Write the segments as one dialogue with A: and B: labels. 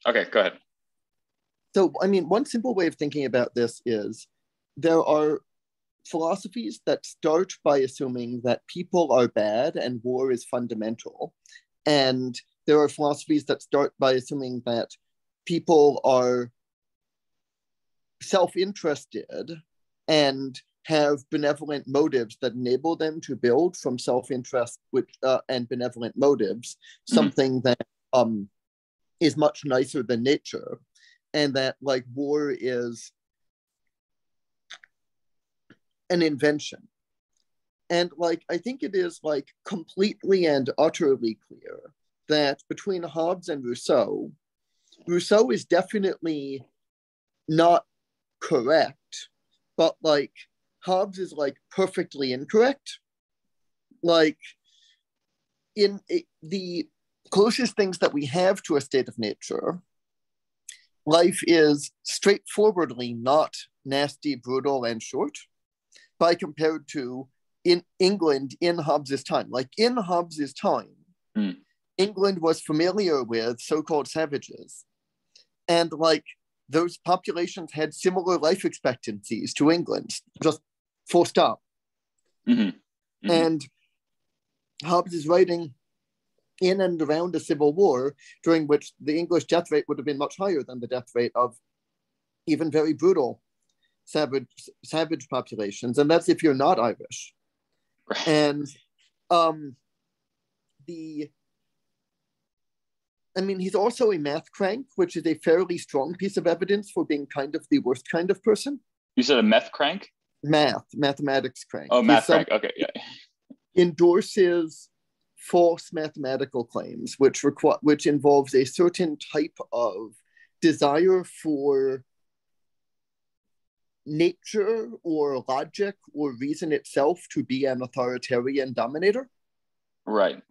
A: Okay, go ahead.
B: So, I mean, one simple way of thinking about this is there are philosophies that start by assuming that people are bad and war is fundamental. And there are philosophies that start by assuming that people are self-interested and have benevolent motives that enable them to build from self-interest and benevolent motives something that is much nicer than nature, and that like war is an invention. And like I think it is like completely and utterly clear that between Hobbes and Rousseau is definitely not correct, but like Hobbes is like perfectly incorrect. Like the closest things that we have to a state of nature, life is straightforwardly not nasty, brutal, and short by compared to in England in Hobbes's time. Like in Hobbes's time, England was familiar with so-called savages. And like those populations had similar life expectancies to England, just full stop. And Hobbes is writing in and around a civil war during which the English death rate would have been much higher than the death rate of even very brutal savage populations. And that's if you're not Irish.
A: Right.
B: And he's also a math crank, which is a fairly strong piece of evidence for being kind of the worst kind of person.
A: You said a meth crank?
B: Mathematics crank.
A: Oh, math crank. Okay, yeah.
B: Endorses false mathematical claims, which involves a certain type of desire for nature or logic or reason itself to be an authoritarian dominator.
A: Right.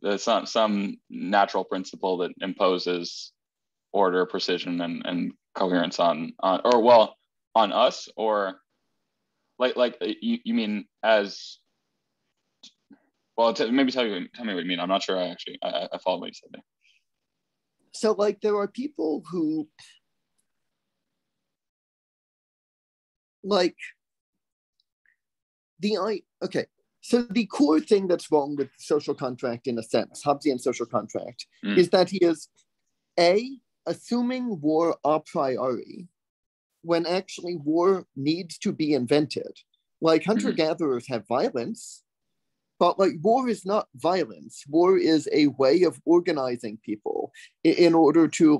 A: There's some natural principle that imposes order, precision, and coherence on us, or like you mean as well. Maybe tell me what you mean. I'm not sure. I follow what you said there.
B: So like there are people who like so the core thing that's wrong with social contract, in a sense, Hobbesian social contract, is that he is assuming war a priori when actually war needs to be invented. Like hunter-gatherers have violence, but like war is not violence. War is a way of organizing people in order to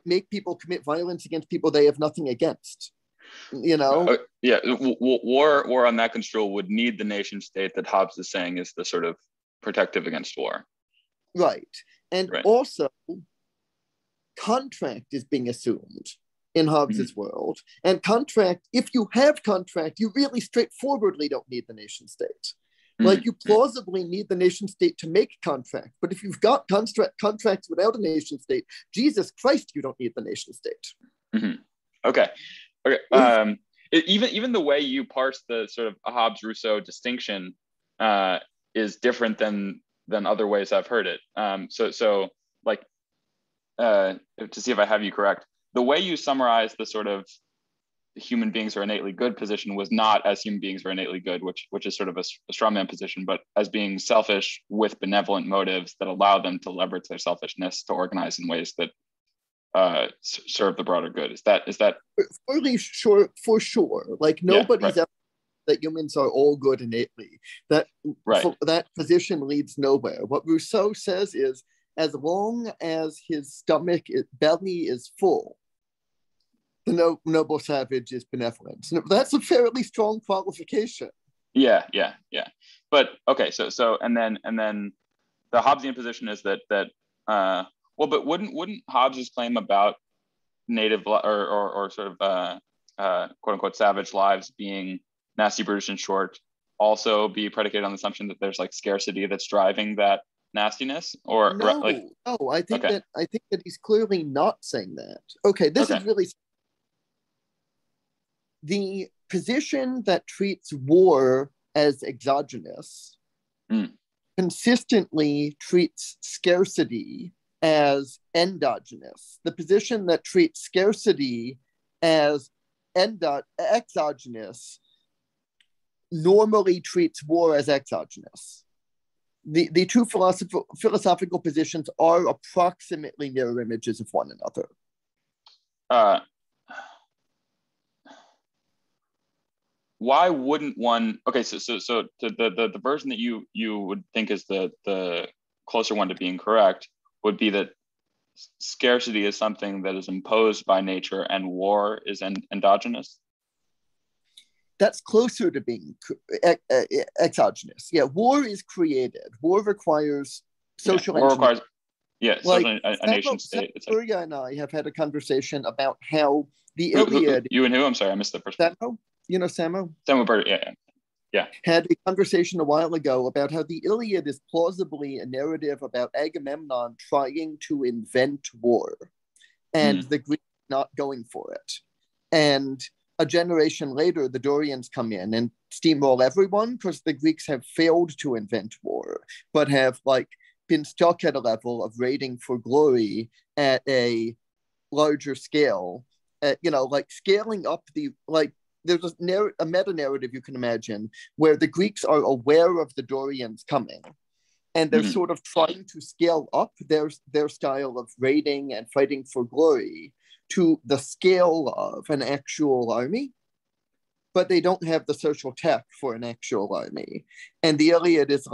B: make people commit violence against people they have nothing against.
A: War on that construal would need the nation state that Hobbes is saying is the sort of protective against war.
B: Right. And also contract is being assumed in Hobbes's world. And contract, if you have contract, you really straightforwardly don't need the nation state. Like you plausibly need the nation state to make contract. But if you've got contracts without a nation state, Jesus Christ, you don't need the nation state.
A: Okay. Even the way you parse the sort of Hobbes-Rousseau distinction is different than other ways I've heard it. So to see if I have you correct, the way you summarize the sort of human beings are innately good position was not as human beings are innately good, which is sort of a strawman position, but as being selfish with benevolent motives that allow them to leverage their selfishness to organize in ways that serve the broader good. Is that
B: for sure? Like nobody's ever that humans are all good innately. That position leads nowhere. What Rousseau says is, as long as his belly is full, the noble savage is benevolent. So that's a fairly strong qualification.
A: Yeah. But okay, so and then the Hobbesian position is that but wouldn't Hobbes's claim about native or sort of quote unquote savage lives being nasty, brutish, and short also be predicated on the assumption that there's like scarcity that's driving that nastiness? Or
B: no, I think that he's clearly not saying that. Okay, this is really the position that treats war as exogenous consistently treats scarcity as endogenous, the position that treats scarcity as exogenous normally treats war as exogenous. The two philosophical positions are approximately mirror images of one another.
A: Why wouldn't one? Okay, so the version that you would think is the closer one to being correct would be that scarcity is something that is imposed by nature and war is endogenous.
B: That's closer to being exogenous. Yeah, war is created. War requires social engineering.
A: Like, social a nation state.
B: Surya and I have had a conversation about how the Iliad.
A: You and who? I'm sorry, I missed the first.
B: Samo? You know Samo?
A: Samo Bird, yeah.
B: Had a conversation a while ago about how the Iliad is plausibly a narrative about Agamemnon trying to invent war and the Greeks not going for it. And a generation later, the Dorians come in and steamroll everyone because the Greeks have failed to invent war, but have been stuck at a level of raiding for glory at a larger scale. Scaling up there's a meta narrative you can imagine where the Greeks are aware of the Dorians coming, and they're sort of trying to scale up their style of raiding and fighting for glory to the scale of an actual army, but they don't have the social tech for an actual army. And the Iliad is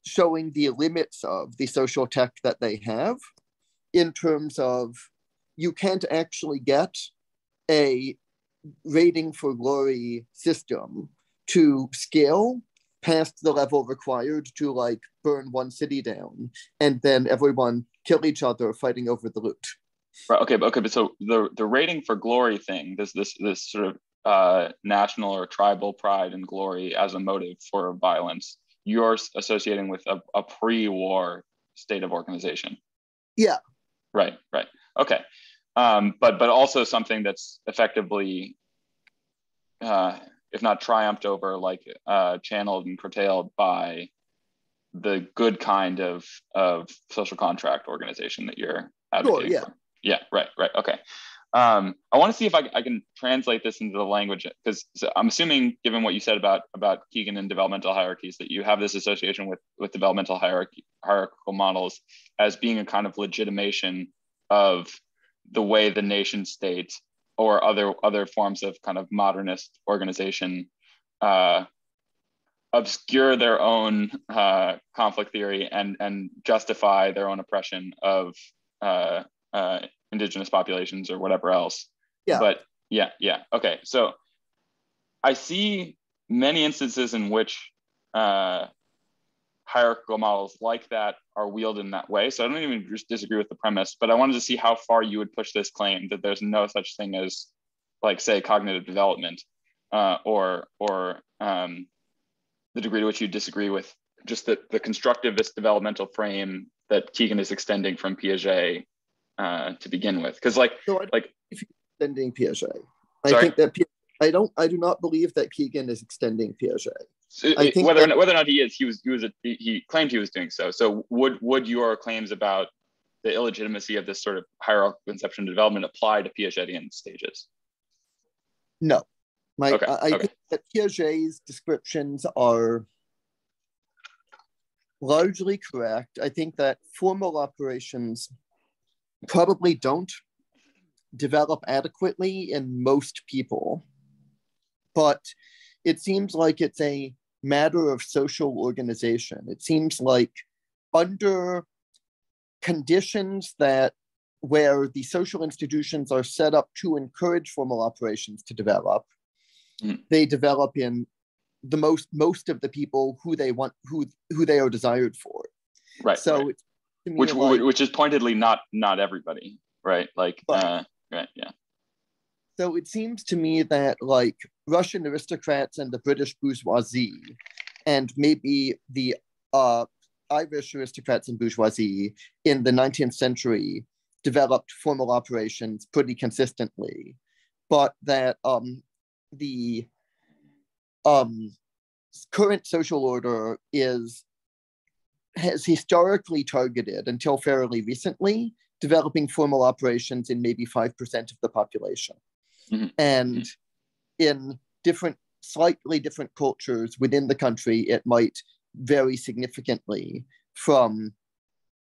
B: showing the limits of the social tech that they have in terms of you can't actually get a raiding for glory system to scale past the level required to burn one city down and then everyone kill each other fighting over the loot.
A: Right. Okay. But so the raiding for glory thing, this sort of national or tribal pride and glory as a motive for violence, you're associating with a pre-war state of organization.
B: Yeah.
A: Right. Okay. But also something that's effectively, if not triumphed over, channeled and curtailed by the good kind of social contract organization that you're advocating for. Yeah. Right. Okay. I want to see if I can translate this into the language, because I'm assuming, given what you said about Keegan and developmental hierarchies, that you have this association with developmental hierarchical models as being a kind of legitimation of the way the nation state or other forms of kind of modernist organization obscure their own conflict theory and justify their own oppression of indigenous populations or whatever else.
B: Yeah.
A: But yeah. Okay. So I see many instances in which hierarchical models like that are wielded in that way. So I don't even just disagree with the premise, but I wanted to see how far you would push this claim that there's no such thing as, say, cognitive development, or the degree to which you disagree with just the constructivist developmental frame that Keegan is extending from Piaget to begin with. Because
B: if you're extending Piaget,
A: sorry?
B: I think that I do not believe that Keegan is extending Piaget.
A: So whether or not he is, he claimed he was doing so. So would your claims about the illegitimacy of this sort of hierarchical conception of development apply to Piagetian stages?
B: No. I
A: Okay.
B: think that Piaget's descriptions are largely correct. I think that formal operations probably don't develop adequately in most people, but it seems like it's a matter of social organization. It seems like under conditions where the social institutions are set up to encourage formal operations to develop, they develop in the most of the people who they want, who they are desired for.
A: Right.
B: So
A: right. Which is pointedly not everybody, right? Right. Yeah.
B: So it seems to me that Russian aristocrats and the British bourgeoisie, and maybe the Irish aristocrats and bourgeoisie in the 19th century developed formal operations pretty consistently, but that the current social order has historically targeted, until fairly recently, developing formal operations in maybe 5% of the population.
A: Mm-hmm.
B: And in slightly different cultures within the country, it might vary significantly from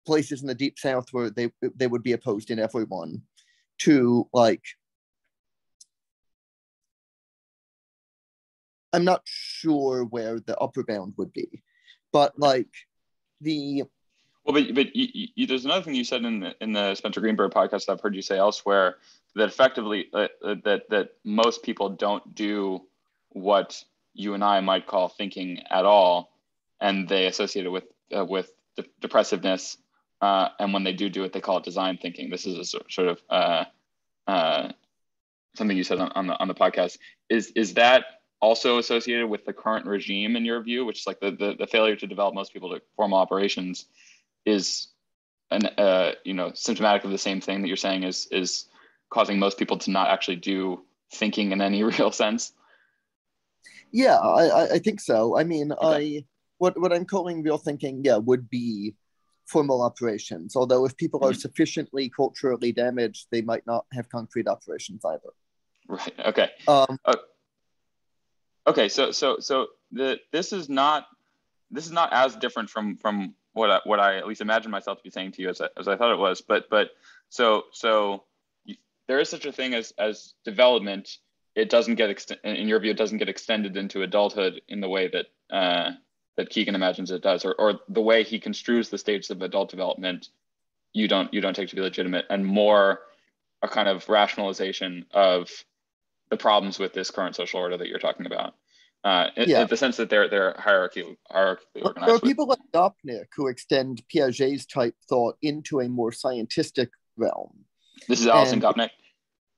B: places in the deep south where they would be opposed in everyone to like, I'm not sure where the upper bound would be, but like
A: well, but there's another thing you said in the Spencer Greenberg podcast that I've heard you say elsewhere, that effectively that most people don't do what you and I might call thinking at all, and they associate it with depressiveness, and when they do it, they call it design thinking. This is a sort of something you said on the podcast. Is that also associated with the current regime in your view, which is like the failure to develop most people to formal operations is symptomatic of the same thing that you're saying is causing most people to not actually do thinking in any real sense?
B: Yeah, I think so. I mean,
A: Okay.
B: What I'm calling real thinking, would be formal operations. Although if people are sufficiently culturally damaged, they might not have concrete operations either.
A: Right. Okay. Okay. So this is not as different from what I at least imagine myself to be saying to you as I thought it was. But so there is such a thing as development. It doesn't get in your view, it doesn't get extended into adulthood in the way that Keegan imagines it does, or the way he construes the stages of adult development. You don't take to be legitimate, and more a kind of rationalization of the problems with this current social order that you're talking about. In the sense that they're hierarchically organized.
B: There are people like Gopnik who extend Piaget's type thought into a more scientistic realm.
A: This is Alison Gopnik?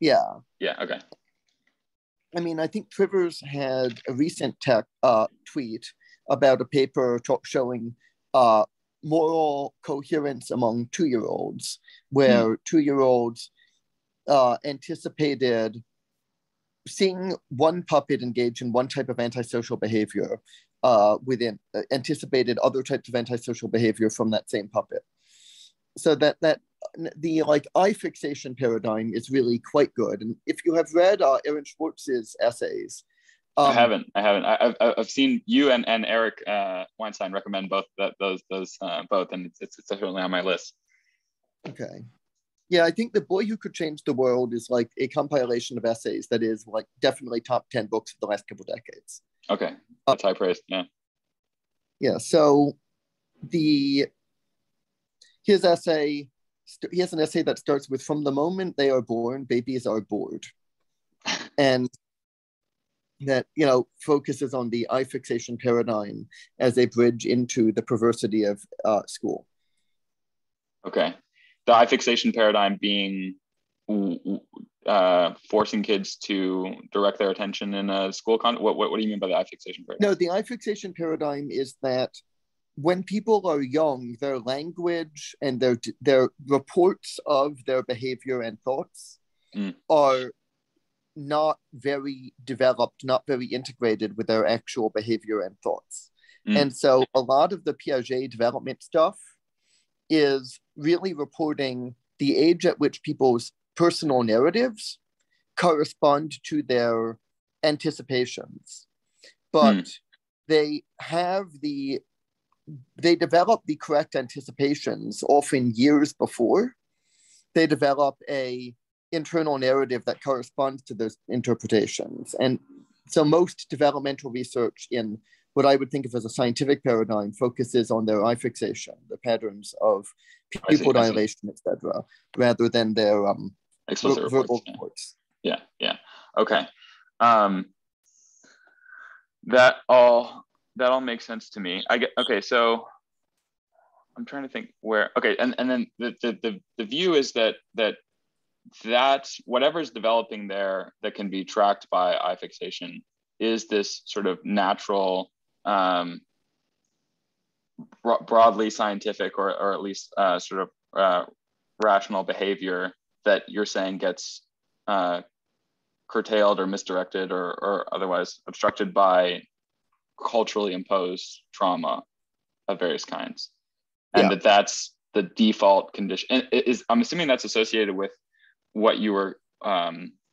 B: Yeah.
A: Yeah, okay.
B: I mean, I think Trivers had a recent tweet about a paper showing moral coherence among 2-year-olds, where 2-year-olds anticipated seeing one puppet engage in one type of antisocial behavior anticipated other types of antisocial behavior from that same puppet. So that the like eye fixation paradigm is really quite good. And if you have read Aaron Schwartz's essays,
A: I haven't. I've seen you and Eric Weinstein recommend those both, and it's certainly on my list.
B: Okay. Yeah, I think The Boy Who Could Change the World is like a compilation of essays that is like definitely top 10 books of the last couple decades.
A: Okay, that's high praise. Yeah.
B: Yeah. So he has an essay that starts with, "From the moment they are born, babies are bored," and that focuses on the eye fixation paradigm as a bridge into the perversity of school.
A: Okay. The eye fixation paradigm being forcing kids to direct their attention in a school what do you mean by the eye fixation paradigm?
B: No, the eye fixation paradigm is that when people are young, their language and their reports of their behavior and thoughts are not very developed, not very integrated with their actual behavior and thoughts. And so a lot of the Piaget development stuff is really reporting the age at which people's personal narratives correspond to their anticipations. But they develop the correct anticipations often years before they develop a internal narrative that corresponds to those interpretations. And so most developmental research in what I would think of as a scientific paradigm focuses on their eye fixation, the patterns of pupil dilation, etc., rather than their verbal reports.
A: Yeah. Okay. That all makes sense to me. Okay. So I'm trying to think where. Okay, and then the view is that whatever's developing there that can be tracked by eye fixation is this sort of natural, broadly scientific or at least sort of rational behavior that you're saying gets curtailed or misdirected or otherwise obstructed by culturally imposed trauma of various kinds. and that's the default condition. And I'm assuming that's associated with what you were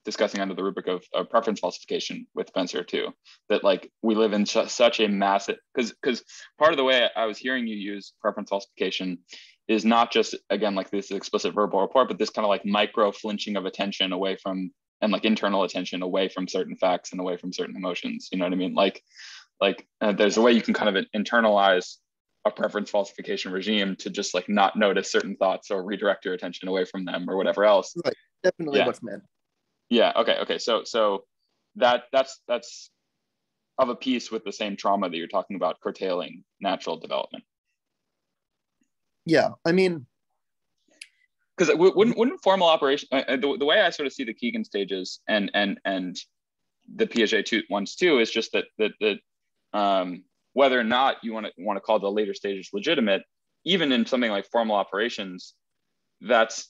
A: discussing under the rubric of preference falsification with Spencer too, that like we live in such a massive, because part of the way I was hearing you use preference falsification is not just, again, like this explicit verbal report, but this kind of like micro flinching of attention away from, and like internal attention away from certain facts and away from certain emotions. You know what I mean? Like there's a way you can kind of internalize a preference falsification regime to just like not notice certain thoughts or redirect your attention away from them or whatever else.
B: Right. Definitely what's meant.
A: Yeah. Okay. So that's of a piece with the same trauma that you're talking about curtailing natural development.
B: Yeah. I mean,
A: because wouldn't formal operation, the way I sort of see the Keegan stages and the Piaget ones too is just that whether or not you want to call the later stages legitimate, even in something like formal operations, that's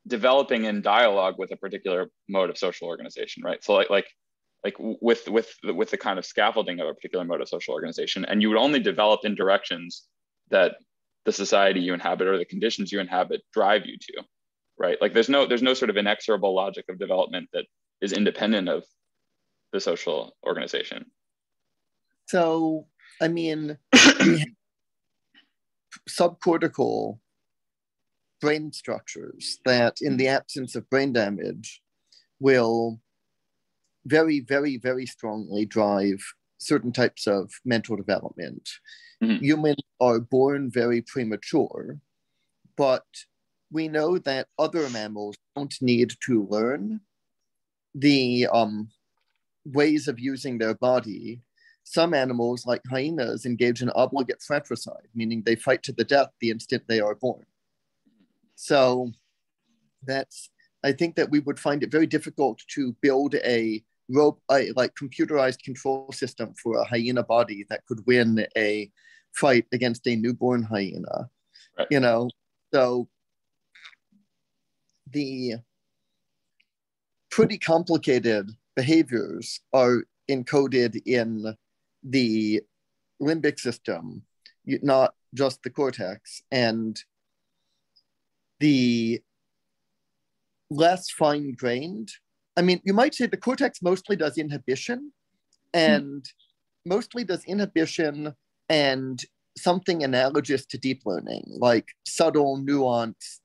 A: developing in dialogue with a particular mode of social organization, right? So like with the kind of scaffolding of a particular mode of social organization, and you would only develop in directions that the society you inhabit or the conditions you inhabit drive you to, right? Like there's no sort of inexorable logic of development that is independent of the social organization.
B: So, I mean, we have subcortical brain structures that, in the absence of brain damage, will very, very, very strongly drive certain types of mental development. Mm-hmm. Humans are born very premature, but we know that other mammals don't need to learn the ways of using their body. Some animals, like hyenas, engage in obligate fratricide, meaning they fight to the death the instant they are born. So I think that we would find it very difficult to build a computerized control system for a hyena body that could win a fight against a newborn hyena. Right. You know, so the pretty complicated behaviors are encoded in the limbic system, not just the cortex, and the less fine-grained. I mean, you might say the cortex mostly does inhibition and something analogous to deep learning, like subtle nuance,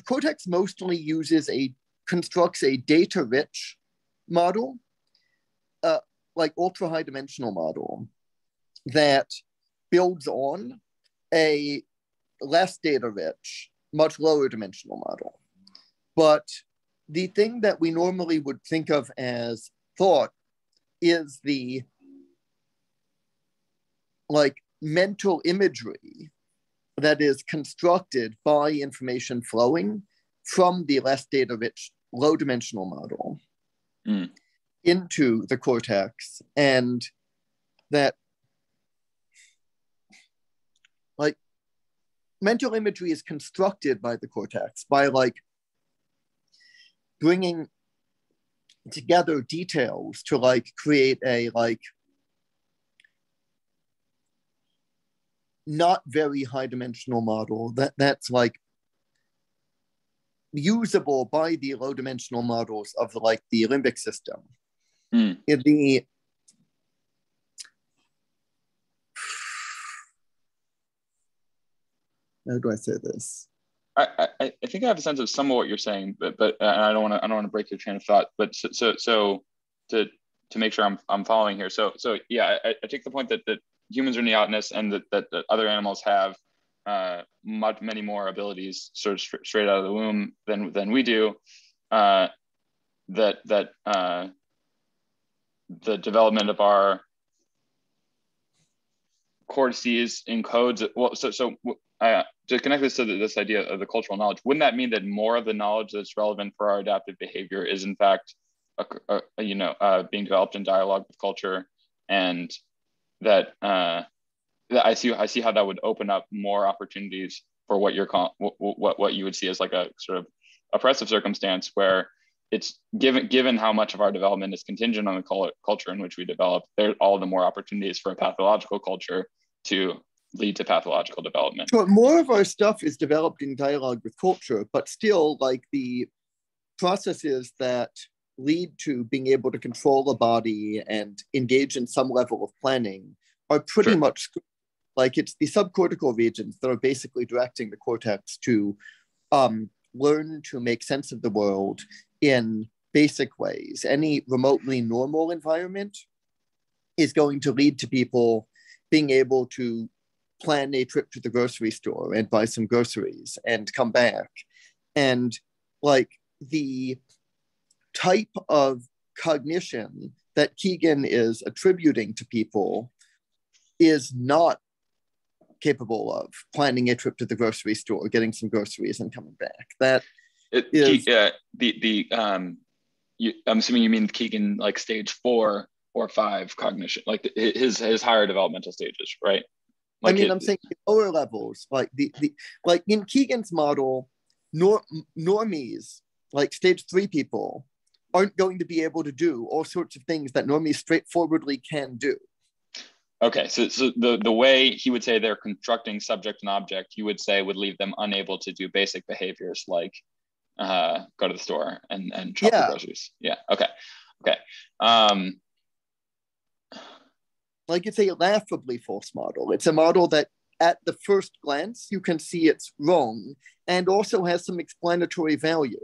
B: cortex mostly constructs a data-rich model, like ultra high dimensional model that builds on a less data-rich, much lower dimensional model. But the thing that we normally would think of as thought is the mental imagery that is constructed by information flowing from the less data-rich, low-dimensional model into the cortex, and that mental imagery is constructed by the cortex by bringing together details to create a not very high dimensional model that's usable by the low dimensional models of the limbic system. In the how do I say this?
A: I think I have a sense of some of what you're saying, but I don't want to break your train of thought. But so to make sure I'm following here. So yeah, I take the point that humans are neotenous and that other animals have many more abilities sort of straight out of the womb than we do. That the development of our cortices encodes to connect this to this idea of the cultural knowledge, wouldn't that mean that more of the knowledge that's relevant for our adaptive behavior is in fact being developed in dialogue with culture, and that I see how that would open up more opportunities for what you would see as a sort of oppressive circumstance, where it's given how much of our development is contingent on the culture in which we develop, there are all the more opportunities for a pathological culture to lead to pathological development.
B: So more of our stuff is developed in dialogue with culture, but still, like, the processes that lead to being able to control a body and engage in some level of planning are pretty much like, it's the subcortical regions that are basically directing the cortex to learn to make sense of the world in basic ways. Any remotely normal environment is going to lead to people being able to plan a trip to the grocery store and buy some groceries and come back. And like, the type of cognition that Keegan is attributing to people is not capable of planning a trip to the grocery store, getting some groceries and coming back. That is
A: I'm assuming you mean Keegan, like stage 4 or 5 cognition, like his higher developmental stages, right? Like,
B: I mean, I'm saying lower levels, like the like in Keegan's model, normies, like stage 3 people, aren't going to be able to do all sorts of things that normies straightforwardly can do.
A: Okay, so the way he would say they're constructing subject and object, you would say would leave them unable to do basic behaviors like go to the store and shop for groceries. Yeah. Okay.
B: Like, it's a laughably false model. It's a model that at the first glance you can see it's wrong and also has some explanatory value,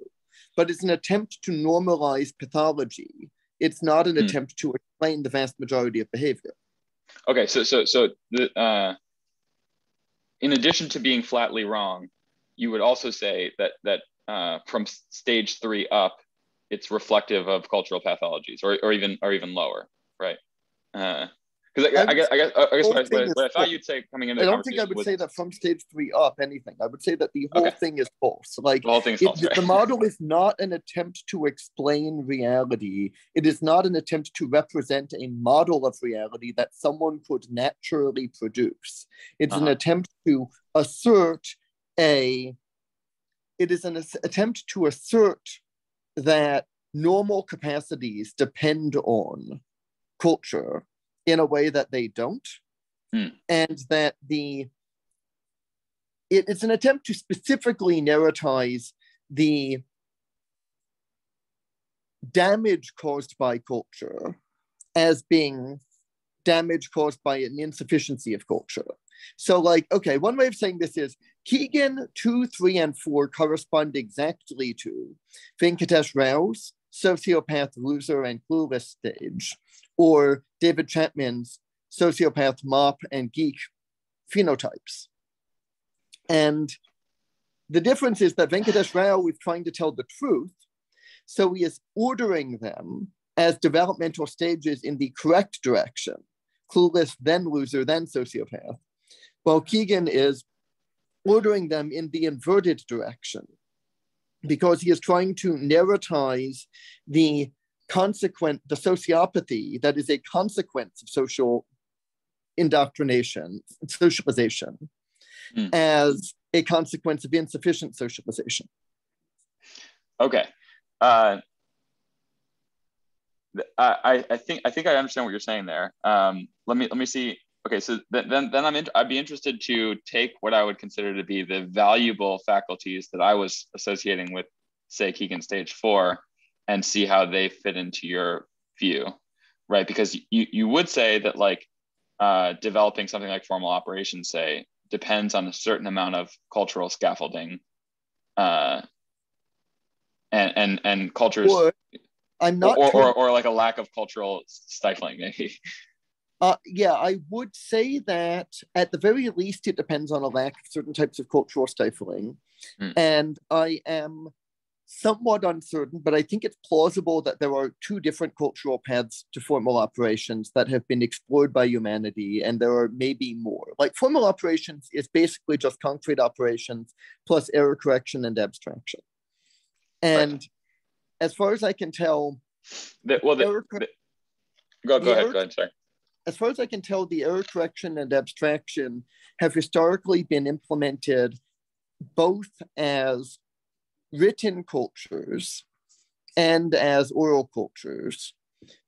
B: but it's an attempt to normalize pathology. It's not an attempt to explain the vast majority of behavior.
A: Okay, so the in addition to being flatly wrong, you would also say that from stage 3 up, it's reflective of cultural pathologies, or even lower, right? Because I guess what I thought you'd say coming into the conversation.
B: I don't think I would say that from stage 3 up anything. I would say that the whole thing is false. Like,
A: the whole thing is false, right?
B: The model is not an attempt to explain reality. It is not an attempt to represent a model of reality that someone could naturally produce. It's an attempt to assert that normal capacities depend on culture in a way that they don't, and that it's an attempt to specifically narratize the damage caused by culture as being damage caused by an insufficiency of culture. So, like, okay, one way of saying this is Keegan 2, 3, and 4 correspond exactly to Venkatesh Rao's sociopath, loser, and clueless stage, or David Chapman's sociopath, mop, and geek phenotypes. And the difference is that Venkatesh Rao is trying to tell the truth, so he is ordering them as developmental stages in the correct direction: clueless, then loser, then sociopath, while Keegan is ordering them in the inverted direction, because he is trying to narratize the sociopathy that is a consequence of social indoctrination, socialization, as a consequence of insufficient socialization.
A: Okay. I think I understand what you're saying there. Let me see. Okay, so then I'd be interested to take what I would consider to be the valuable faculties that I was associating with, say, Keegan stage 4, and see how they fit into your view, right? Because you would say that, like, developing something like formal operations, say, depends on a certain amount of cultural scaffolding, and cultures, or like a lack of cultural stifling, maybe.
B: Yeah, I would say that at the very least it depends on a lack of certain types of cultural stifling, and I am somewhat uncertain, but I think it's plausible that there are 2 different cultural paths to formal operations that have been explored by humanity, and there are maybe more. Like, formal operations is basically just concrete operations plus error correction and abstraction. And as far as I can tell,
A: go ahead, sorry.
B: As far as I can tell, the error correction and abstraction have historically been implemented both as written cultures and as oral cultures.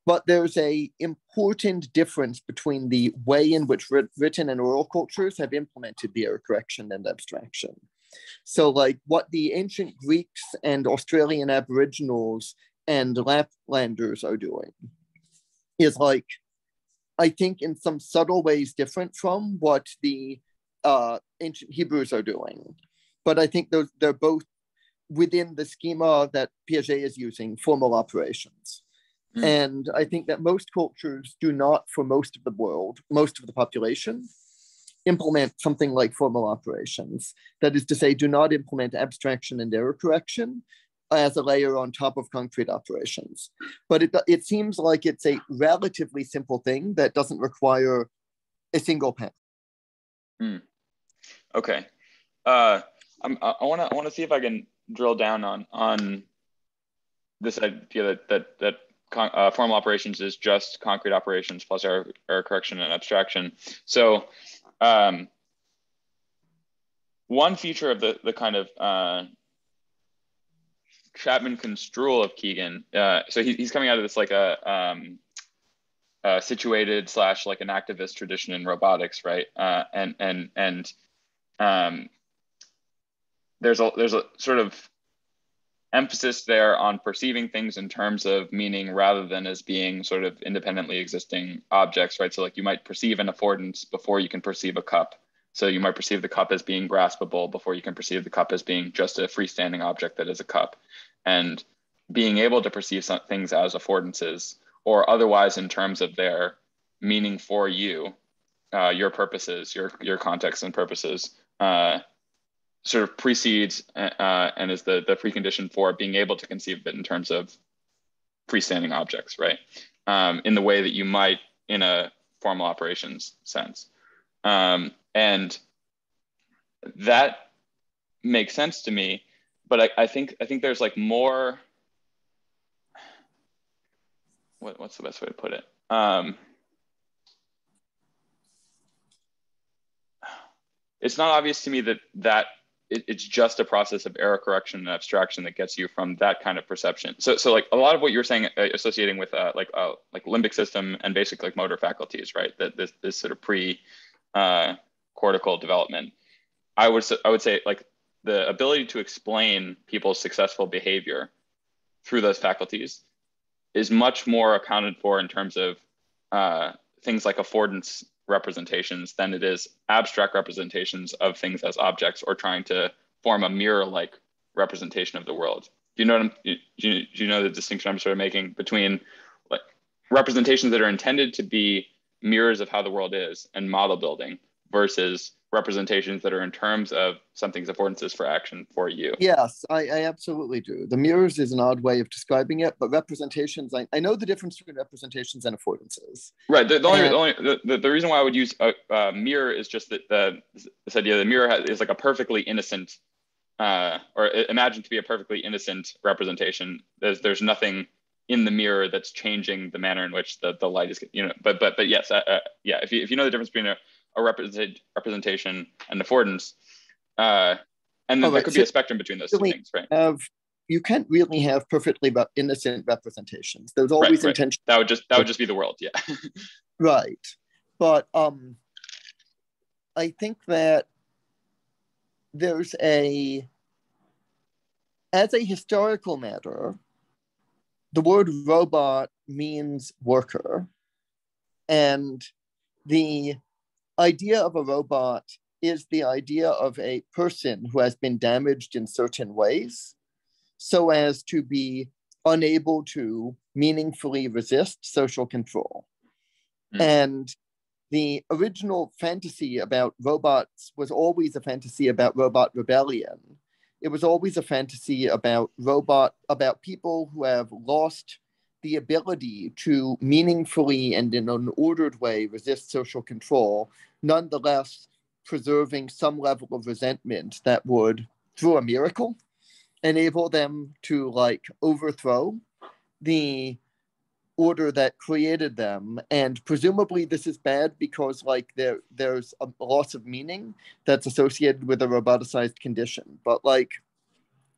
B: But there's a important difference between the way in which written and oral cultures have implemented the error correction and abstraction. So like what the ancient Greeks and Australian Aboriginals and Laplanders are doing is like, I think in some subtle ways different from what the ancient Hebrews are doing. But I think they're both within the schema that Piaget is using, formal operations. And I think that most cultures do not, for most of the world, most of the population, implement something like formal operations. That is to say, do not implement abstraction and error correction as a layer on top of concrete operations. But it seems like it's a relatively simple thing that doesn't require a single path.
A: Okay. I want to see if I can drill down on this idea that formal operations is just concrete operations plus error correction and abstraction. So one feature of the kind of Chapman construal of Keegan, so he's coming out of this like a situated / like an activist tradition in robotics, right? And there's a sort of emphasis there on perceiving things in terms of meaning rather than as being sort of independently existing objects, right? So like you might perceive an affordance before you can perceive a cup. So you might perceive the cup as being graspable before you can perceive the cup as being just a freestanding object that is a cup. And being able to perceive some things as affordances or otherwise in terms of their meaning for you, your purposes, your context and purposes, sort of precedes and is the precondition for being able to conceive of it in terms of freestanding objects, right? In the way that you might in a formal operations sense. And that makes sense to me, but I think there's like more, what's the best way to put it? It's not obvious to me that it's just a process of error correction and abstraction that gets you from that kind of perception. So like a lot of what you were saying, associating with like limbic system and basic like motor faculties, right? That this sort of cortical development. I would say like the ability to explain people's successful behavior through those faculties is much more accounted for in terms of things like affordance representations than it is abstract representations of things as objects or trying to form a mirror-like representation of the world. Do you know do you know the distinction I'm sort of making between like representations that are intended to be mirrors of how the world is and model building versus representations that are in terms of something's affordances for action for you?
B: Yes, I absolutely do. The mirrors is an odd way of describing it, but representations, I know the difference between representations and affordances.
A: Right. The reason why I would use a mirror is just that this idea that the mirror is like a perfectly innocent, or imagined to be a perfectly innocent representation. There's nothing in the mirror that's changing the manner in which the light is, but yes, yeah. If you know the difference between a representation and affordance, and then there could be a spectrum between those two things, right?
B: You can't really have perfectly innocent representations. There's always intention.
A: That would just be the world, yeah.
B: Right, but I think that there's as a historical matter, the word robot means worker, and the idea of a robot is the idea of a person who has been damaged in certain ways so as to be unable to meaningfully resist social control. And the original fantasy about robots was always a fantasy about robot rebellion. It was always a fantasy about people who have lost the ability to meaningfully and in an ordered way resist social control, nonetheless preserving some level of resentment that would, through a miracle, enable them to like overthrow the order that created them. And presumably this is bad because like there's a loss of meaning that's associated with a roboticized condition. But like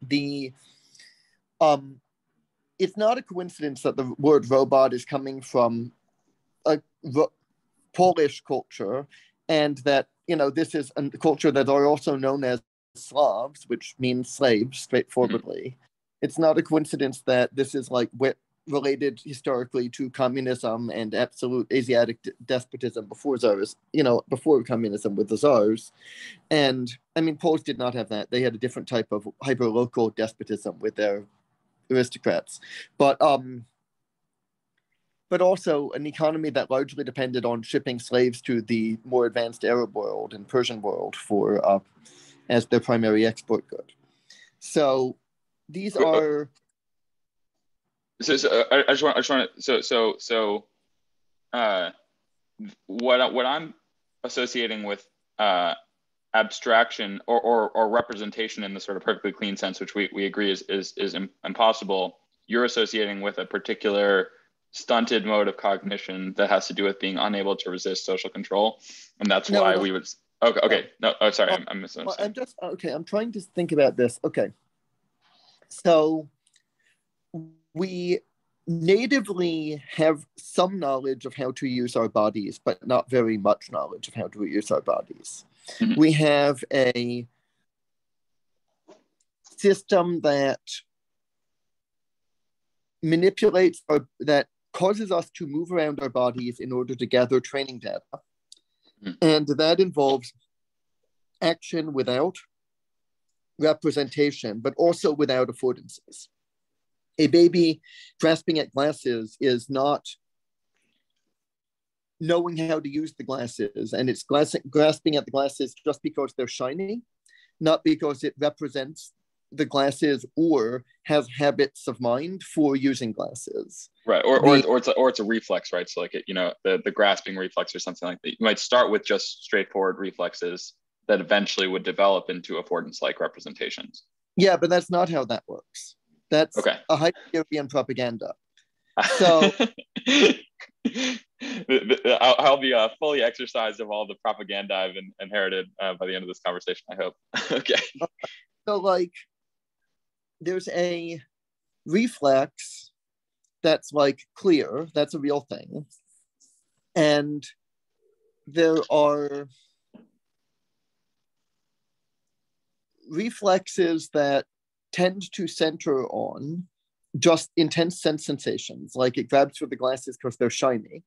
B: the it's not a coincidence that the word robot is coming from a Polish culture, and that, you know, this is a culture that are also known as Slavs, which means slaves, straightforwardly. Mm-hmm. It's not a coincidence that this is like related historically to communism and absolute Asiatic despotism before Tsars, you know, before communism with the Tsars. And I mean, Poles did not have that. They had a different type of hyper-local despotism with their aristocrats. But also an economy that largely depended on shipping slaves to the more advanced Arab world and Persian world for as their primary export good. So these are.
A: So I just want to what I'm associating with abstraction or representation in the sort of perfectly clean sense, which we agree is impossible. You're associating with a particular stunted mode of cognition that has to do with being unable to resist social control, and that's why we would. Okay. No. Oh, sorry. I'm misunderstanding.
B: I'm just okay. I'm trying to think about this. Okay. So we natively have some knowledge of how to use our bodies, but not very much knowledge of how to use our bodies. Mm-hmm. We have a system that manipulates that causes us to move around our bodies in order to gather training data. Mm-hmm. And that involves action without representation, but also without affordances. A baby grasping at glasses is not knowing how to use the glasses, and it's grasping at the glasses just because they're shiny, not because it represents the glasses or has habits of mind for using glasses.
A: Right, or it's a reflex, right? So like the grasping reflex or something like that. You might start with just straightforward reflexes that eventually would develop into affordance-like representations.
B: Yeah, but that's not how that works. That's
A: okay.
B: A Heideggerian propaganda. So
A: I'll be fully exercised of all the propaganda I've inherited by the end of this conversation, I hope. Okay.
B: So like, there's a reflex that's like clear, that's a real thing. And there are reflexes that tend to center on just intense sense sensations, like it grabs for the glasses because they're shiny,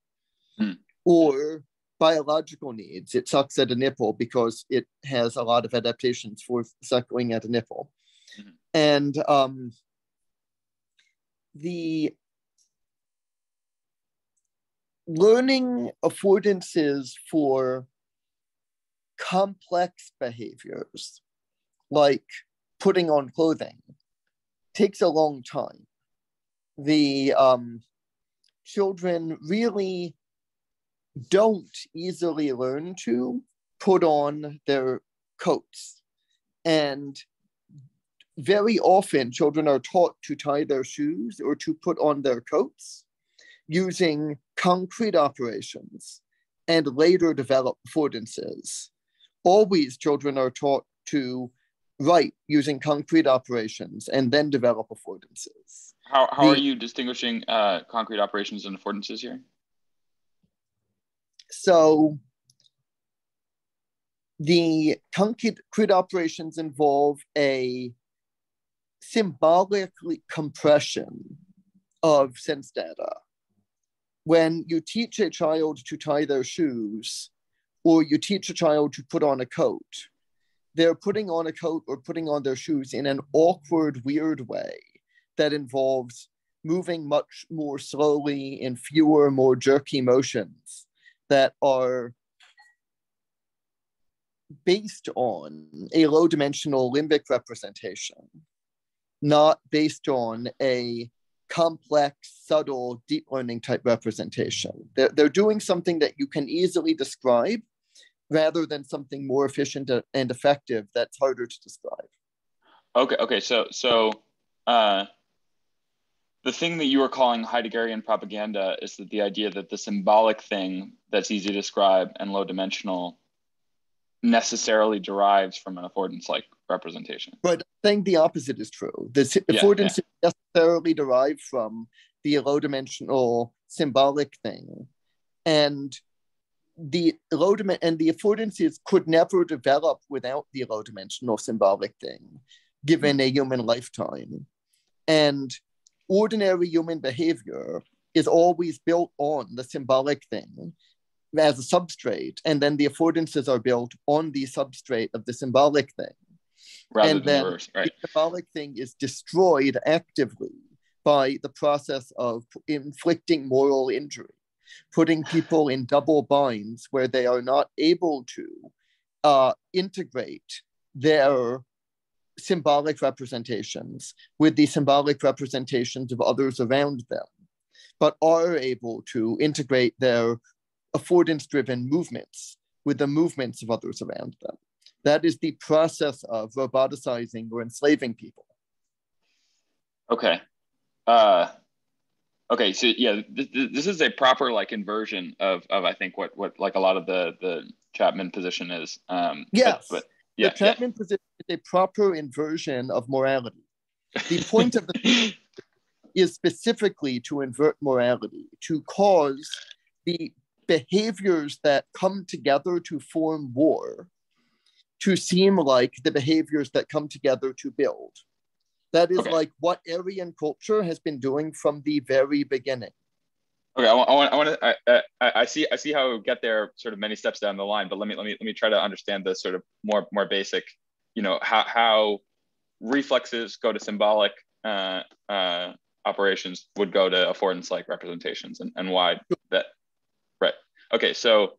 B: or biological needs. It sucks at a nipple because it has a lot of adaptations for suckling at a nipple. Mm-hmm. And the learning affordances for complex behaviors, like putting on clothing, takes a long time. The children really don't easily learn to put on their coats. And very often children are taught to tie their shoes or to put on their coats using concrete operations and later develop affordances. Always children are taught to write using concrete operations and then develop affordances.
A: How are you distinguishing concrete operations and affordances here?
B: So the concrete operations involve a symbolic compression of sense data. When you teach a child to tie their shoes, or you teach a child to put on a coat, they're putting on a coat or putting on their shoes in an awkward, weird way that involves moving much more slowly in fewer, more jerky motions that are based on a low-dimensional limbic representation, not based on a complex, subtle, deep learning type representation. They're doing something that you can easily describe rather than something more efficient and effective that's harder to describe.
A: Okay. So the thing that you were calling Heideggerian propaganda is that the idea that the symbolic thing that's easy to describe and low dimensional necessarily derives from an affordance-like representation.
B: But I think the opposite is true. The affordance is necessarily derived from the low-dimensional symbolic thing, and the affordances could never develop without the low-dimensional symbolic thing, given a human lifetime. And ordinary human behavior is always built on the symbolic thing as a substrate, and then the affordances are built on the substrate of the symbolic thing.
A: Rather than the reverse, right?
B: The symbolic thing is destroyed actively by the process of inflicting moral injury, putting people in double binds where they are not able to integrate their symbolic representations with the symbolic representations of others around them, but are able to integrate their affordance-driven movements with the movements of others around them. That is the process of roboticizing or enslaving people.
A: Okay. Okay. So yeah, this is a proper like inversion of I think what like a lot of the Chapman position is.
B: Yes.
A: But yeah,
B: the Chapman position is a proper inversion of morality. The point of the is specifically to invert morality, to cause the behaviors that come together to form war to seem like the behaviors that come together to build. That is like what Aryan culture has been doing from the very beginning.
A: Okay, I see how we get there sort of many steps down the line, but let me try to understand the sort of more basic, how reflexes go to symbolic operations would go to affordance-like representations, and why that. Right. Okay. So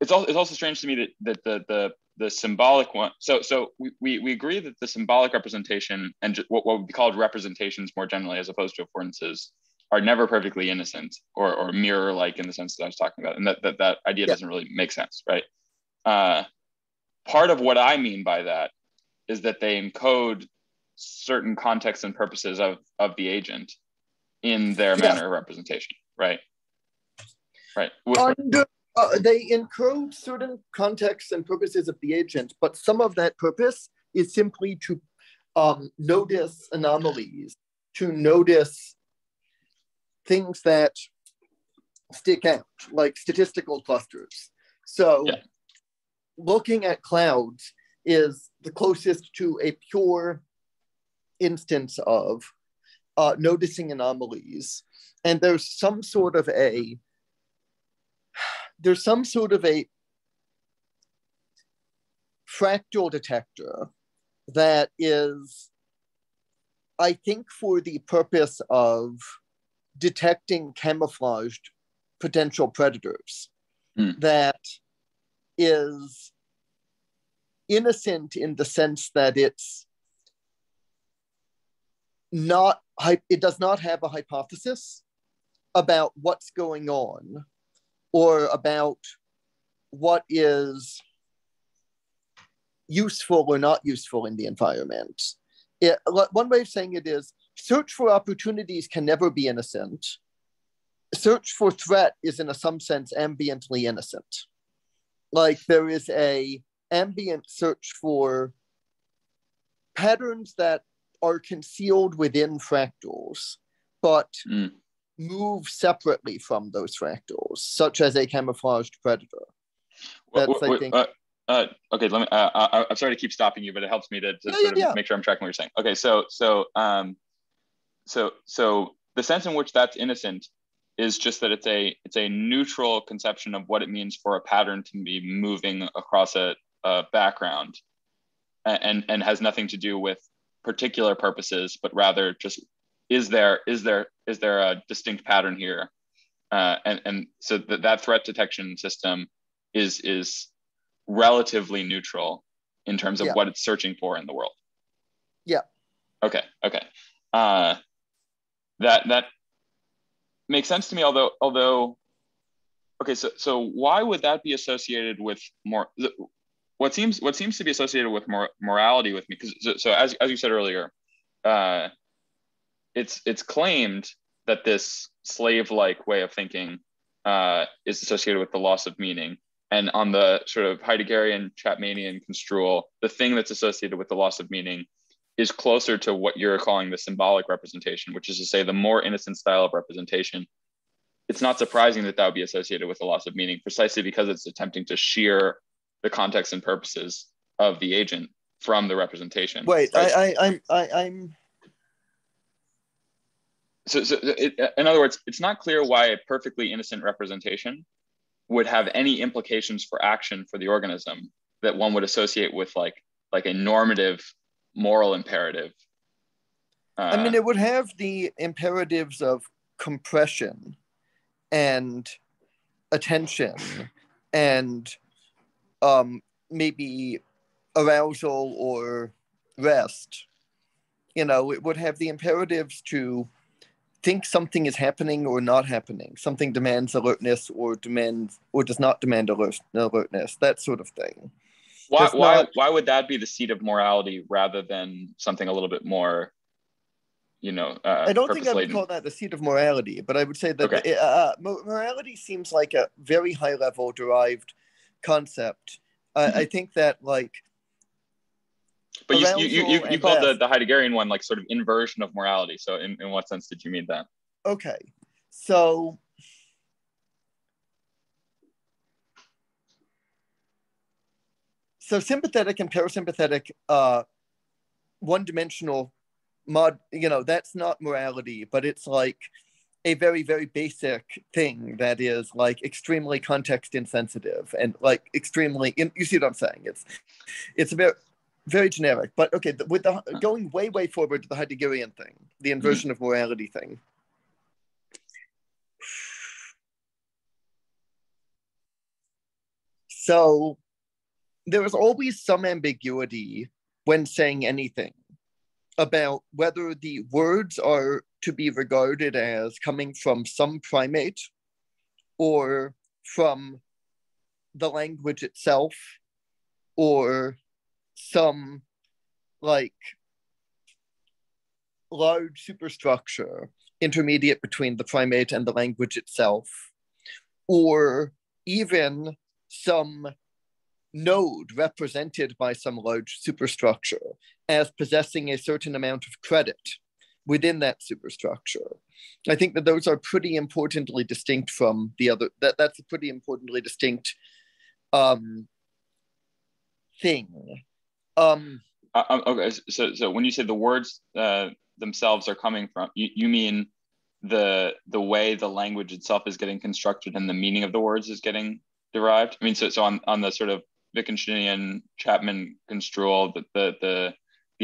A: it's also strange to me that the symbolic one. So we agree that the symbolic representation and what would be called representations more generally, as opposed to affordances, are never perfectly innocent or mirror-like in the sense that I was talking about, and that idea doesn't really make sense, right? Part of what I mean by that is that they encode certain contexts and purposes of the agent in their manner of representation, right? Right.
B: They encode certain contexts and purposes of the agent, but some of that purpose is simply to notice anomalies, to notice things that stick out, like statistical clusters. So looking at clouds is the closest to a pure instance of noticing anomalies. And there's some sort of a fractal detector that is, I think, for the purpose of detecting camouflaged potential predators, that is innocent in the sense that it does not have a hypothesis about what's going on or about what is useful or not useful in the environment. One way of saying it is, search for opportunities can never be innocent. Search for threat is, in some sense, ambiently innocent. Like there is a ambient search for patterns that are concealed within fractals, but move separately from those fractals, such as a camouflaged predator. That's, I think.
A: Okay, let me. I'm sorry to keep stopping you, but it helps me to sort of make sure I'm tracking what you're saying. Okay, so the sense in which that's innocent is just that it's a neutral conception of what it means for a pattern to be moving across a background, and has nothing to do with particular purposes, but rather just is there a distinct pattern here, and so that threat detection system is relatively neutral in terms of what it's searching for in the world.
B: Yeah.
A: Okay. That makes sense to me. Although, okay. So why would that be associated with more? What seems to be associated with morality with me? Because so as you said earlier, it's claimed that this slave-like way of thinking is associated with the loss of meaning. And on the sort of Heideggerian Chapmanian construal, the thing that's associated with the loss of meaning is closer to what you're calling the symbolic representation, which is to say the more innocent style of representation. It's not surprising that that would be associated with the loss of meaning, precisely because it's attempting to shear the context and purposes of the agent from the representation.
B: Wait,
A: right?
B: I'm
A: So in other words, it's not clear why a perfectly innocent representation would have any implications for action for the organism that one would associate with like a normative moral imperative.
B: I mean, it would have the imperatives of compression and attention and maybe arousal or rest. You know, it would have the imperatives to think something is happening or not happening. Something demands alertness or does not demand alertness, that sort of thing.
A: Why would that be the seat of morality rather than something a little bit more,
B: I don't think I would call that the seat of morality, but I would say that
A: okay.
B: Morality seems like a very high level derived concept. I think that like.
A: But you called the Heideggerian one like sort of inversion of morality. So in what sense did you mean that?
B: Okay, so sympathetic and parasympathetic, one-dimensional that's not morality, but it's like a very, very basic thing that is like extremely context insensitive and like extremely, you see what I'm saying? It's a very, very generic, but okay, with the going way, way forward to the Heideggerian thing, the inversion of morality thing. So there is always some ambiguity when saying anything about whether the words are to be regarded as coming from some primate or from the language itself or some like large superstructure intermediate between the primate and the language itself, or even some node represented by some large superstructure as possessing a certain amount of credit within that superstructure. I think that those are pretty importantly distinct from the other, that's a pretty importantly distinct thing.
A: Okay, so when you say the words themselves are coming from, you mean the way the language itself is getting constructed and the meaning of the words is getting derived? I mean, so on the sort of Wittgensteinian Chapman construal, the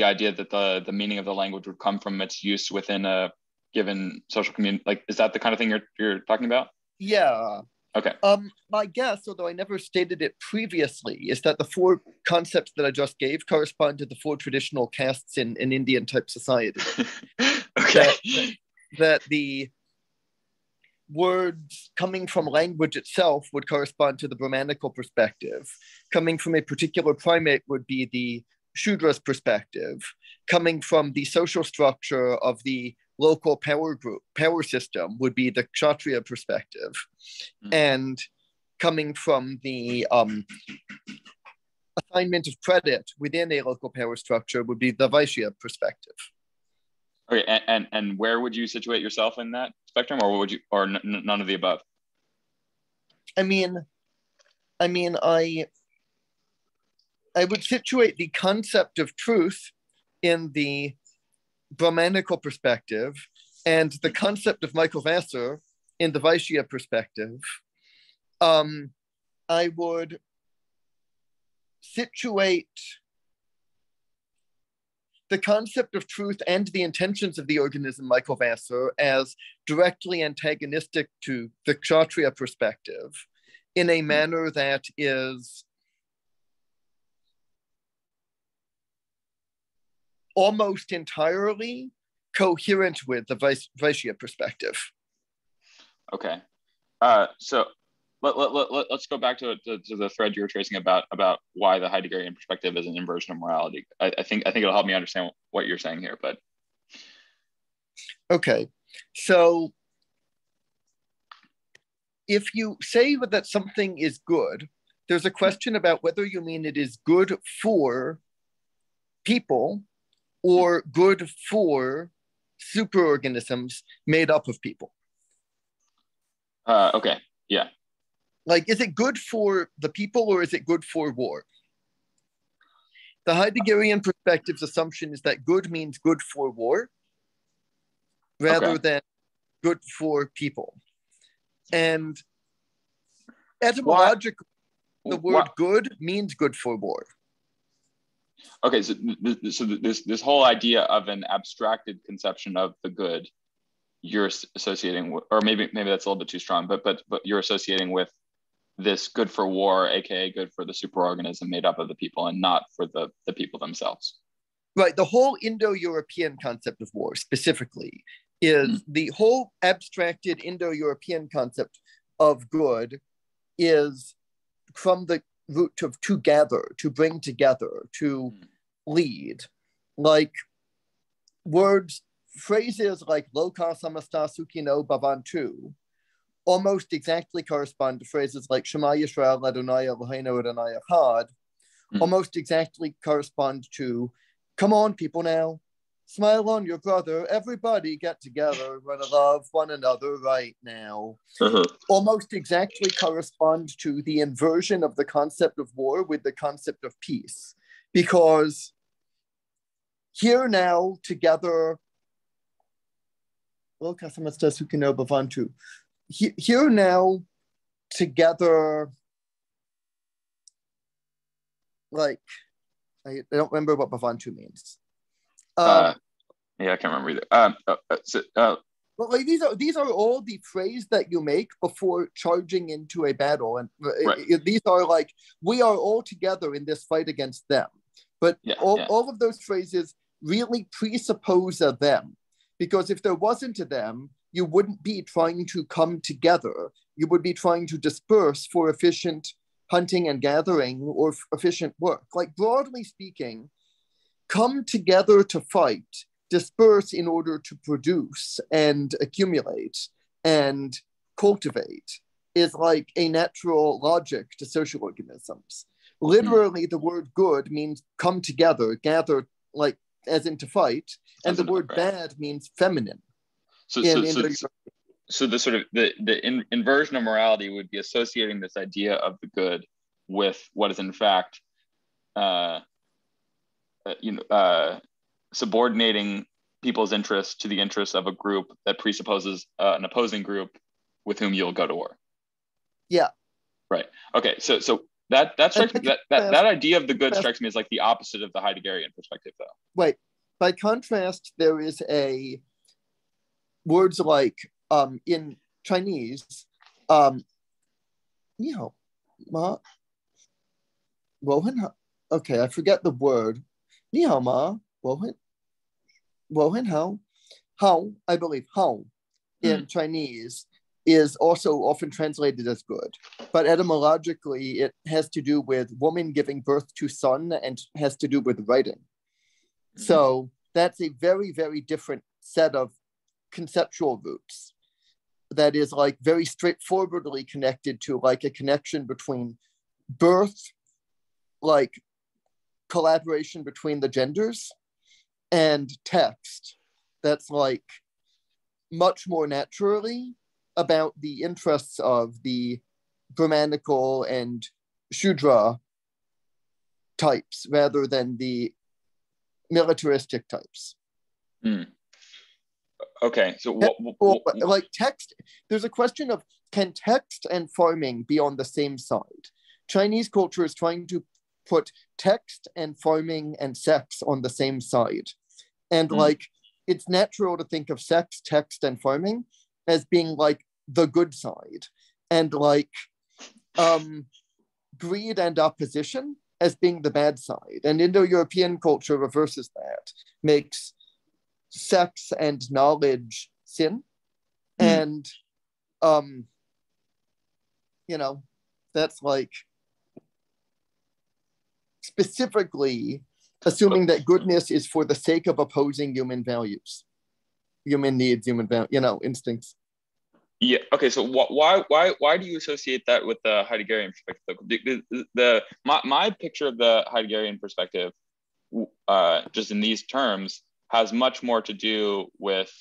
A: idea that the meaning of the language would come from its use within a given social community, like, is that the kind of thing you're talking about?
B: Yeah.
A: Okay.
B: My guess, although I never stated it previously, is that the four concepts that I just gave correspond to the four traditional castes in Indian type society.
A: Okay.
B: That the words coming from language itself would correspond to the Brahmanical perspective. Coming from a particular primate would be the Shudra's perspective. Coming from the social structure of the local power system would be the Kshatriya perspective. And coming from the assignment of credit within a local power structure would be the Vaishya perspective.
A: Okay, and where would you situate yourself in that spectrum, or would you, or none of the above?
B: I would situate the concept of truth in the Brahmanical perspective and the concept of Michael Vassar in the Vaishya perspective. I would situate the concept of truth and the intentions of the organism, Michael Vassar, as directly antagonistic to the Kshatriya perspective in a manner that is almost entirely coherent with the Vaishya perspective.
A: Okay. So let's go back to the thread you were tracing about why the Heideggerian perspective is an inversion of morality. I think it'll help me understand what you're saying here. But
B: okay, So if you say that something is good, there's a question about whether you mean it is good for people or good for superorganisms made up of people.
A: Okay, yeah.
B: Like, is it good for the people or is it good for war? The Heideggerian perspective's assumption is that good means good for war rather than good for people. And etymologically, the word good means good for war.
A: Okay, so this whole idea of an abstracted conception of the good, you're associating with, or maybe that's a little bit too strong, but you're associating with this good for war, aka good for the superorganism made up of the people, and not for the people themselves.
B: Right. The whole Indo-European concept of war specifically is the whole abstracted Indo-European concept of good is from the root of to gather, to bring together, to lead. Like phrases like Loka samasta sukhino bhavantu almost exactly correspond to phrases like Shema Yisrael Adonai Eloheinu Adonai Echad, almost exactly correspond to, come on, people now, smile on your brother, everybody get together, run to love one another right now. Almost exactly correspond to the inversion of the concept of war with the concept of peace. Because here now, together, here now, together, like, I don't remember what Bhavantu means.
A: Yeah, I can't remember either.
B: But like these are all the phrases that you make before charging into a battle, and these are like, we are all together in this fight against them. But all of those phrases really presuppose a them, because if there wasn't a them, you wouldn't be trying to come together. You would be trying to disperse for efficient hunting and gathering or efficient work. Like, broadly speaking, come together to fight, disperse in order to produce and accumulate and cultivate is like a natural logic to social organisms. Literally, the word good means come together, gather, like as in to fight, and the word bad means feminine.
A: So the sort of the inversion of morality would be associating this idea of the good with what is in fact, subordinating people's interests to the interests of a group that presupposes an opposing group with whom you'll go to war.
B: Yeah.
A: Right. Okay. So that strikes me, that idea of the good strikes me as like the opposite of the Heideggerian perspective, though.
B: Wait. By contrast, there is a words like in Chinese, ni hao ma, okay, I forget the word. Ni hao ma, hao, I believe hao in Chinese is also often translated as good, but etymologically it has to do with woman giving birth to son and has to do with writing. So that's a very, very different set of conceptual roots that is like very straightforwardly connected to like a connection between birth, like collaboration between the genders, and text that's like much more naturally about the interests of the Brahmanical and Shudra types rather than the militaristic types.
A: Okay, so
B: like text, there's a question of, can text and farming be on the same side? Chinese culture is trying to put text and farming and sex on the same side. And like, it's natural to think of sex, text, and farming as being like the good side. And like greed and opposition as being the bad side. And Indo-European culture reverses that, makes sex and knowledge sin. And, that's like specifically assuming that goodness is for the sake of opposing human values. human needs, instincts.
A: Yeah. Okay. So why do you associate that with the Heideggerian perspective? My picture of the Heideggerian perspective, just in these terms, has much more to do with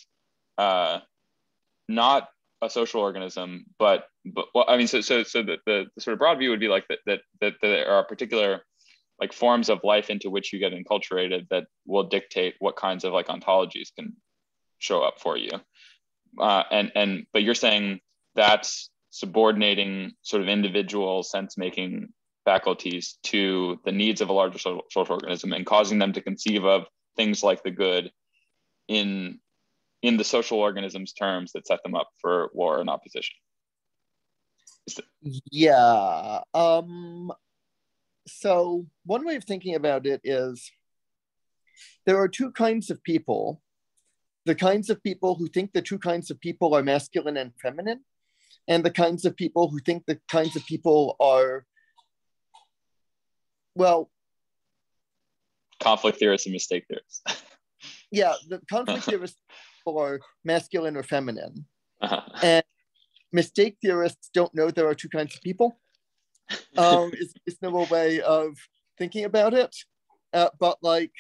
A: not a social organism, but well, I mean, so the sort of broad view would be like that there are particular like forms of life into which you get enculturated that will dictate what kinds of like ontologies can show up for you. But you're saying that's subordinating sort of individual sense-making faculties to the needs of a larger social organism and causing them to conceive of things like the good in the social organism's terms that set them up for war and opposition.
B: Yeah. So one way of thinking about it is there are two kinds of people. The kinds of people who think the two kinds of people are masculine and feminine, and the kinds of people who think the kinds of people are, well,
A: conflict theorists and mistake theorists.
B: Yeah, the conflict theorists are masculine or feminine.
A: Uh-huh.
B: And mistake theorists don't know there are two kinds of people. It's no way of thinking about it. But like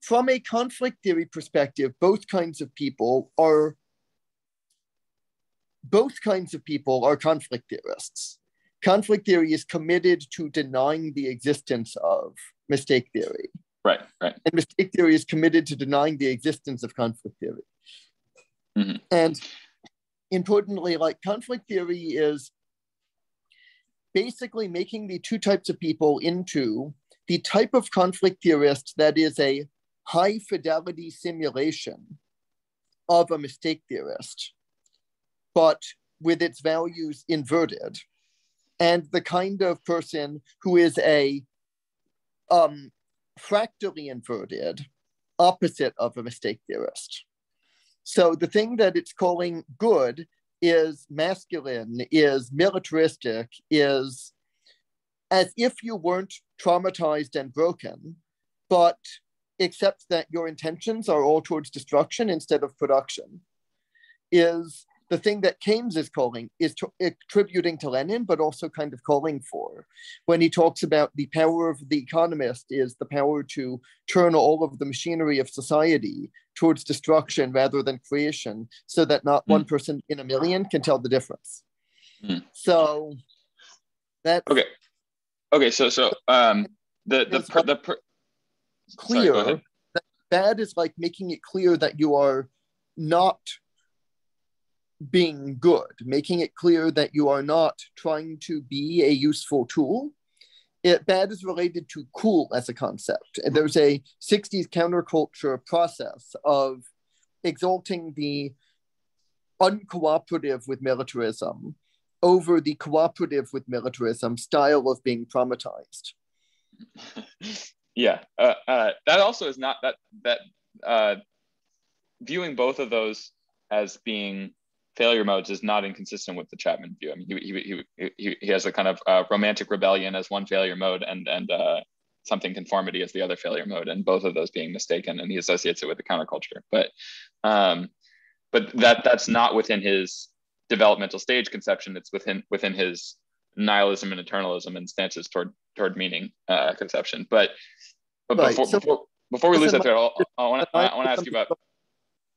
B: from a conflict theory perspective, both kinds of people are conflict theorists. Conflict theory is committed to denying the existence of mistake theory.
A: Right.
B: And mistake theory is committed to denying the existence of conflict theory.
A: Mm-hmm.
B: And importantly, like conflict theory is basically making the two types of people into the type of conflict theorist that is a high fidelity simulation of a mistake theorist, but with its values inverted, and the kind of person who is a fractally inverted opposite of a mistake theorist. So the thing that it's calling good is masculine, is militaristic, is as if you weren't traumatized and broken, but except that your intentions are all towards destruction instead of production, is the thing that Keynes is calling, is attributing to Lenin, but also kind of calling for. When he talks about the power of the economist is the power to turn all of the machinery of society towards destruction rather than creation, so that not one person in a million can tell the difference. So that's okay.
A: So
B: clear.
A: Sorry,
B: that bad is like making it clear that you are not being good, making it clear that you are not trying to be a useful tool. Bad is related to cool as a concept. And there's a 60s counterculture process of exalting the uncooperative with militarism over the cooperative with militarism style of being traumatized.
A: Yeah, that also is not that viewing both of those as being failure modes is not inconsistent with the Chapman view. I mean, he has a kind of romantic rebellion as one failure mode, and something conformity as the other failure mode, and both of those being mistaken, and he associates it with the counterculture. But that's not within his developmental stage conception. It's within his nihilism and eternalism and stances toward meaning conception. But
B: right.
A: before we lose that thread, I want to ask you about.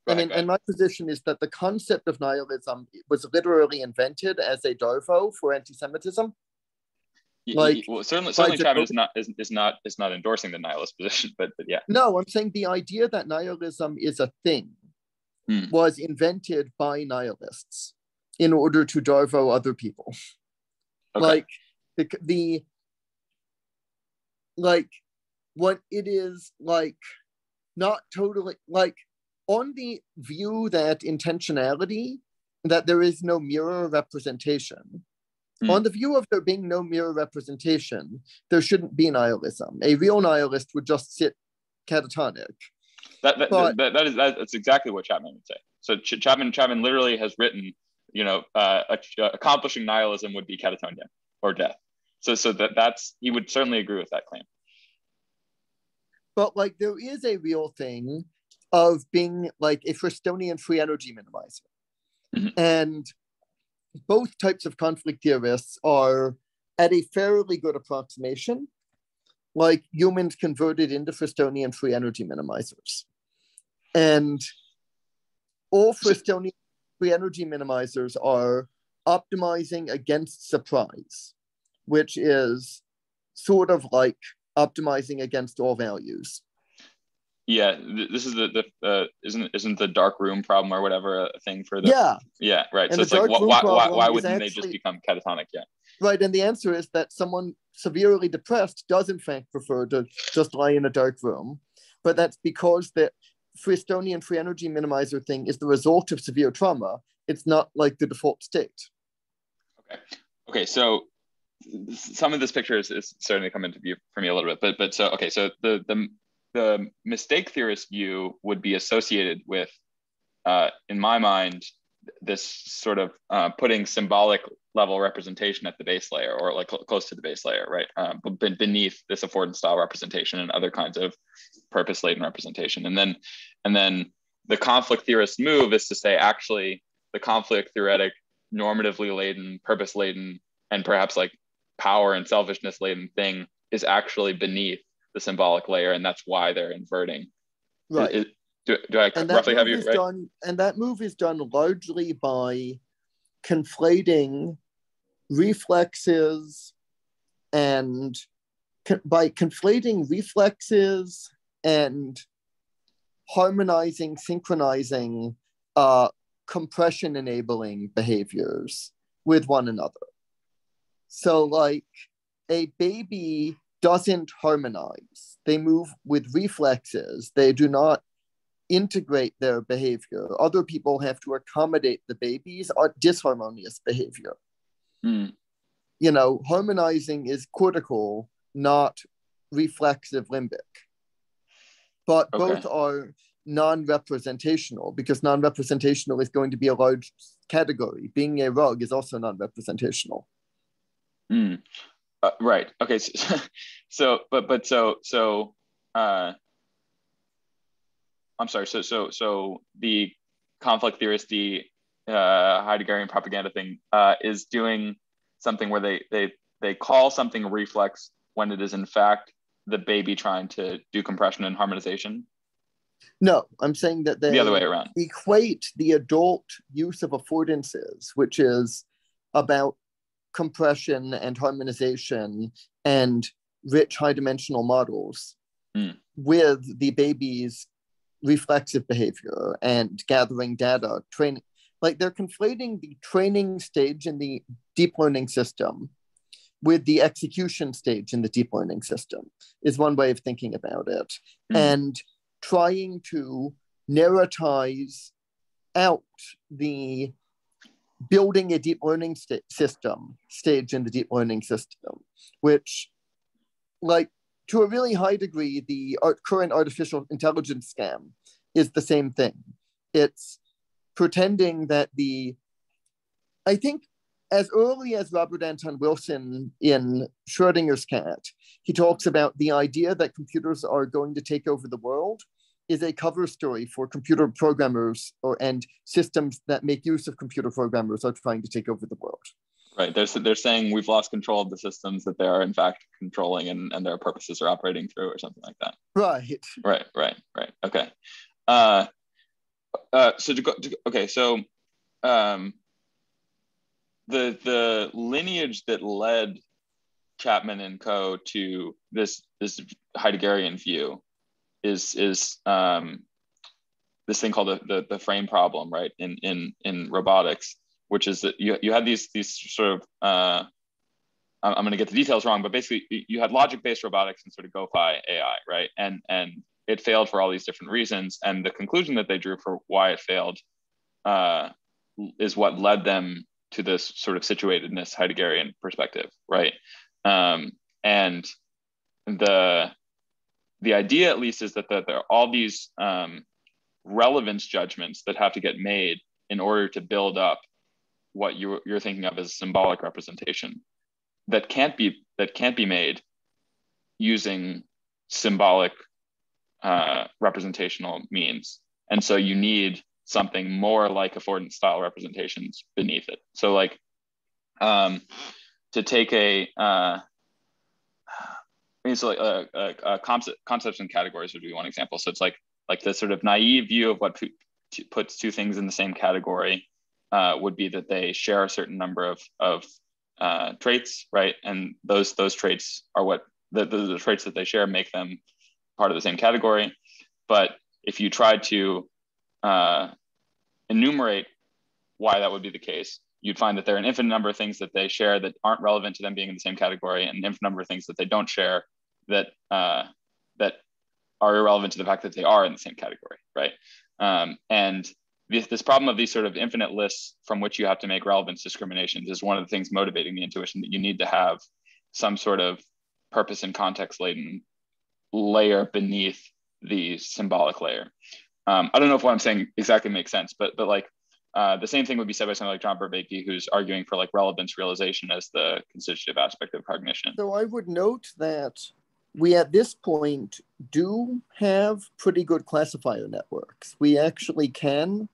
B: And my position is that the concept of nihilism was literally invented as a darvo for anti-Semitism.
A: Certainly Chapman is not endorsing the nihilist position, but yeah.
B: No, I'm saying the idea that nihilism is a thing was invented by nihilists in order to darvo other people.
A: Okay.
B: What it is not totally on the view that intentionality, that there is no mirror representation. On the view of there being no mirror representation, there shouldn't be nihilism. A real nihilist would just sit catatonic.
A: That's exactly what Chapman would say. So Chapman literally has written, accomplishing nihilism would be catatonia or death. So that's he would certainly agree with that claim.
B: But there is a real thing of being like a Fristonian free energy minimizer.
A: Mm-hmm.
B: And both types of conflict theorists are at a fairly good approximation, like humans converted into Fristonian free energy minimizers. And all Fristonian free energy minimizers are optimizing against surprise, which is sort of like optimizing against all values.
A: Yeah, this is the isn't the dark room problem or whatever a thing for the right.
B: And
A: so it's like why wouldn't they just become catatonic? Yeah,
B: right. And the answer is that someone severely depressed does in fact prefer to just lie in a dark room, but that's because the Fristonian free energy minimizer thing is the result of severe trauma. It's not like the default state.
A: Okay. So some of this picture is starting to come into view for me a little bit, but so okay. So the mistake theorist view would be associated with, in my mind, this sort of putting symbolic level representation at the base layer, or like close to the base layer, right? Beneath this affordance style representation and other kinds of purpose-laden representation. And then the conflict theorist move is to say, actually, the conflict theoretic, normatively laden, purpose-laden, and perhaps like power and selfishness laden thing is actually beneath the symbolic layer, and that's why they're inverting.
B: Right.
A: Do I roughly have you right?
B: And that move is done largely by conflating reflexes and harmonizing, synchronizing, compression enabling behaviors with one another. So like a baby doesn't harmonize. They move with reflexes. They do not integrate their behavior. Other people have to accommodate the baby's disharmonious behavior. You know, harmonizing is cortical, not reflexive limbic. But both are non-representational, because non-representational is going to be a large category. Being a rug is also non-representational.
A: Right. Okay. I'm sorry. So the conflict theorist, the Heideggerian propaganda thing, is doing something where they call something a reflex when it is in fact the baby trying to do compression and harmonization.
B: No, I'm saying that they
A: the other way around
B: equate the adult use of affordances, which is about compression and harmonization and rich high-dimensional models, with the baby's reflexive behavior and gathering data, training. Like they're conflating the training stage in the deep learning system with the execution stage in the deep learning system, is one way of thinking about it. And trying to narratize out the building a deep learning system stage in the deep learning system, which, like, to a really high degree, the current artificial intelligence scam is the same thing. It's pretending that I think as early as Robert Anton Wilson in Schrodinger's cat, he talks about the idea that computers are going to take over the world is a cover story for computer programmers and systems that make use of computer programmers are trying to take over the world.
A: Right. They're saying we've lost control of the systems that they are in fact controlling and their purposes are operating through, or something like that.
B: Right.
A: Okay. So the lineage that led Chapman and co. to this Heideggerian view is this thing called the frame problem, right? In robotics, which is that you had these sort of I'm going to get the details wrong, but basically you had logic-based robotics and sort of GoFi AI, right? And it failed for all these different reasons, and the conclusion that they drew for why it failed is what led them to this sort of situatedness Heideggerian perspective, right? And the idea, at least, is that there are all these relevance judgments that have to get made in order to build up what you're thinking of as symbolic representation that can't be made using symbolic representational means. And so you need something more like affordance style representations beneath it. So like to take concepts and categories would be one example. So it's like the sort of naive view of what puts two things in the same category would be that they share a certain number of traits, right? And those traits are what the traits that they share make them part of the same category. But if you try to enumerate why that would be the case, you'd find that there are an infinite number of things that they share that aren't relevant to them being in the same category, and an infinite number of things that they don't share that that are irrelevant to the fact that they are in the same category, right? And this problem of these sort of infinite lists from which you have to make relevance discriminations is one of the things motivating the intuition that you need to have some sort of purpose and context laden layer beneath the symbolic layer. I don't know if what I'm saying exactly makes sense, but like the same thing would be said by someone like John Vervaeke, who's arguing for like relevance realization as the constitutive aspect of cognition.
B: So I would note that we at this point do have pretty good classifier networks. We actually can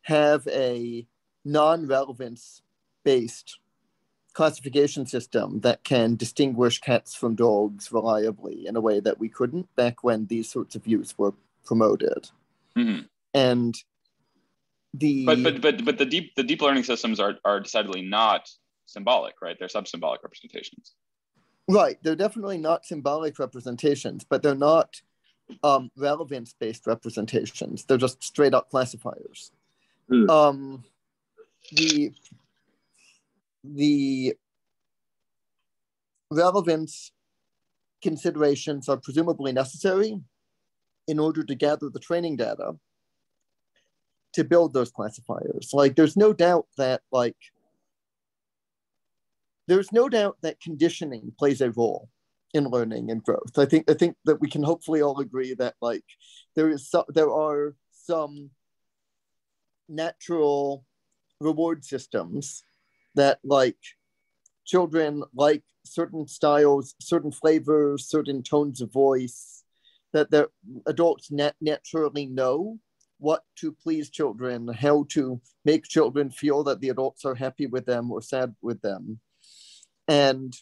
B: have a non-relevance based classification system that can distinguish cats from dogs reliably in a way that we couldn't back when these sorts of views were promoted.
A: Mm-hmm.
B: And
A: but the deep learning systems are decidedly not symbolic, right? They're sub-symbolic representations.
B: Right, they're definitely not symbolic representations, but they're not relevance-based representations. They're just straight up classifiers. The relevance considerations are presumably necessary in order to gather the training data to build those classifiers. Like, there's no doubt that conditioning plays a role in learning and growth. I think that we can hopefully all agree that like there are some natural reward systems that like children like certain styles, certain flavors, certain tones of voice, that their adults naturally know what to please children, how to make children feel that the adults are happy with them or sad with them. And,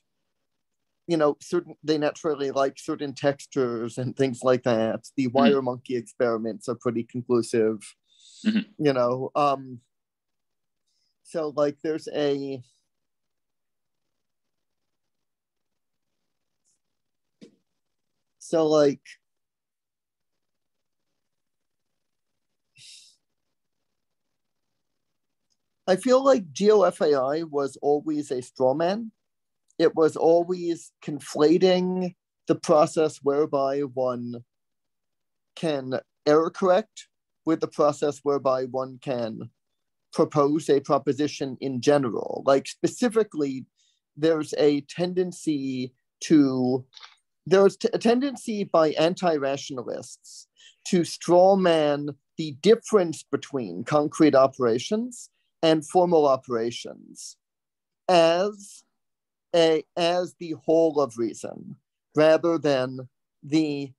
B: you know, they naturally like certain textures and things like that. The wire monkey experiments are pretty conclusive, you know. So like there's a, so like, I feel like GeoFAI was always a straw man. It was always conflating the process whereby one can error correct with the process whereby one can propose a proposition in general. Like specifically, there's a tendency by anti-rationalists to straw man the difference between concrete operations and formal operations as the whole of reason, rather than the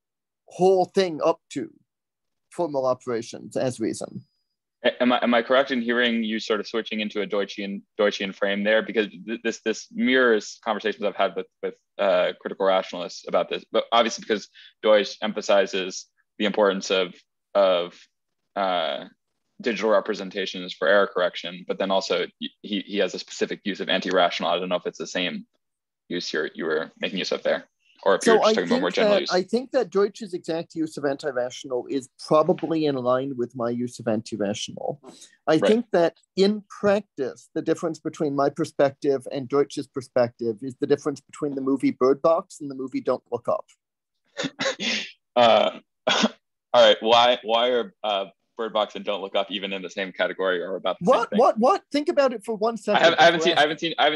B: whole thing up to formal operations as reason.
A: Am I correct in hearing you sort of switching into a Deutschian frame there? Because this mirrors conversations I've had with critical rationalists about this, but obviously because Deutsch emphasizes the importance of digital representations for error correction, but then also he has a specific use of anti-rational. I don't know if it's the same use you were making use of there, or if you're just talking about more general use.
B: I think that Deutsch's exact use of anti-rational is probably in line with my use of anti-rational. I think that in practice, the difference between my perspective and Deutsch's perspective is the difference between the movie Bird Box and the movie Don't Look Up.
A: All right, why are Bird Box and Don't Look Up even in the same category or about the same thing?
B: What? Think about it for 1 second.
A: I haven't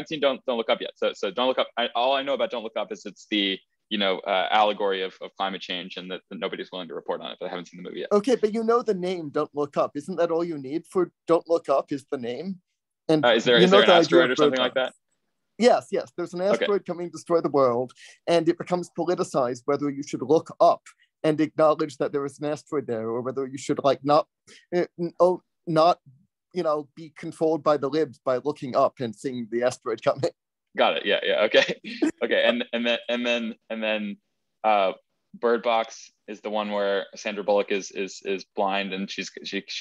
A: seen Don't Look Up yet. So Don't Look Up. All I know about Don't Look Up is it's the allegory of climate change, and that nobody's willing to report on it. But I haven't seen the movie yet.
B: Okay, but you know the name Don't Look Up. Isn't that all you need for Don't Look Up? Is the name? And
A: is there an asteroid or something like that?
B: Yes. There's an asteroid coming to destroy the world, and it becomes politicized whether you should look up and acknowledge that there was an asteroid there, or whether you should like not be controlled by the libs by looking up and seeing the asteroid coming.
A: Got it. Yeah. Okay. Okay. And then Bird Box is the one where Sandra Bullock is blind, and she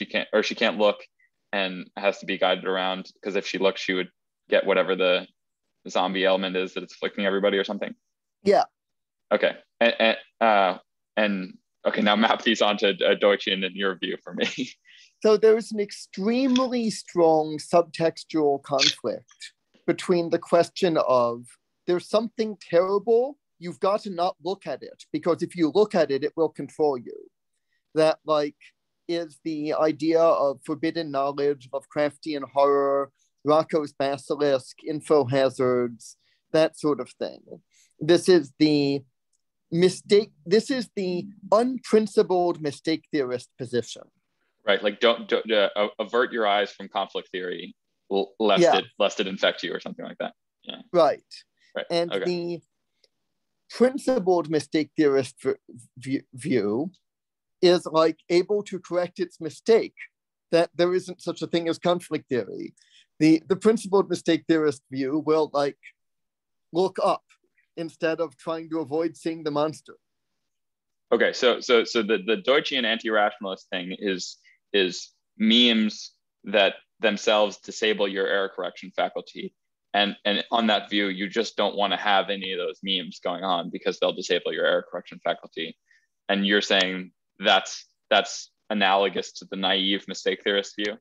A: can't look and has to be guided around, because if she looked, she would get whatever the zombie element is that it's afflicting everybody or something.
B: Yeah.
A: Okay. And okay, now map these onto Deutschian in your view for me.
B: So there's an extremely strong subtextual conflict between the question of there's something terrible, you've got to not look at it, because if you look at it, it will control you. That like is the idea of forbidden knowledge, Lovecraftian horror, Rocco's basilisk, info hazards, that sort of thing. This is the unprincipled mistake theorist position.
A: Right, like don't avert your eyes from conflict theory, lest it infect you or something like that. Yeah.
B: Right.
A: Right.
B: And
A: okay.
B: The principled mistake theorist view is like able to correct its mistake, that there isn't such a thing as conflict theory. The principled mistake theorist view will like look up instead of trying to avoid seeing the monster.
A: Okay, so the Deutschian anti-rationalist thing is memes that themselves disable your error correction faculty. And on that view, you just don't want to have any of those memes going on because they'll disable your error correction faculty. And you're saying that's analogous to the naive mistake theorist view?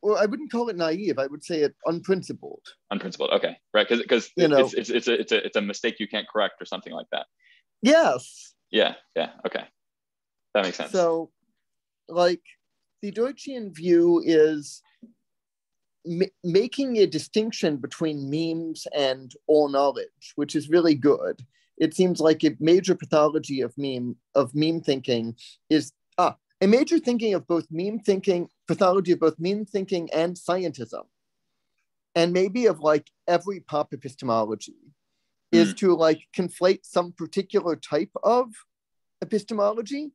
B: Well, I wouldn't call it naive. I would say it unprincipled.
A: Unprincipled, okay, right? Because it's a mistake you can't correct or something like that.
B: Yes.
A: Yeah. Okay, that makes sense.
B: So, like, the Deutschian view is making a distinction between memes and all knowledge, which is really good. It seems like a major pathology of meme thinking is a major thinking of both meme thinking, pathology of both meme thinking and scientism, and maybe of like every pop epistemology, is to like conflate some particular type of epistemology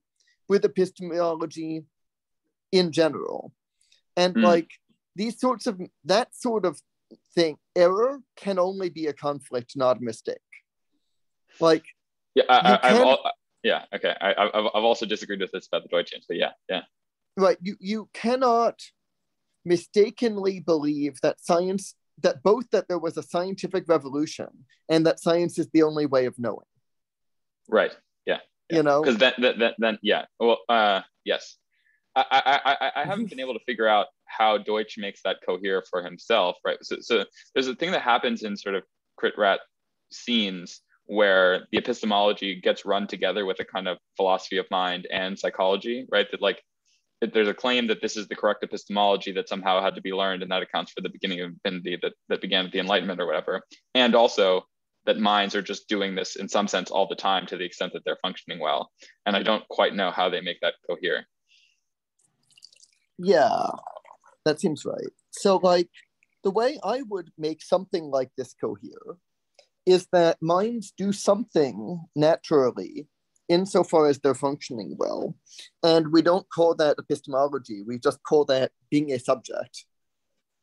B: with epistemology in general. And like that sort of thing, error can only be a conflict, not a mistake. Like,
A: I've also disagreed with this about the Deutschians, but yeah.
B: Right, you cannot mistakenly believe that that there was a scientific revolution and that science is the only way of knowing.
A: Right. Yeah.
B: You know,
A: because then yeah. Well, yes. I haven't been able to figure out how Deutsch makes that cohere for himself, right? So there's a thing that happens in sort of crit rat scenes where the epistemology gets run together with a kind of philosophy of mind and psychology, right? That like there's a claim that this is the correct epistemology that somehow had to be learned, and that accounts for the beginning of infinity that began at the Enlightenment or whatever. And also that minds are just doing this in some sense all the time to the extent that they're functioning well. And I don't quite know how they make that cohere.
B: Yeah, that seems right. So like the way I would make something like this cohere is that minds do something naturally insofar as they're functioning well. And we don't call that epistemology. We just call that being a subject.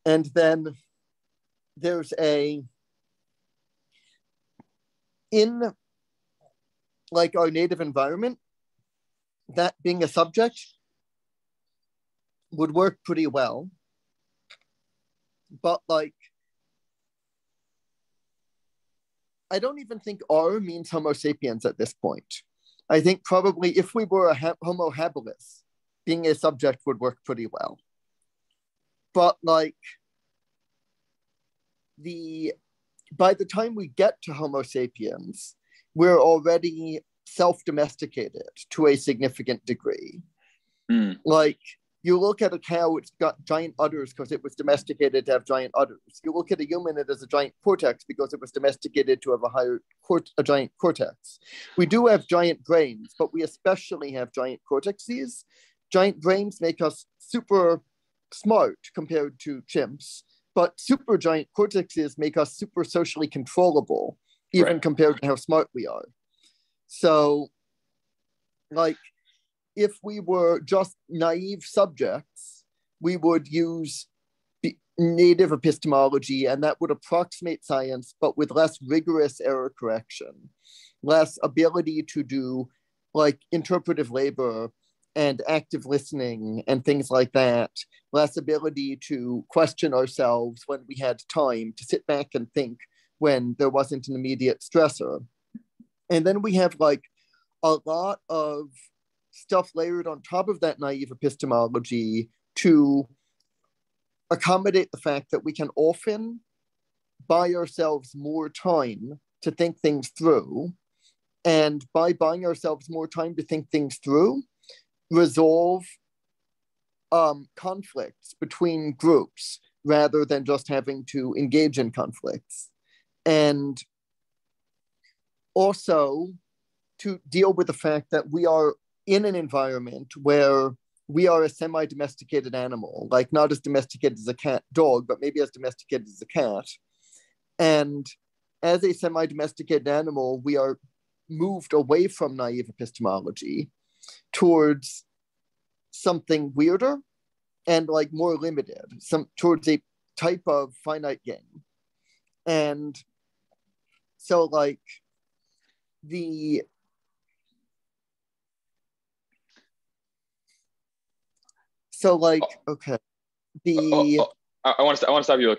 B: And then there's in like our native environment, that being a subject would work pretty well. But like, I don't even think R means Homo sapiens at this point. I think probably if we were a Homo habilis, being a subject would work pretty well. But like, by the time we get to Homo sapiens, we're already self-domesticated to a significant degree. Like, you look at a cow, it's got giant udders because it was domesticated to have giant udders. You look at a human, it has a giant cortex because it was domesticated to have a giant cortex. We do have giant brains, but we especially have giant cortexes. Giant brains make us super smart compared to chimps, but super giant cortexes make us super socially controllable, even compared to how smart we are. So like if we were just naive subjects, we would use native epistemology, and that would approximate science, but with less rigorous error correction, less ability to do like interpretive labor and active listening and things like that, less ability to question ourselves when we had time to sit back and think when there wasn't an immediate stressor. And then we have like a lot of stuff layered on top of that naive epistemology to accommodate the fact that we can often buy ourselves more time to think things through. And by buying ourselves more time to think things through, resolve conflicts between groups rather than just having to engage in conflicts. And also to deal with the fact that we are in an environment where we are a semi-domesticated animal, like not as domesticated as a cat dog, but maybe as domesticated as a cat. And as a semi-domesticated animal, we are moved away from naive epistemology towards something weirder and like more limited, towards a type of finite game. And so like okay.
A: I want to stop you.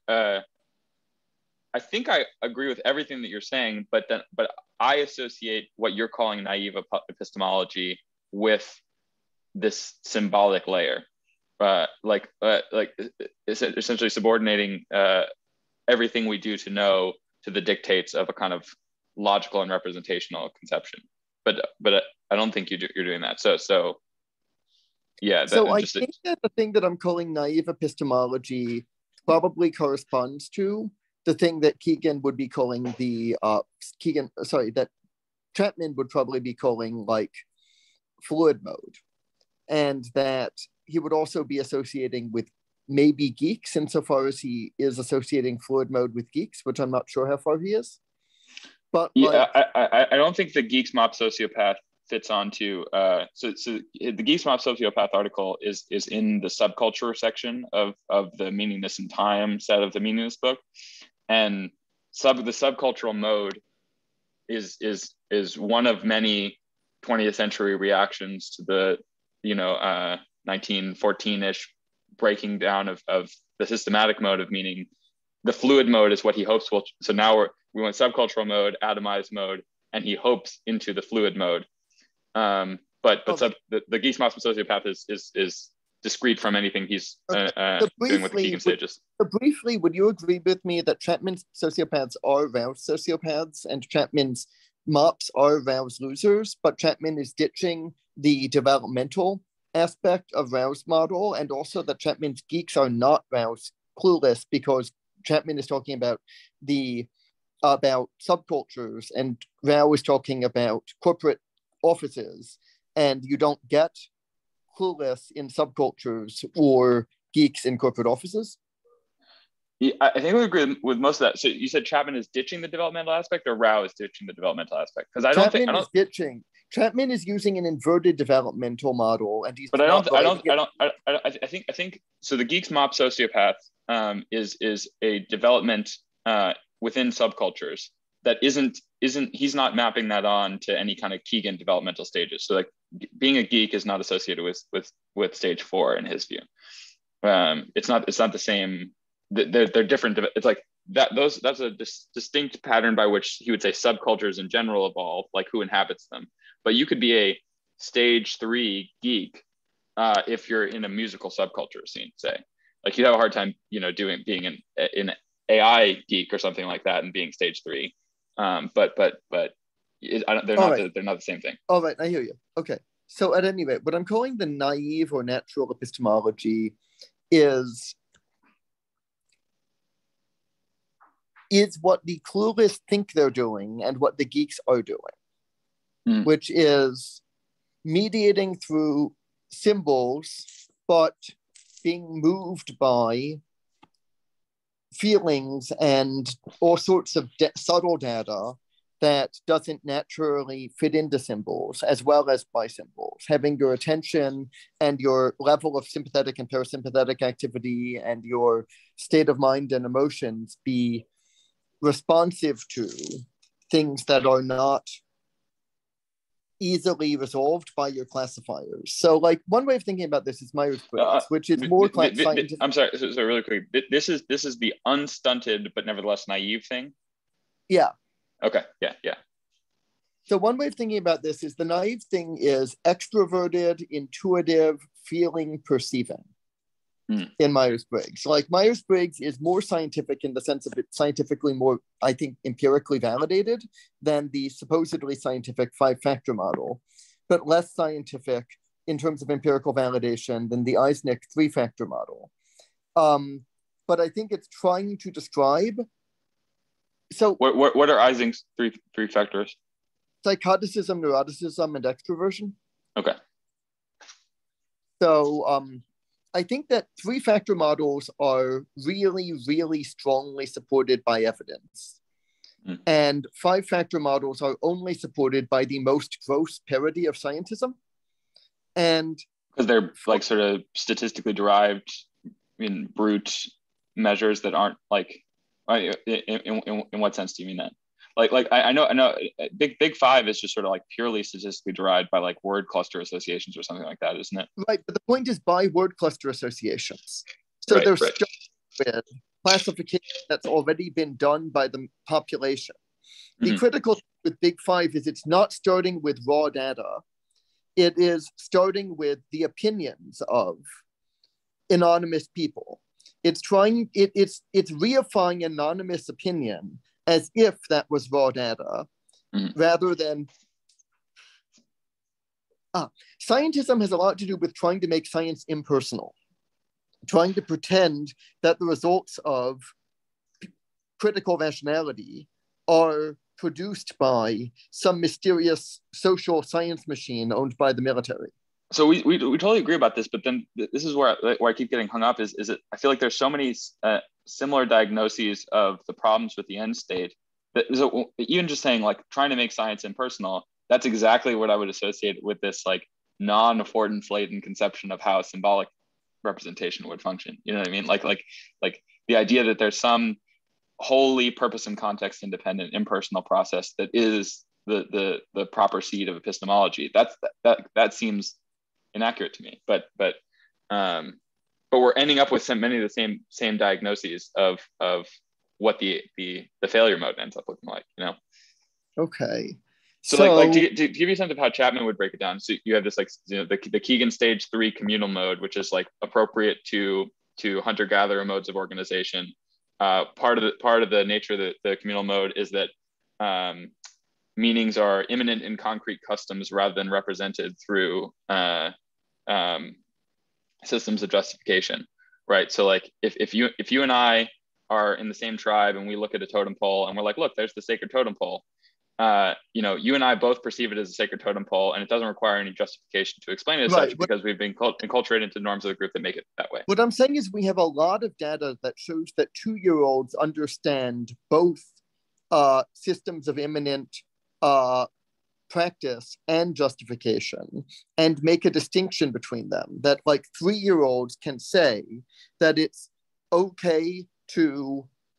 A: I think I agree with everything that you're saying, but I associate what you're calling naive epistemology with this symbolic layer, like essentially subordinating everything we do to know to the dictates of a kind of logical and representational conception. But I don't think you're doing that. So yeah.
B: So I think that the thing that I'm calling naive epistemology probably corresponds to the thing that Keegan would be calling that Chapman would probably be calling like fluid mode. And that he would also be associating with maybe geeks insofar as he is associating fluid mode with geeks, which I'm not sure how far he is. But
A: yeah, I don't think the geeks mop sociopath fits onto so the geeks mop sociopath article is in the subculture section of the Meaningless in Time set of the Meaningless book, and the subcultural mode is one of many 20th century reactions to the 1914-ish breaking down of the systematic mode of meaning. The fluid mode is what he hopes will. So now we went subcultural mode, atomized mode, and he hopes into the fluid mode. The geeks mop sociopath is discrete from anything he's doing with the Keegan stages.
B: Briefly, would you agree with me that Chapman's sociopaths are roused sociopaths and Chapman's mops are roused losers, but Chapman is ditching the developmental aspect of roused model, and also that Chapman's geeks are not roused clueless, because Chapman is talking about subcultures and Rao is talking about corporate offices, and you don't get clueless in subcultures or geeks in corporate offices.
A: Yeah, I think we agree with most of that. So you said Chapman is ditching the developmental aspect, or Rao is ditching the developmental aspect? Because
B: Chapman is using an inverted developmental model, and he's.
A: But I think so. The geeks mop sociopath is a development within subcultures that isn't he's not mapping that on to any kind of Keegan developmental stages. So like being a geek is not associated with stage 4 in his view. It's not the same. They're different. It's like that. That's a distinct pattern by which he would say subcultures in general evolve, like who inhabits them. But you could be a stage 3 geek if you're in a musical subculture scene. Say, like you'd have a hard time, being an AI geek or something like that and being stage 3. They're not the same thing.
B: All right, I hear you. Okay, so at any rate, what I'm calling the naive or natural epistemology is what the clueless think they're doing and what the geeks are doing, which is mediating through symbols, but being moved by feelings and all sorts of subtle data that doesn't naturally fit into symbols as well as by symbols, having your attention and your level of sympathetic and parasympathetic activity and your state of mind and emotions be responsive to things that are not easily resolved by your classifiers. So like one way of thinking about this is Myers-Briggs, which is more scientific.
A: I'm sorry, so really quick. This is the unstunted but nevertheless naive thing.
B: Yeah.
A: Okay. Yeah.
B: So one way of thinking about this is the naive thing is extroverted, intuitive, feeling, perceiving in Myers-Briggs. Like Myers-Briggs is more scientific in the sense of it's scientifically more, I think, empirically validated than the supposedly scientific 5-factor model, but less scientific in terms of empirical validation than the Eysenck 3-factor model. But I think it's trying to describe. So
A: what are Eysenck's three factors?
B: Psychoticism, neuroticism, and extroversion.
A: Okay.
B: So I think that 3-factor models are really, really strongly supported by evidence. And 5-factor models are only supported by the most gross parody of scientism. And
A: because they're like sort of statistically derived in brute measures that aren't like, in what sense do you mean that? Like I know big 5 is just sort of like purely statistically derived by like word cluster associations or something like that, isn't it?
B: Right, but the point is by word cluster associations. So they're starting with classification that's already been done by the population. The critical thing with big 5 is it's not starting with raw data. It is starting with the opinions of anonymous people. It's reifying anonymous opinion as if that was raw data, rather than scientism has a lot to do with trying to make science impersonal, trying to pretend that the results of critical rationality are produced by some mysterious social science machine owned by the military.
A: So we totally agree about this, but then this is where I keep getting hung up is it, I feel like there's so many similar diagnoses of the problems with the end state that, so even just saying like trying to make science impersonal, that's exactly what I would associate with this like non-Ford inflated conception of how a symbolic representation would function. You know what I mean? Like the idea that there's some wholly purpose and context independent impersonal process that is the proper seed of epistemology. That seems inaccurate to me, but we're ending up with many of the same diagnoses of what the failure mode ends up looking like, you know?
B: Okay.
A: So like to give you a sense of how Chapman would break it down. So you have this like, you know, the Keegan stage 3 communal mode, which is like appropriate to hunter-gatherer modes of organization. Part of the nature of the communal mode is that meanings are immanent in concrete customs rather than represented through systems of justification, right? So like if you and I are in the same tribe and we look at a totem pole and we're like, look, there's the sacred totem pole. You know, you and I both perceive it as a sacred totem pole, and it doesn't require any justification to explain it as such, because we've been enculturated into norms of the group that make it that way.
B: What I'm saying is we have a lot of data that shows that 2-year-olds understand both systems of immanent practice and justification and make a distinction between them, that like 3-year-olds can say that it's okay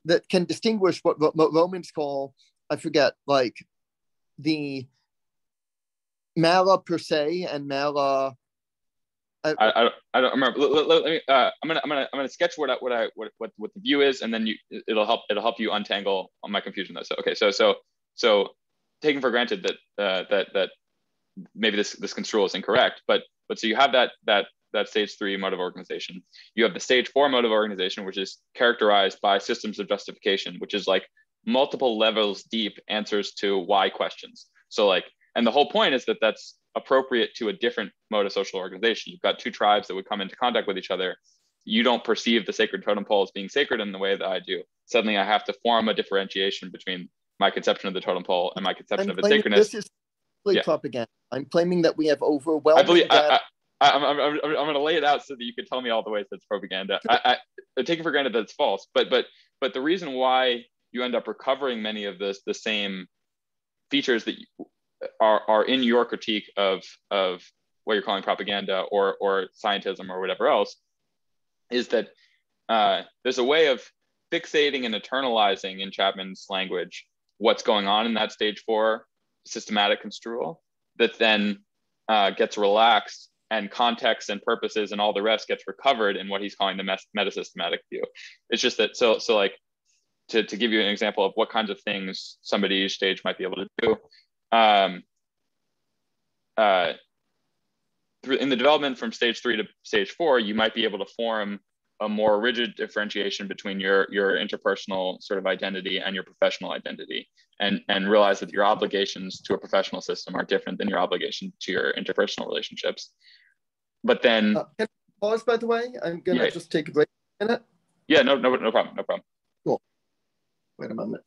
B: that can distinguish what Romans call, I forget, like the mala per se and mala.
A: I don't remember. Let me. I'm gonna sketch what the view is, and then it'll help you untangle my confusion though. So okay, so taking for granted that maybe this construal is incorrect, but so you have that stage 3 mode of organization. You have the stage 4 mode of organization, which is characterized by systems of justification, which is like multiple levels deep answers to why questions. So like, and the whole point is that that's appropriate to a different mode of social organization. You've got 2 tribes that would come into contact with each other. You don't perceive the sacred totem pole as being sacred in the way that I do. Suddenly I have to form a differentiation betwing my conception of the totem pole and my conception of its sacredness.
B: This is propaganda. I'm claiming that we have overwhelming data.
A: I'm going to lay it out so that you can tell me all the ways that's propaganda. I take it for granted that it's false, but the reason why you end up recovering many of the same features that are in your critique of what you're calling propaganda or scientism or whatever else, is that there's a way of fixating and internalizing, in Chapman's language, what's going on in that stage 4 systematic construal that then gets relaxed, and context and purposes and all the rest gets recovered in what he's calling the meta-systematic view. It's just that, so like, to give you an example of what kinds of things somebody each stage might be able to do, in the development from stage 3 to stage 4, you might be able to form a more rigid differentiation between your interpersonal sort of identity and your professional identity, and realize that your obligations to a professional system are different than your obligation to your interpersonal relationships. But then,
B: can I pause, by the way? I'm gonna just take a break a minute.
A: Yeah, no problem.
B: Cool. Wait a moment.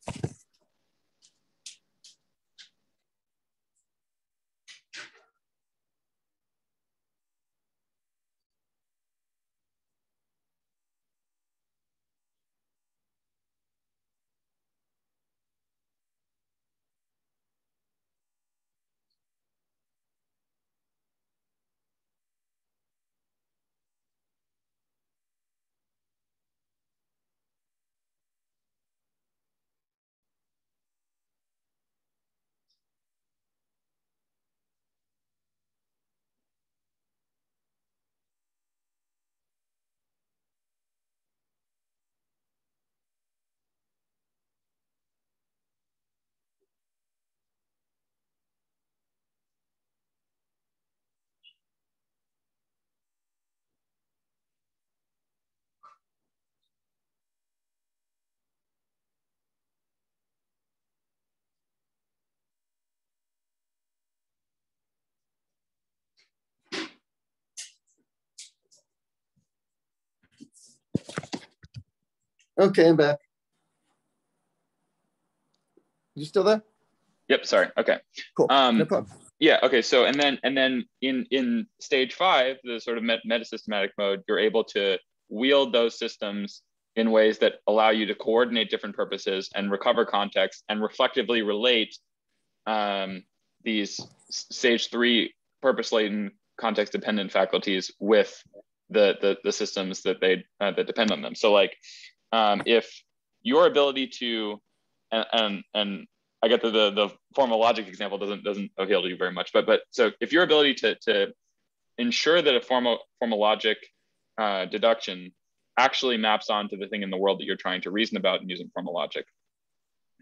B: Okay, I'm back. You still there?
A: Yep. Sorry. Okay.
B: Cool. No problem.
A: Yeah. Okay. So and then in stage 5, the sort of meta-systematic mode, you're able to wield those systems in ways that allow you to coordinate different purposes and recover context and reflectively relate these stage 3 purpose-laden context-dependent faculties with the systems that that depend on them. So like, if your ability to and I get the formal logic example doesn't appeal to you very much, but so if your ability to ensure that a formal logic deduction actually maps onto the thing in the world that you're trying to reason about and using formal logic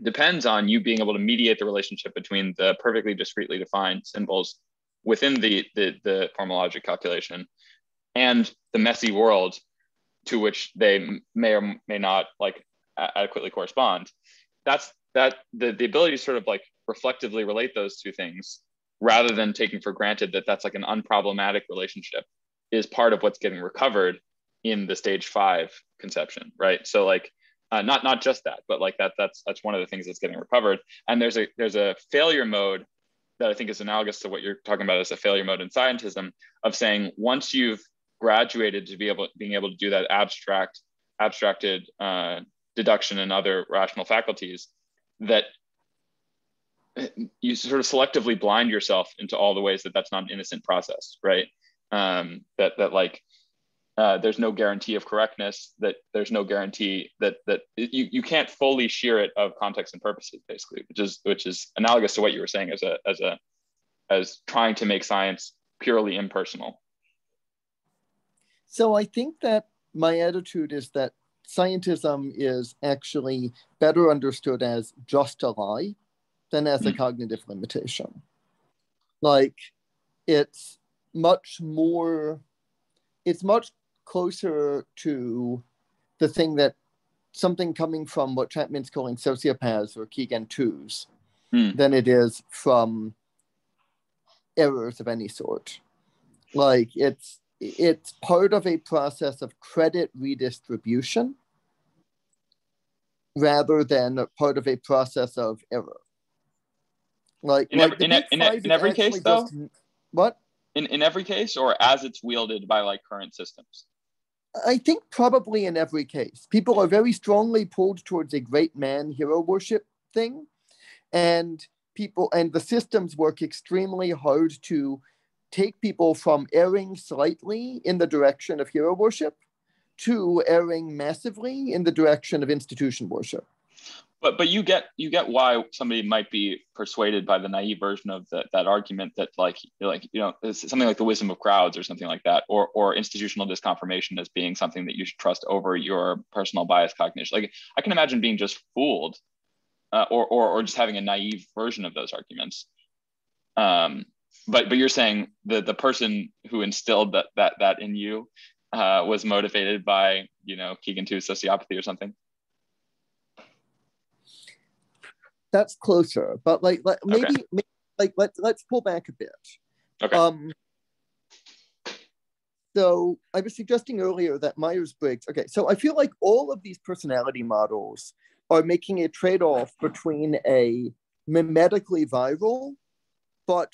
A: depends on you being able to mediate the relationship between the perfectly discretely defined symbols within the formal logic calculation and the messy world to which they may or may not like adequately correspond. That's the ability to sort of like reflectively relate those two things rather than taking for granted that that's like an unproblematic relationship is part of what's getting recovered in the stage 5 conception, right? So like, not just that, but like that's one of the things that's getting recovered. And there's a failure mode that I think is analogous to what you're talking about as a failure mode in scientism, of saying once you've graduated to being able to do that abstracted deduction and other rational faculties, that you sort of selectively blind yourself into all the ways that that's not an innocent process, right? That like, there's no guarantee of correctness, that there's no guarantee that you can't fully shear it of context and purposes, basically, which is analogous to what you were saying as trying to make science purely impersonal.
B: So I think that my attitude is that scientism is actually better understood as just a lie than as a cognitive limitation. Like, it's much closer to the thing that something coming from what Chapman's calling sociopaths or Keegan 2s than it is from errors of any sort. Like, it's part of a process of credit redistribution rather than part of a process of error. Like
A: in every case, though?
B: What?
A: In every case, or as it's wielded by like current systems?
B: I think probably in every case. People are very strongly pulled towards a great man hero worship thing. And people and the systems work extremely hard to take people from erring slightly in the direction of hero worship to erring massively in the direction of institution worship.
A: But you get why somebody might be persuaded by the naive version of that argument that like it's something like the wisdom of crowds or something like that, or institutional disconfirmation as being something that you should trust over your personal bias cognition. Like I can imagine being just fooled, or just having a naive version of those arguments. But you're saying the person who instilled that in you was motivated by Keegan 2 sociopathy or something.
B: That's closer, but maybe let's pull back a bit.
A: Okay.
B: So I was suggesting earlier that Myers-Briggs. Okay, so I feel like all of these personality models are making a trade-off between a mimetically viral, but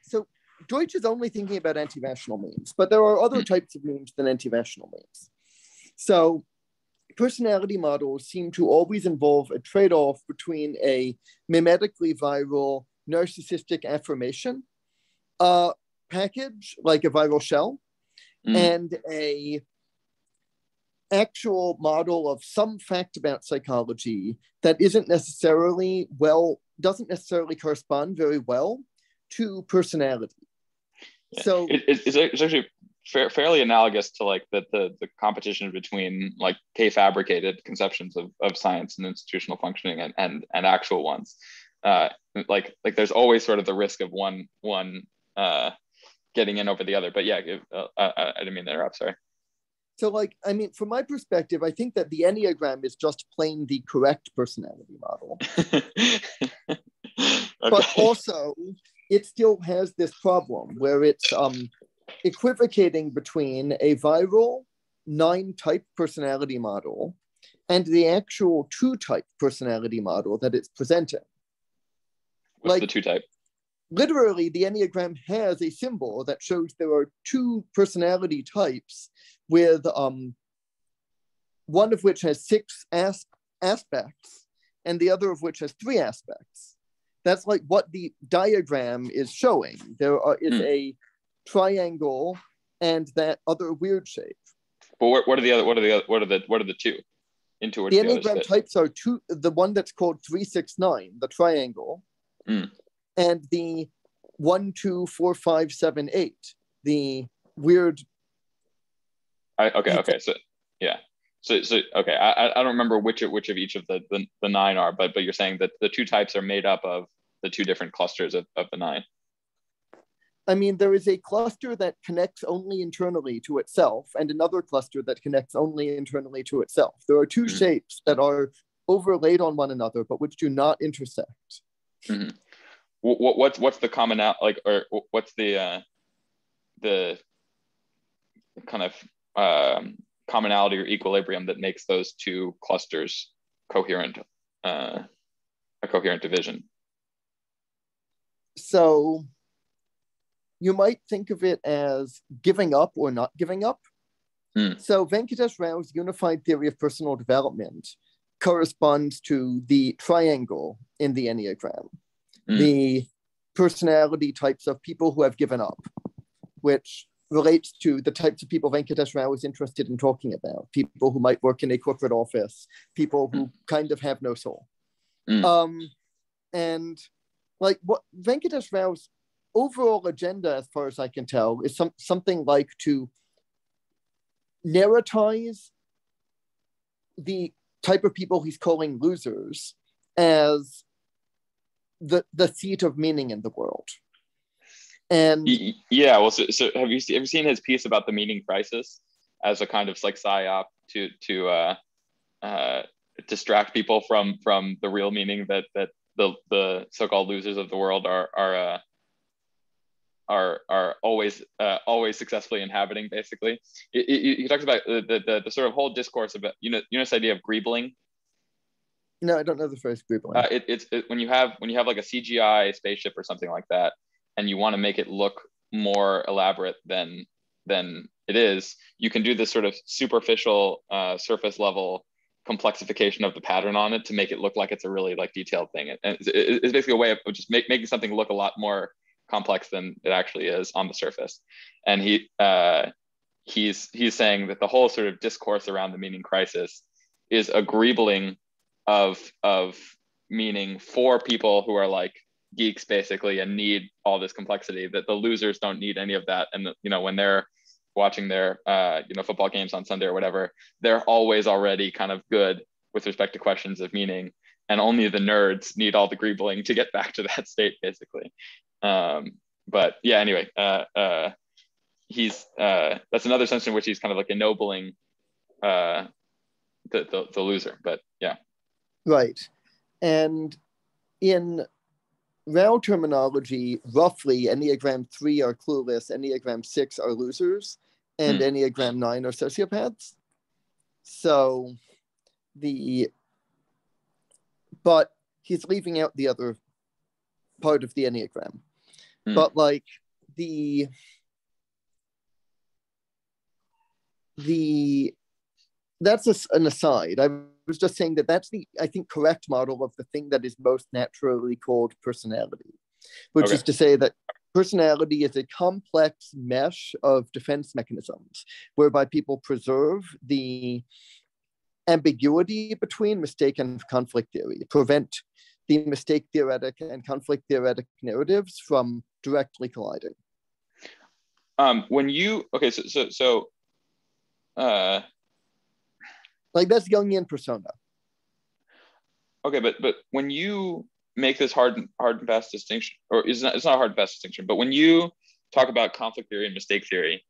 B: so Deutsch is only thinking about anti-rational memes, but there are other types of memes than anti-rational memes. So personality models seem to always involve a trade-off between a mimetically viral narcissistic affirmation package, like a viral shell, and a actual model of some fact about psychology that doesn't necessarily correspond very well to personality.
A: Yeah.
B: So
A: it's actually fairly analogous to like the competition between like K-fabricated conceptions of science and institutional functioning and actual ones. Like there's always sort of the risk of one getting in over the other. But yeah, I didn't mean to interrupt. Sorry.
B: So from my perspective, I think that the Enneagram is just plain the correct personality model.
A: Okay.
B: But also, it still has this problem where it's equivocating between a viral 9-type personality model and the actual 2-type personality model that it's presenting.
A: What's the 2-type?
B: Literally, the Enneagram has a symbol that shows there are 2 personality types with one of which has 6 aspects and the other of which has 3 aspects. That's like what the diagram is showing. There is a triangle and that other weird shape.
A: But what are the 2? Into which
B: the Enneagram types are 2. The one that's called 369, the triangle, and the 1, 2, 4, 5, 7, 8, the weird.
A: Okay. So yeah. So okay. I don't remember which of each of the 9 are, but you're saying that the 2 types are made up of the 2 different clusters of the 9.
B: I mean, there is a cluster that connects only internally to itself and another cluster that connects only internally to itself. There are 2 shapes that are overlaid on one another, but which do not intersect.
A: Mm-hmm. What's the common or what's the kind of commonality or equilibrium that makes those 2 clusters coherent, a coherent division?
B: So you might think of it as giving up or not giving up. So Venkatesh Rao's unified theory of personal development corresponds to the triangle in the Enneagram, the personality types of people who have given up, which relates to the types of people Venkatesh Rao is interested in talking about, people who might work in a corporate office, people who kind of have no soul. And like what Venkatesh Rao's overall agenda, as far as I can tell, is something like to narratize the type of people he's calling losers as the seat of meaning in the world. And
A: yeah, well, so have you seen his piece about the meaning crisis as a kind of like psyop to distract people from the real meaning that the so-called losers of the world are always successfully inhabiting, basically. He talks about the sort of whole discourse about this idea of greebling.
B: No, I don't know the phrase greebling.
A: It's when you have like a CGI spaceship or something like that, and you want to make it look more elaborate than it is, you can do this sort of superficial, surface level complexification of the pattern on it to make it look like it's a really like detailed thing. And it's basically a way of just making something look a lot more complex than it actually is on the surface. And he's saying that the whole sort of discourse around the meaning crisis is a greebling of meaning for people who are like geeks basically and need all this complexity, that the losers don't need any of that. And when they're watching their football games on Sunday or whatever, they're always already kind of good with respect to questions of meaning, and only the nerds need all the greebling to get back to that state basically. But yeah, anyway, he's that's another sense in which he's kind of like ennobling the loser. But yeah,
B: right. And in Rao terminology, roughly Enneagram 3 are clueless, Enneagram 6 are losers, and Enneagram 9 are sociopaths. So but he's leaving out the other part of the Enneagram. But like that's an aside. I was just saying that's the, I think, correct model of the thing that is most naturally called personality, which is to say that personality is a complex mesh of defense mechanisms whereby people preserve the ambiguity between mistake and conflict theory, prevent the mistake theoretic and conflict theoretic narratives from directly colliding. Like that's Jungian persona.
A: Okay, but when you make this hard and fast distinction, or it's not a hard and fast distinction, but when you talk about conflict theory and mistake theory,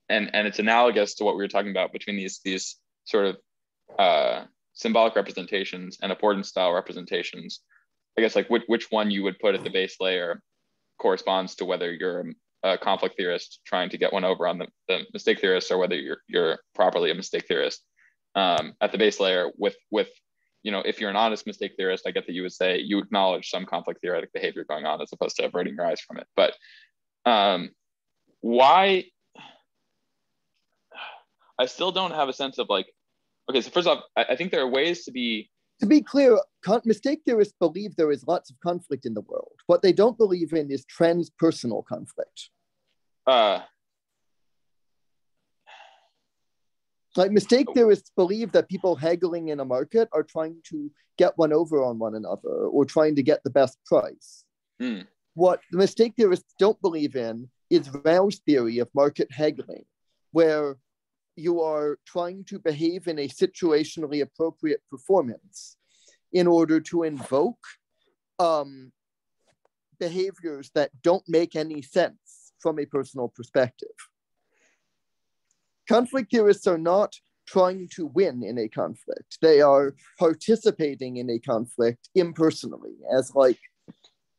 A: and it's analogous to what we were talking about between these sort of symbolic representations and affordance style representations, I guess like which one you would put at the base layer corresponds to whether you're a conflict theorist trying to get one over on the mistake theorist, or whether you're properly a mistake theorist. At the base layer with if you're an honest mistake theorist, I get that you would say you acknowledge some conflict theoretic behavior going on as opposed to averting your eyes from it. But why? I still don't have a sense of like, okay, so first off, I think there are ways to be
B: clear, mistake theorists believe there is lots of conflict in the world. What they don't believe in is transpersonal conflict. Like mistake theorists believe that people haggling in a market are trying to get one over on one another or trying to get the best price. What the mistake theorists don't believe in is Rao's theory of market haggling, where you are trying to behave in a situationally appropriate performance in order to invoke behaviors that don't make any sense from a personal perspective. Conflict theorists are not trying to win in a conflict. They are participating in a conflict impersonally as like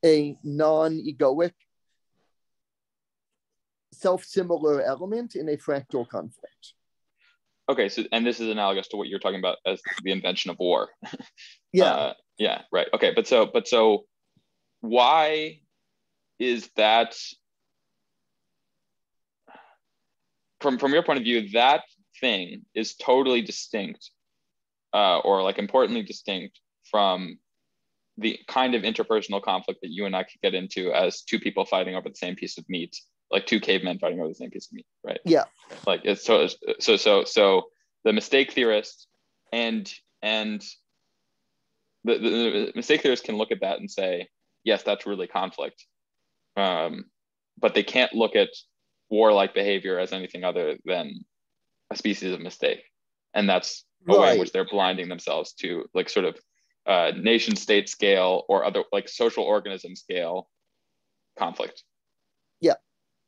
B: a non-egoic, self-similar element in a fractal conflict.
A: Okay, so and this is analogous to what you're talking about as the invention of war.
B: Yeah.
A: Yeah, right. Okay, but so why is that? From your point of view, that thing is totally distinct, or like importantly distinct from the kind of interpersonal conflict that you and I could get into as two people fighting over the same piece of meat, like two cavemen fighting over the same piece of meat, right?
B: Yeah.
A: Like it's so the mistake theorist and the mistake theorist can look at that and say, yes, that's really conflict, but they can't look at warlike behavior as anything other than a species of mistake, and that's a way in which they're blinding themselves to like sort of nation state scale or other like social organism scale conflict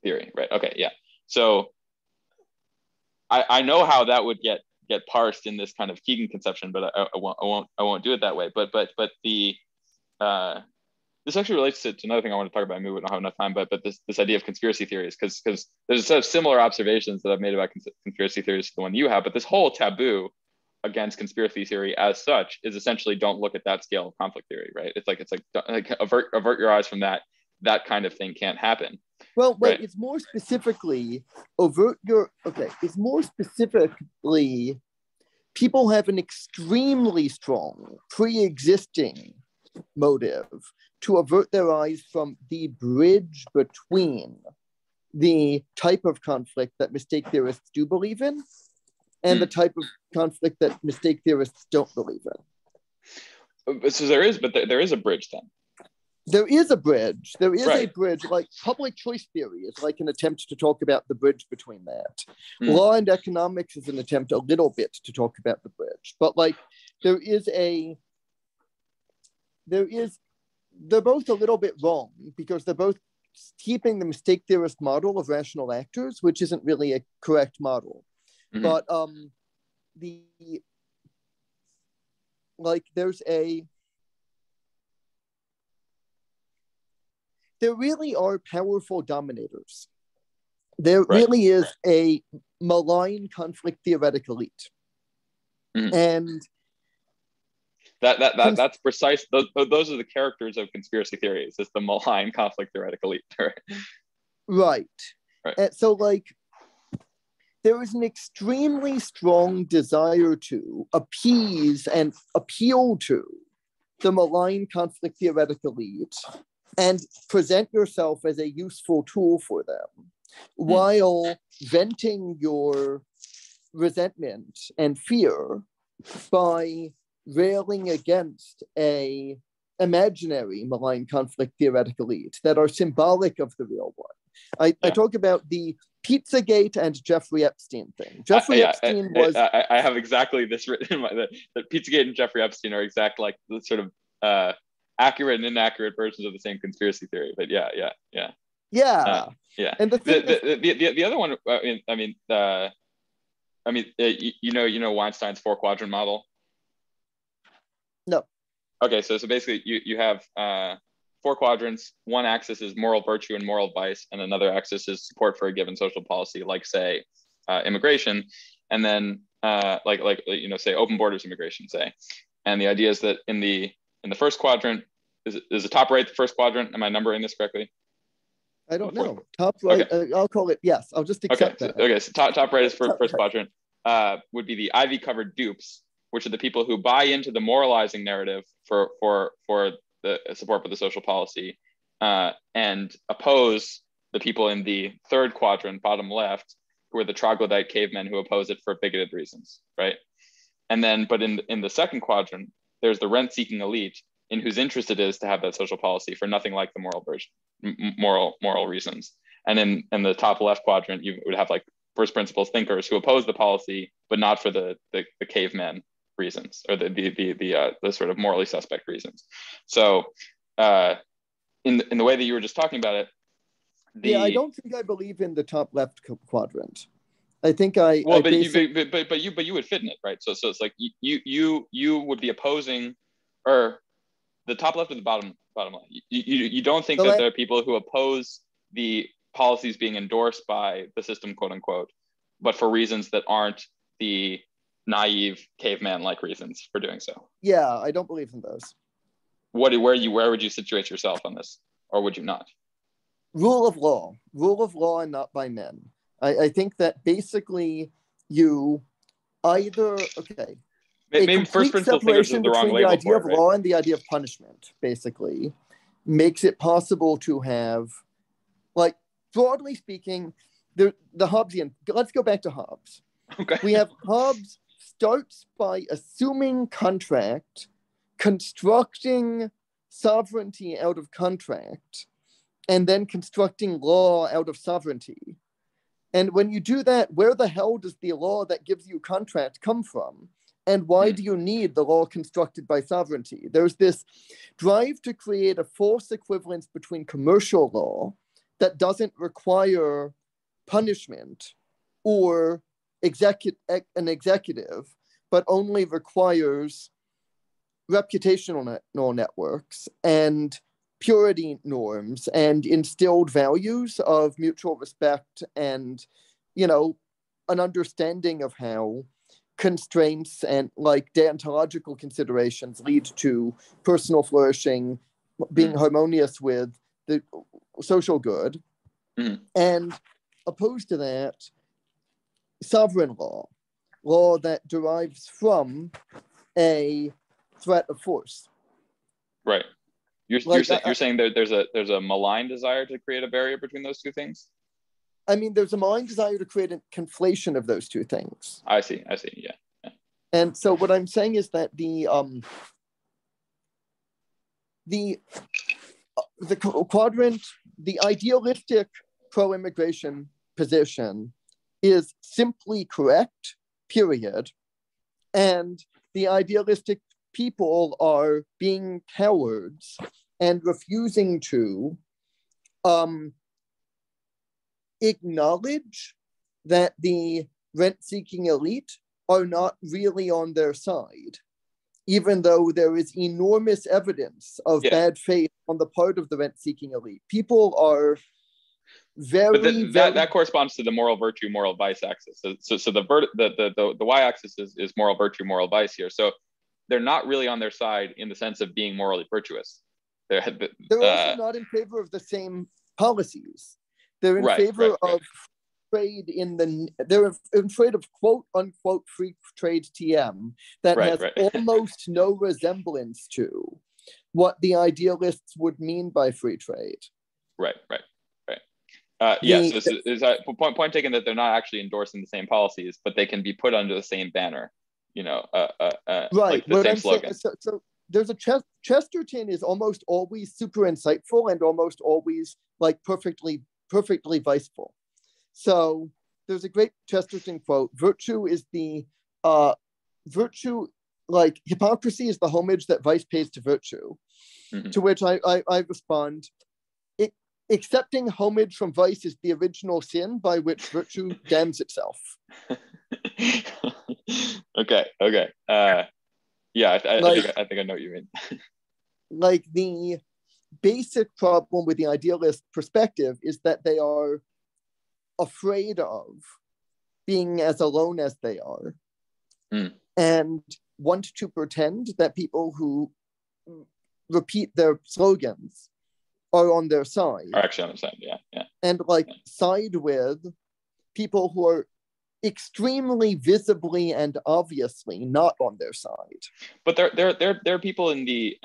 A: theory, right? Okay, yeah. So I know how that would get parsed in this kind of Keegan conception, but I won't do it that way. But the this actually relates to another thing I want to talk about. Maybe we don't have enough time, but this idea of conspiracy theories, because there's sort of similar observations that I've made about conspiracy theories to the one you have, but this whole taboo against conspiracy theory as such is essentially don't look at that scale of conflict theory, right? It's like avert your eyes from that. That kind of thing can't happen.
B: Well, right? It's more specifically it's more specifically people have an extremely strong pre-existing motive to avert their eyes from the bridge between the type of conflict that mistake theorists do believe in and the type of conflict that mistake theorists don't believe in.
A: So there is a bridge then.
B: There is a bridge. There is
A: Right.
B: a bridge. Like public choice theory is like an attempt to talk about the bridge between that. Law and economics is an attempt a little bit to talk about the bridge. But like they're both a little bit wrong because they're both keeping the mistake theorist model of rational actors, which isn't really a correct model. But there really are powerful dominators. There really is a malign conflict theoretic elite. And
A: that's precise. Those are the characters of conspiracy theories. It's the malign conflict theoretic elite.
B: Right. And so like there is an extremely strong desire to appease and appeal to the malign conflict theoretic elite and present yourself as a useful tool for them while venting your resentment and fear by railing against a imaginary malign conflict theoretic elite that are symbolic of the real one. I talk about the Pizzagate and Jeffrey Epstein thing. Epstein was...
A: I have exactly this written in my... That Pizzagate and Jeffrey Epstein are exact, like the sort of accurate and inaccurate versions of the same conspiracy theory. But yeah.
B: And
A: the other one, you know Weinstein's 4-quadrant model?
B: No.
A: Okay, so basically you have 4 quadrants. One axis is moral virtue and moral vice, and another axis is support for a given social policy, like say immigration, and then say open borders immigration, say. And the idea is that in the first quadrant, is the top right the first quadrant? Am I numbering this correctly?
B: I don't know. Top right. Okay. I'll call it yes. I'll just accept that.
A: Okay. So top right is first quadrant. Would be the ivy covered dupes, which are the people who buy into the moralizing narrative for the support for the social policy, and oppose the people in the third quadrant, bottom left, who are the troglodyte cavemen who oppose it for bigoted reasons, right? And then, but in the second quadrant, there's the rent-seeking elite, in whose interest it is to have that social policy for nothing like the moral version, moral reasons. And in the top left quadrant, you would have like first principles thinkers who oppose the policy, but not for the cavemen reasons, or the sort of morally suspect reasons. So in the way that you were just talking about it,
B: I don't think I believe in the top left quadrant. I think
A: but you would fit in it, right? So it's like you would be opposing, or the top left or the bottom left. You don't think that there are people who oppose the policies being endorsed by the system, quote unquote, but for reasons that aren't the naive caveman-like reasons for doing so.
B: Yeah, I don't believe in those.
A: Where would you situate yourself on this, or would you not?
B: Rule of law, and not by men. I think that basically you either
A: maybe first principle thinkers is the wrong label.
B: The idea of
A: right?
B: law and the idea of punishment basically makes it possible to have, like, broadly speaking, the Hobbesian. Let's go back to Hobbes.
A: Okay.
B: We have Hobbes starts by assuming contract, constructing sovereignty out of contract, and then constructing law out of sovereignty. And when you do that, where the hell does the law that gives you contract come from? And why do you need the law constructed by sovereignty? There's this drive to create a false equivalence between commercial law that doesn't require punishment or an executive, but only requires reputational networks and purity norms and instilled values of mutual respect and, an understanding of how constraints and like deontological considerations lead to personal flourishing, being harmonious with the social good. And opposed to that, sovereign law. law that derives from a threat of force.
A: Right. You're saying there's a malign desire to create a barrier between those two things?
B: I mean, there's a malign desire to create a conflation of those two things.
A: I see. Yeah.
B: And so what I'm saying is that the quadrant, the idealistic pro-immigration position is simply correct, period. And the idealistic people are being cowards and refusing to acknowledge that the rent-seeking elite are not really on their side, even though there is enormous evidence of bad faith on the part of the rent-seeking elite. People are
A: that corresponds to the moral virtue, moral vice axis. So the y-axis is moral virtue, moral vice here. So they're not really on their side in the sense of being morally virtuous. They're
B: also not in favor of the same policies. They're in favor of trade they're afraid of quote unquote free trade TM that has almost no resemblance to what the idealists would mean by free trade.
A: Right. Point taken that they're not actually endorsing the same policies, but they can be put under the same banner, like the same slogan.
B: So there's a Chesterton is almost always super insightful and almost always like perfectly viceful. So there's a great Chesterton quote: "Virtue is like hypocrisy is the homage that vice pays to virtue." Mm-hmm. To which I respond, accepting homage from vice is the original sin by which virtue damns itself.
A: Okay. I think I know what you mean.
B: Like the basic problem with the idealist perspective is that they are afraid of being as alone as they are, and want to pretend that people who repeat their slogans are on their side.
A: Are actually on their side, yeah.
B: And side with people who are extremely visibly and obviously not on their side.
A: But there are people in the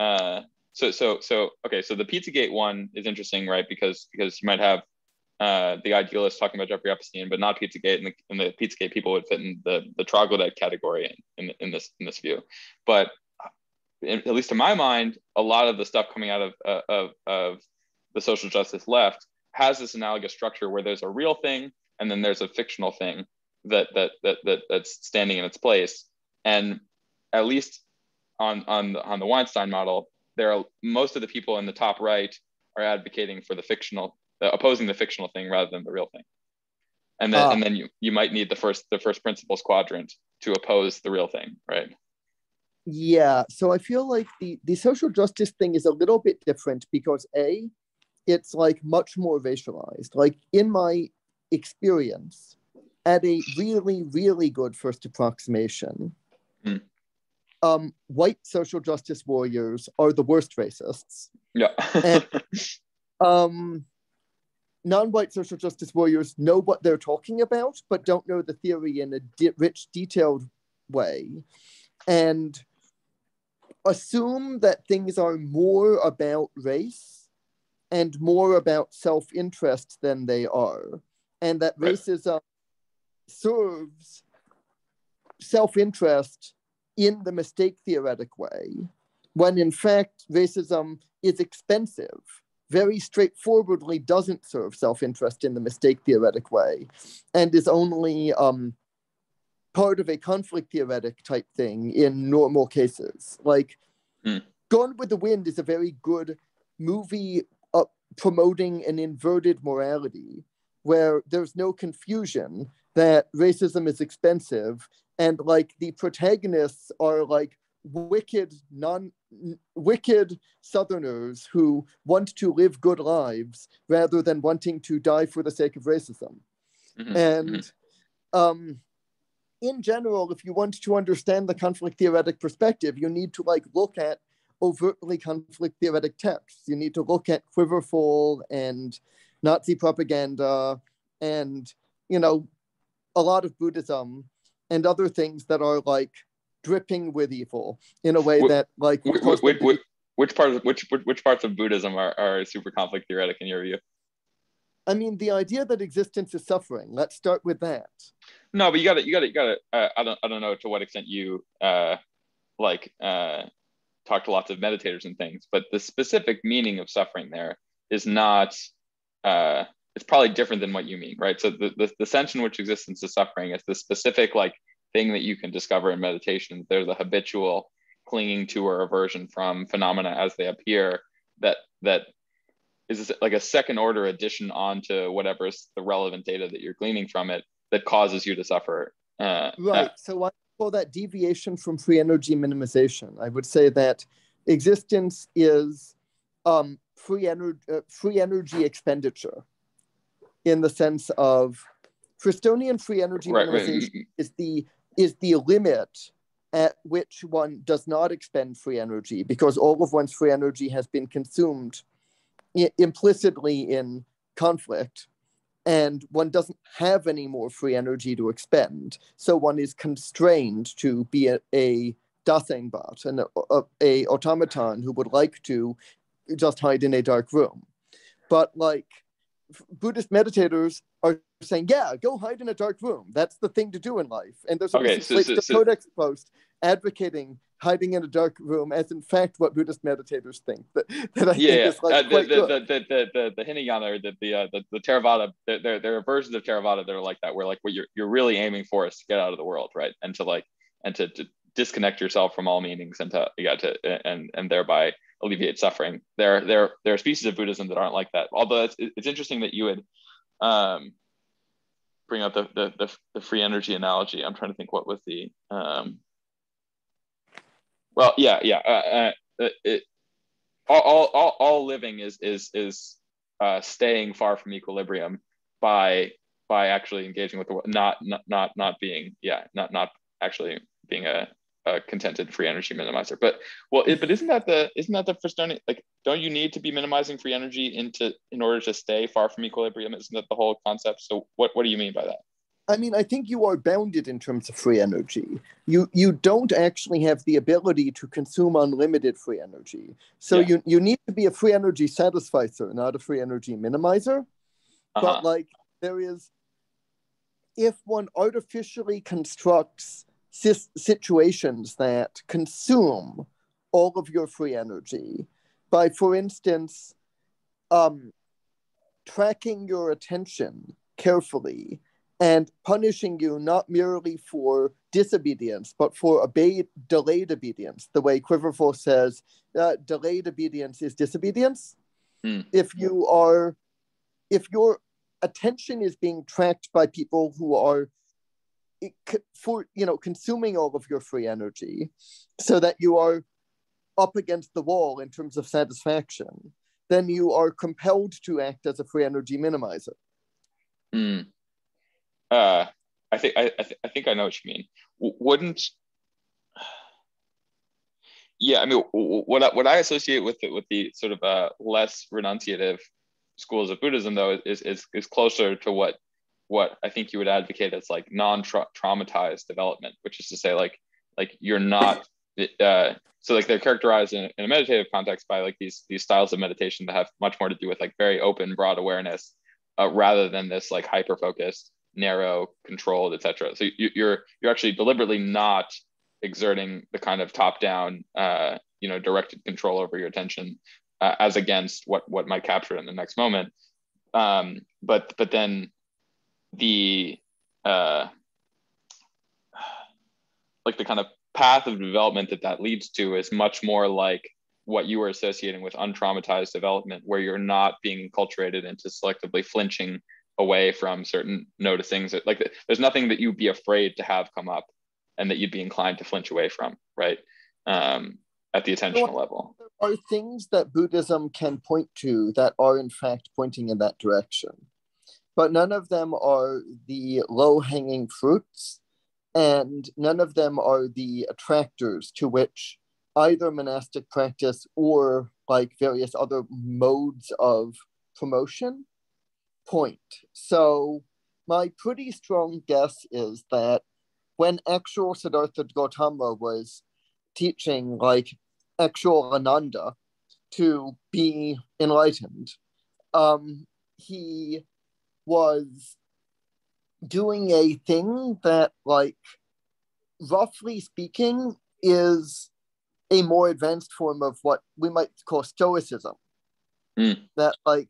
A: so the Pizzagate one is interesting, right? Because you might have the idealists talking about Jeffrey Epstein, but not Pizzagate, and the Pizzagate people would fit in the troglodyte category in this view. But at least in my mind, a lot of the stuff coming out of the social justice left has this analogous structure where there's a real thing and then there's a fictional thing that's standing in its place. And at least on the Weinstein model, most of the people in the top right are advocating for opposing the fictional thing rather than the real thing. And then you might need the first principles quadrant to oppose the real thing, right?
B: Yeah, so I feel like the social justice thing is a little bit different because it's much more racialized. Like in my experience, at a really, really good first approximation, white social justice warriors are the worst racists.
A: Yeah.
B: And non-white social justice warriors know what they're talking about, but don't know the theory in a rich, detailed way, and assume that things are more about race and more about self-interest than they are, and that racism serves self-interest in the mistake theoretic way, when in fact racism is expensive, very straightforwardly doesn't serve self-interest in the mistake theoretic way, and is only part of a conflict theoretic type thing in normal cases. Gone with the Wind is a very good movie promoting an inverted morality where there's no confusion that racism is expensive, and the protagonists are wicked Southerners who want to live good lives rather than wanting to die for the sake of racism. And in general, if you want to understand the conflict theoretic perspective, you need to look at overtly conflict theoretic texts. You need to look at Quiverful and Nazi propaganda and a lot of Buddhism and other things that are like dripping with evil in a way
A: Wh-
B: that like
A: wh-
B: cause them to be.
A: which parts of Buddhism are super conflict theoretic in your view?
B: I mean, the idea that existence is suffering. Let's start with that.
A: No, but you got to. I don't know to what extent you talk to lots of meditators and things, but the specific meaning of suffering there is not. It's probably different than what you mean, right? So the sense in which existence is suffering is the specific like thing that you can discover in meditation. There's a habitual clinging to or aversion from phenomena as they appear that is like a second order addition onto whatever is the relevant data that you're gleaning from it that causes you to suffer.
B: Right. So I call that deviation from free energy minimization. I would say that existence is free energy expenditure, in the sense of Christonian free energy minimization is the limit at which one does not expend free energy, because all of one's free energy has been consumed implicitly in conflict, and one doesn't have any more free energy to expend. So one is constrained to be a Dathangbot, a automaton who would like to just hide in a dark room. But like Buddhist meditators are saying, yeah, go hide in a dark room. That's the thing to do in life. And there's a recent Codex post advocating hiding in a dark room as in fact what Buddhist meditators think. That I think is like quite good.
A: The Hinayana or the Theravada, there are versions of Theravada that are like that, where like what you're really aiming for is to get out of the world, right? And to disconnect yourself from all meanings and and thereby alleviate suffering. There are species of Buddhism that aren't like that. Although it's interesting that you would bring up the free energy analogy. I'm trying to think what was the all living is staying far from equilibrium by actually engaging with the world, not being actually being a contented free energy minimizer. But isn't that the Fristonian, like, don't you need to be minimizing free energy in order to stay far from equilibrium? Isn't that the whole concept? So what do you mean by that?
B: I mean, I think you are bounded in terms of free energy. You don't actually have the ability to consume unlimited free energy. So you need to be a free energy satisficer, not a free energy minimizer. But like there is, if one artificially constructs situations that consume all of your free energy by, for instance, tracking your attention carefully and punishing you not merely for disobedience, but for delayed obedience, the way Quiverful says, delayed obedience is disobedience. If your attention is being tracked by people who are consuming all of your free energy, so that you are up against the wall in terms of satisfaction, then you are compelled to act as a free energy minimizer.
A: I think I know what you mean. Wouldn't I mean what I associate with the sort of less renunciative schools of Buddhism though is closer to what I think you would advocate as like non-traumatized development, which is to say like you're not so like they're characterized in a meditative context by like these styles of meditation that have much more to do with like very open, broad awareness rather than this like hyper focused, narrow, controlled, etc. So you're actually deliberately not exerting the kind of top down directed control over your attention as against what might capture it in the next moment. But then the like the kind of path of development that leads to is much more like what you were associating with untraumatized development, where you're not being enculturated into selectively flinching away from certain noticings. Like there's nothing that you'd be afraid to have come up and that you'd be inclined to flinch away from, right? At the attentional level.
B: There are things that Buddhism can point to that are in fact pointing in that direction, but none of them are the low-hanging fruits, and none of them are the attractors to which either monastic practice or like various other modes of promotion point. So my pretty strong guess is that when actual Siddhartha Gautama was teaching like actual Ananda to be enlightened, he was doing a thing that, like, roughly speaking, is a more advanced form of what we might call Stoicism. That, like,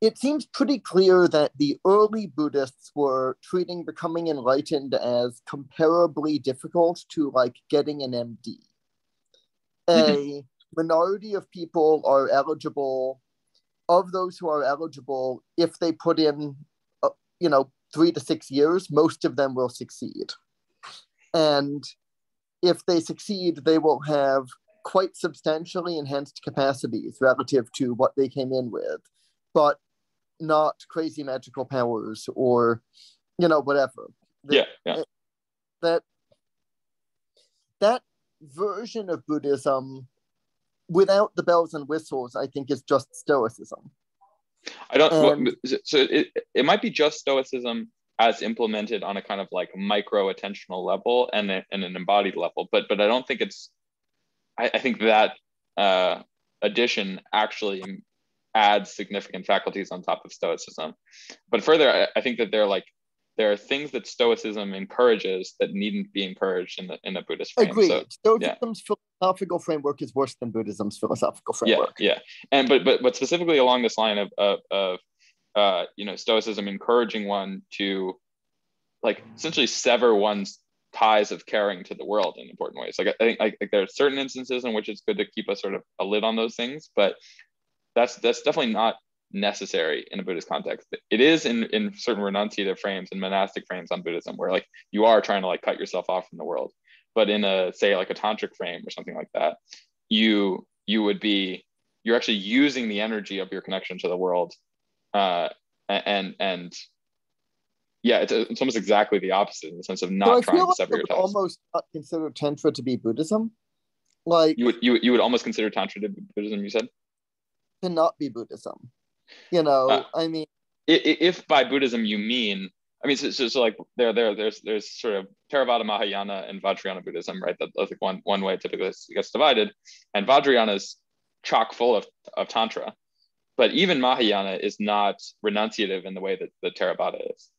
B: it seems pretty clear that the early Buddhists were treating becoming enlightened as comparably difficult to, like, getting an MD. A minority of people are eligible. Of those who are eligible, if they put in, 3 to 6 years, most of them will succeed. And if they succeed, they will have quite substantially enhanced capacities relative to what they came in with, but not crazy magical powers or, whatever. That version of Buddhism, without the bells and whistles, I think is just Stoicism.
A: So it might be just Stoicism as implemented on a kind of like micro attentional level and an embodied level, but I don't think it's. I think that addition actually adds significant faculties on top of Stoicism. But further, I think that there are things that Stoicism encourages that needn't be encouraged in the Buddhist frame.
B: Agreed. So, Stoicism's philosophical framework is worse than Buddhism's philosophical framework.
A: Yeah. And but specifically along this line of Stoicism encouraging one to, like, essentially sever one's ties of caring to the world in important ways. Like, I think there are certain instances in which it's good to keep a sort of a lid on those things, but that's definitely not necessary in a Buddhist context. It is in certain renunciative frames and monastic frames on Buddhism, where, like, you are trying to, like, cut yourself off from the world. But in a, say, like a tantric frame or something like that, you're actually using the energy of your connection to the world, and yeah, it's almost exactly the opposite in the sense of not trying to sever your ties.
B: Almost not consider Tantra to be Buddhism. Like,
A: you would almost consider Tantra to be Buddhism, you said?
B: To not be Buddhism. I mean,
A: if by Buddhism you mean, I mean, so like there's sort of Theravada, Mahayana, and Vajrayana Buddhism, right? That's like one way typically gets divided, and Vajrayana is chock full of Tantra, but even Mahayana is not renunciative in the way that the Theravada is.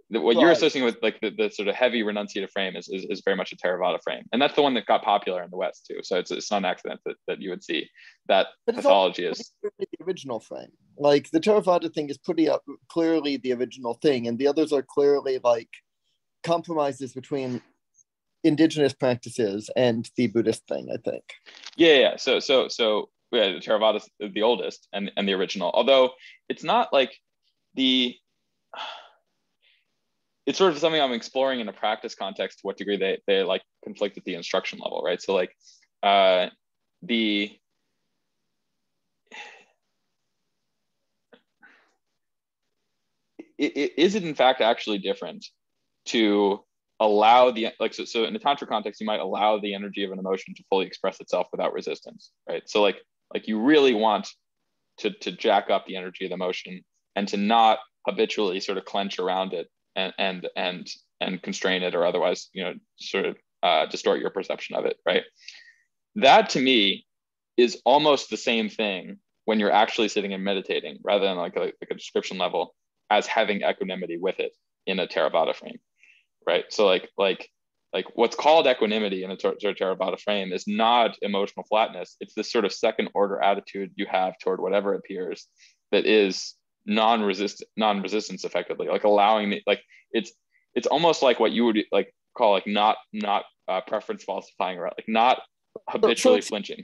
A: What you're associating with, like, the sort of heavy renunciative frame is very much a Theravada frame, and that's the one that got popular in the West too. So it's not an accident that you would see that pathology is
B: the original frame. Like, the Theravada thing is pretty clearly the original thing, and the others are clearly, like, compromises between indigenous practices and the Buddhist thing, I think.
A: Yeah. So the Theravada is the oldest and the original, although it's not like it's sort of something I'm exploring in a practice context, to what degree they like conflict at the instruction level, right? So, like, is it in fact actually different to allow so in the Tantra context, you might allow the energy of an emotion to fully express itself without resistance, right? So like you really want to jack up the energy of the emotion and to not habitually sort of clench around it and constrain it, or otherwise, sort of distort your perception of it, right? That to me is almost the same thing when you're actually sitting and meditating, rather than like a description level, as having equanimity with it in a Theravada frame, right? So like what's called equanimity in a Theravada frame is not emotional flatness. It's this sort of second order attitude you have toward whatever appears that is non-resistance effectively, like allowing me, like it's almost like what you would like call like not preference falsifying, right? Like not habitually flinching.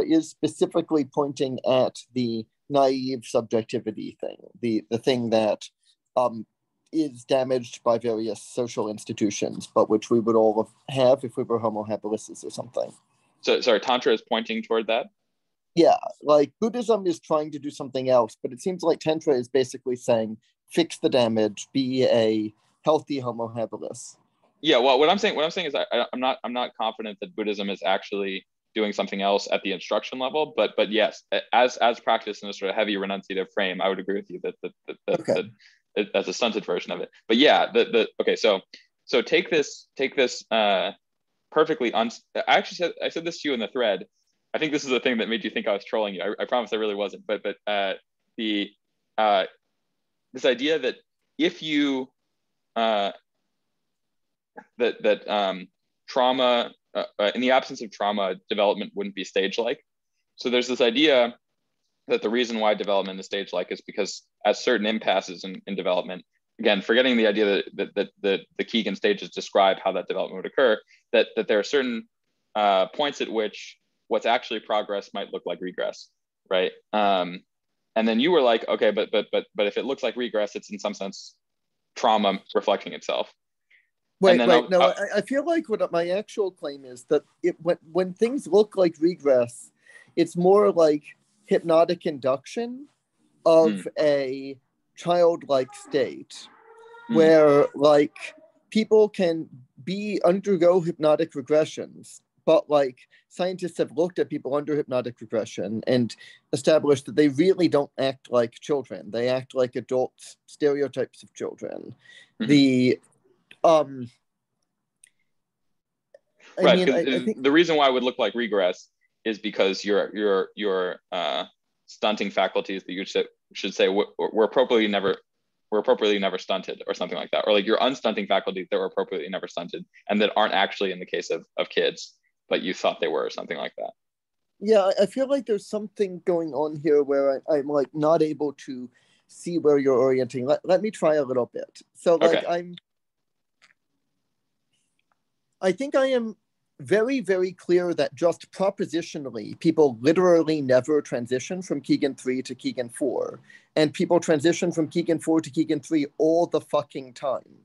B: Is specifically pointing at the naive subjectivity thing, the thing that is damaged by various social institutions, but which we would all have if we were Homo habilis or something.
A: So sorry, Tantra is pointing toward that?
B: Yeah, like Buddhism is trying to do something else, but it seems like Tantra is basically saying, fix the damage, be a healthy Homo habilis.
A: Yeah, well, what I'm saying is I'm not confident that Buddhism is actually doing something else at the instruction level, but yes, as practiced in a sort of heavy renunciative frame, I would agree with you that as a stunted version of it. But yeah, okay, so take this perfectly I said this to you in the thread. I think this is the thing that made you think I was trolling you. I promise I really wasn't. But the this idea that if you trauma in the absence of trauma, development wouldn't be stage-like. So there's this idea that the reason why development is stage-like is because at certain impasses in development, again, forgetting the idea that the Keegan stages describe how that development would occur, that there are certain points at which what's actually progress might look like regress, right? And then you were like, okay, but if it looks like regress, it's in some sense trauma reflecting itself.
B: Wait. No, I feel like what my actual claim is that when things look like regress, it's more like hypnotic induction of a childlike state where like people can undergo hypnotic regressions, but like scientists have looked at people under hypnotic regression and established that they really don't act like children. They act like adult stereotypes of children.
A: I think the reason why it would look like regress is because your stunting faculties that you should say were appropriately never stunted, or something like that, or like your unstunting faculties that were appropriately never stunted and that aren't actually in the case of kids, but you thought they were, or something like that.
B: Yeah, I feel like there's something going on here where I'm like not able to see where you're orienting. Let me try a little bit. So like okay. I think I am very, very clear that just propositionally, people literally never transition from Keegan 3 to Keegan 4. And people transition from Keegan 4 to Keegan 3 all the fucking time.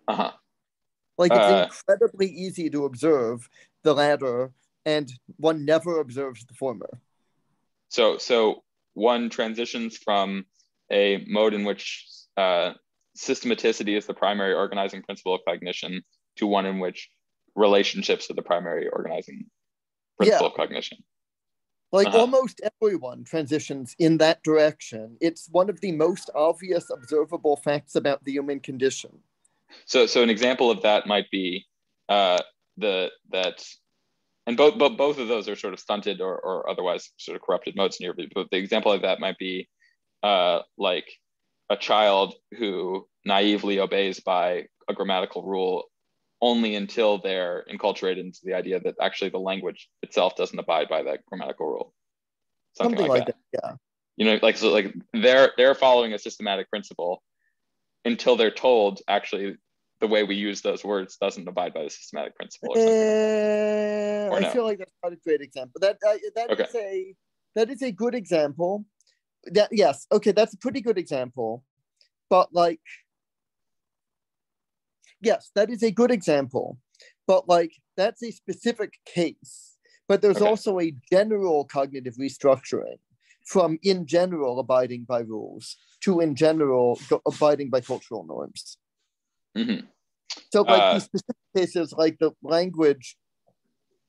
B: Like, it's incredibly easy to observe the latter, and one never observes the former.
A: So one transitions from a mode in which systematicity is the primary organizing principle of cognition to one in which relationships are the primary organizing principle of cognition.
B: Like almost everyone transitions in that direction. It's one of the most obvious observable facts about the human condition.
A: So an example of that might be and both of those are sort of stunted or otherwise sort of corrupted modes in your view. But the example of that might be like a child who naively obeys by a grammatical rule only until they're enculturated into the idea that actually the language itself doesn't abide by that grammatical rule. Something like that.
B: Yeah.
A: You know, like so, like they're following a systematic principle until they're told actually the way we use those words doesn't abide by the systematic principle.
B: I feel like that's not a great example. That is a good example. That's a pretty good example. But like, yes, that is a good example, but like that's a specific case. But there's also a general cognitive restructuring from in general abiding by rules to in general abiding by cultural norms. So like these specific cases, like the language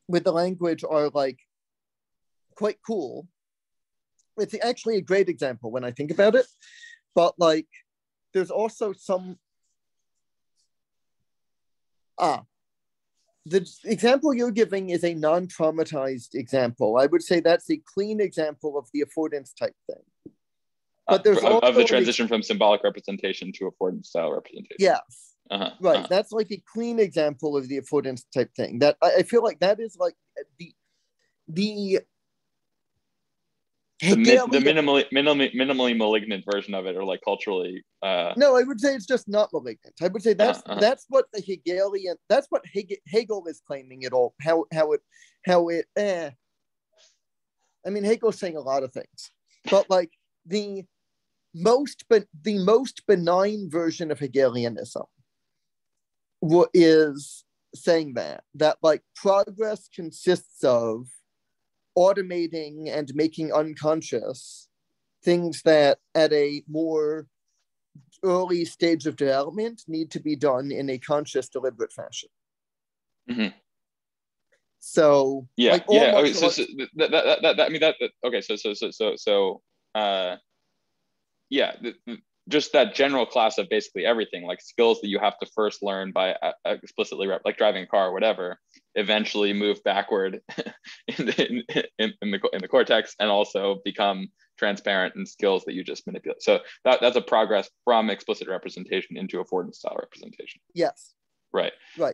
B: are like quite cool. It's actually a great example when I think about it, but like there's also some the example you're giving is a non-traumatized example. I would say that's a clean example of the affordance type thing.
A: But there's of the transition from symbolic representation to affordance style representation.
B: Yes. That's like a clean example of the affordance type thing. That I feel like that is like the
A: minimally malignant version of it, or like culturally.
B: No, I would say it's just not malignant. I would say that's what the Hegelian, that's what Hegel is claiming. It all how it. I mean, Hegel's saying a lot of things, but like the most benign version of Hegelianism is saying that like progress consists of automating and making unconscious things that at a more early stage of development need to be done in a conscious, deliberate fashion. So
A: just that general class of basically everything, like skills that you have to first learn by explicitly like driving a car or whatever, eventually move backward in the cortex and also become transparent in skills that you just manipulate. So that's a progress from explicit representation into affordance style representation.
B: Yes.
A: Right.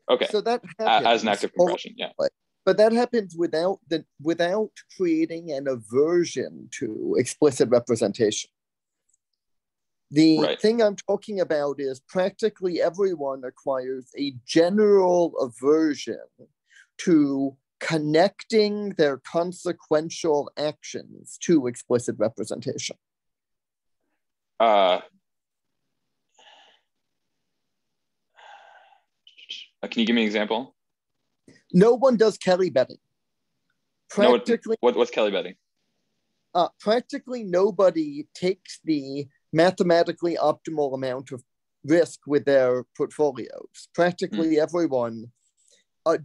B: Okay. So that happens
A: as an active compression. Yeah.
B: But that happens without creating an aversion to explicit representation. The thing I'm talking about is practically everyone acquires a general aversion to connecting their consequential actions to explicit representation.
A: Can you give me an example?
B: No one does Kelly betting. Practically,
A: what's Kelly betting?
B: Practically nobody takes the mathematically optimal amount of risk with their portfolios. Practically everyone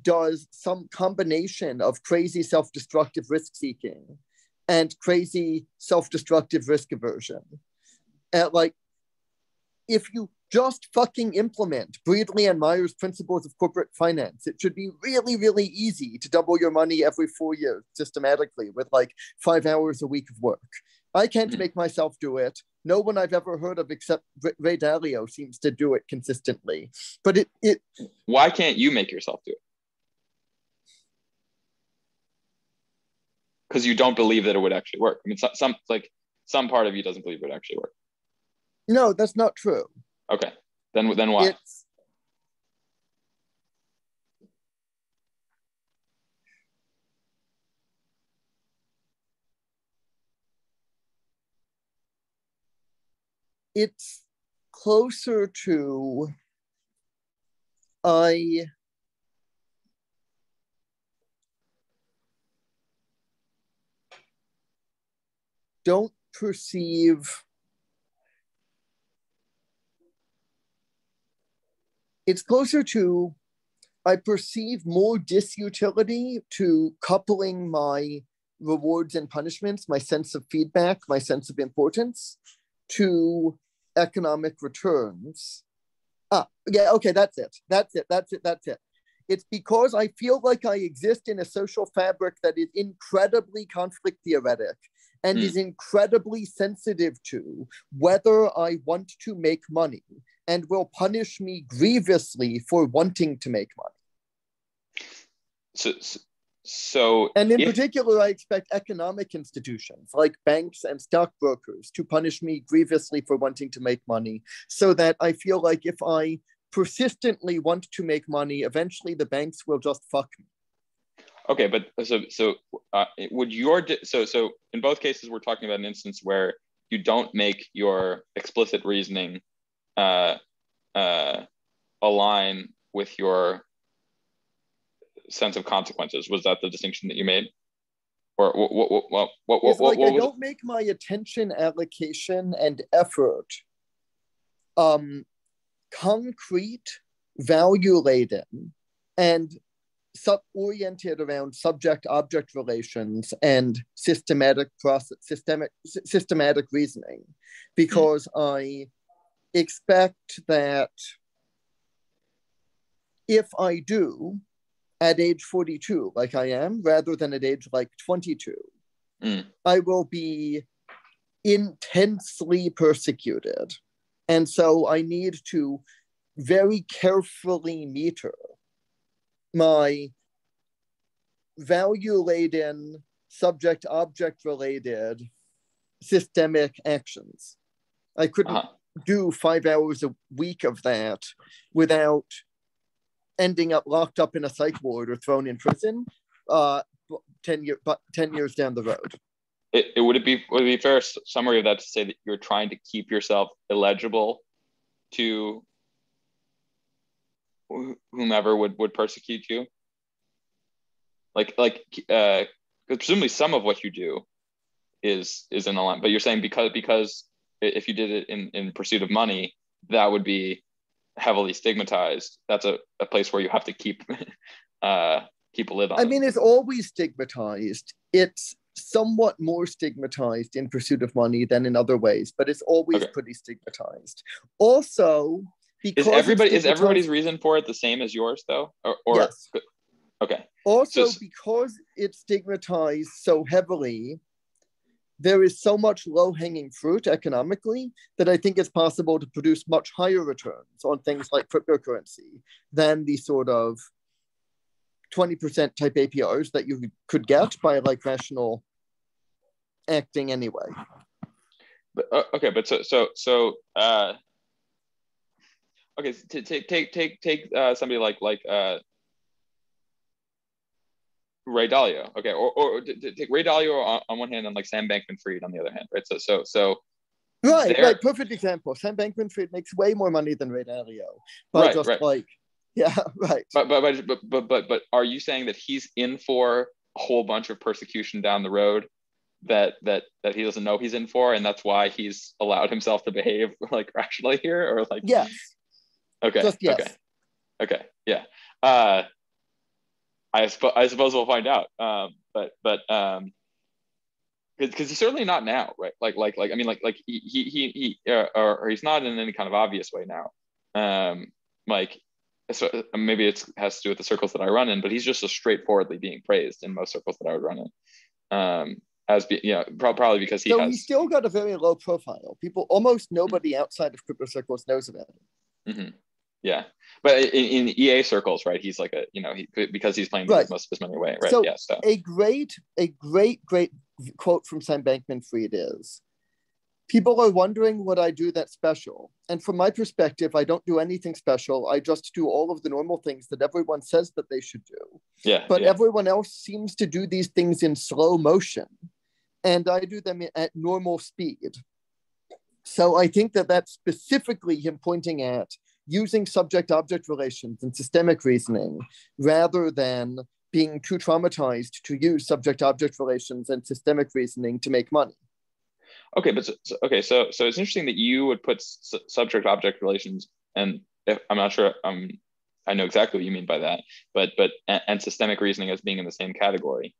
B: does some combination of crazy self-destructive risk-seeking and crazy self-destructive risk aversion. Like, if you just fucking implement Breedley and Meyer's principles of corporate finance, it should be really, really easy to double your money every 4 years systematically with like 5 hours a week of work. I can't make myself do it. No one I've ever heard of except Ray Dalio seems to do it consistently. But it
A: why can't you make yourself do it? Because you don't believe that it would actually work. I mean, some part of you doesn't believe it would actually work.
B: No, that's not true.
A: Okay, then why?
B: It's closer to I don't perceive. It's closer to I perceive more disutility to coupling my rewards and punishments, my sense of feedback, my sense of importance, to economic returns. Yeah, okay, that's it. It's because I feel like I exist in a social fabric that is incredibly conflict theoretic and is incredibly sensitive to whether I want to make money and will punish me grievously for wanting to make money.
A: So
B: and in particular, I expect economic institutions like banks and stockbrokers to punish me grievously for wanting to make money, so that I feel like if I persistently want to make money, eventually the banks will just fuck me.
A: Okay, but would so in both cases we're talking about an instance where you don't make your explicit reasoning align with your sense of consequences. Was that the distinction that you made? Or what
B: I don't make my attention allocation and effort concrete, value-laden, and oriented around subject-object relations and systematic reasoning, because I expect that if I do, at age 42, like I am, rather than at age like 22, I will be intensely persecuted. And so I need to very carefully meter my value-laden, subject-object related systemic actions. I couldn't do 5 hours a week of that without ending up locked up in a psych ward or thrown in prison 10 years down the road.
A: Would it be fair summary of that to say that you're trying to keep yourself illegible to whomever would persecute you? Like because presumably some of what you do is in line, but you're saying because if you did it in pursuit of money, that would be heavily stigmatized. That's a place where you have to keep a lid on.
B: I mean, it's always stigmatized. It's somewhat more stigmatized in pursuit of money than in other ways, but it's always pretty stigmatized. Also, because
A: is everybody's reason for it the same as yours though? Or
B: yes.
A: Okay.
B: Also, because it's stigmatized so heavily, there is so much low-hanging fruit economically that I think it's possible to produce much higher returns on things like cryptocurrency than the sort of 20% type APRs that you could get by like rational acting anyway.
A: But okay, but okay, take somebody like Ray Dalio, okay, or take Ray Dalio on one hand and like Sam Bankman-Fried on the other hand, right? So
B: right, perfect example. Sam Bankman-Fried makes way more money than Ray Dalio, but right. Yeah, right.
A: But are you saying that he's in for a whole bunch of persecution down the road that he doesn't know he's in for, and that's why he's allowed himself to behave like rationally here, or like?
B: Yes.
A: Okay.
B: Just yes.
A: Okay. Yeah. I suppose we'll find out. But because he's certainly not now, right? Like I mean, like he or he's not in any kind of obvious way now. Like, so maybe it has to do with the circles that I run in, but he's just so straightforwardly being praised in most circles that I would run in. Probably because he's
B: still got a very low profile. Almost nobody outside of crypto circles knows about him.
A: Mm-hmm. Yeah, but in EA circles, right? He's like because he's playing most of his money away, right?
B: So,
A: yeah. So
B: a great quote from Sam Bankman-Fried is, "People are wondering what I do that's special, and from my perspective, I don't do anything special. I just do all of the normal things that everyone says that they should do.
A: Yeah.
B: But everyone else seems to do these things in slow motion, and I do them at normal speed." So I think that that's specifically him pointing at using subject-object relations and systemic reasoning rather than being too traumatized to use subject-object relations and systemic reasoning to make money.
A: Okay, but so it's interesting that you would put subject-object relations, and I'm not sure I know exactly what you mean by that, but and systemic reasoning as being in the same category.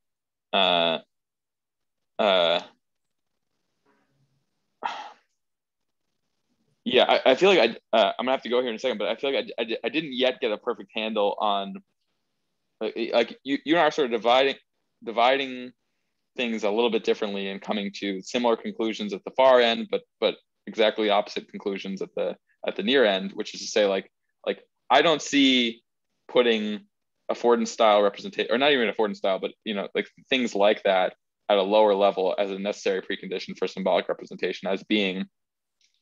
A: Yeah, I feel like I'm gonna have to go here in a second, but I feel like I didn't yet get a perfect handle on like you and I are sort of dividing things a little bit differently and coming to similar conclusions at the far end, but exactly opposite conclusions at the near end, which is to say like I don't see putting affordance style representation, or not even affordance style, but like things like that at a lower level as a necessary precondition for symbolic representation as being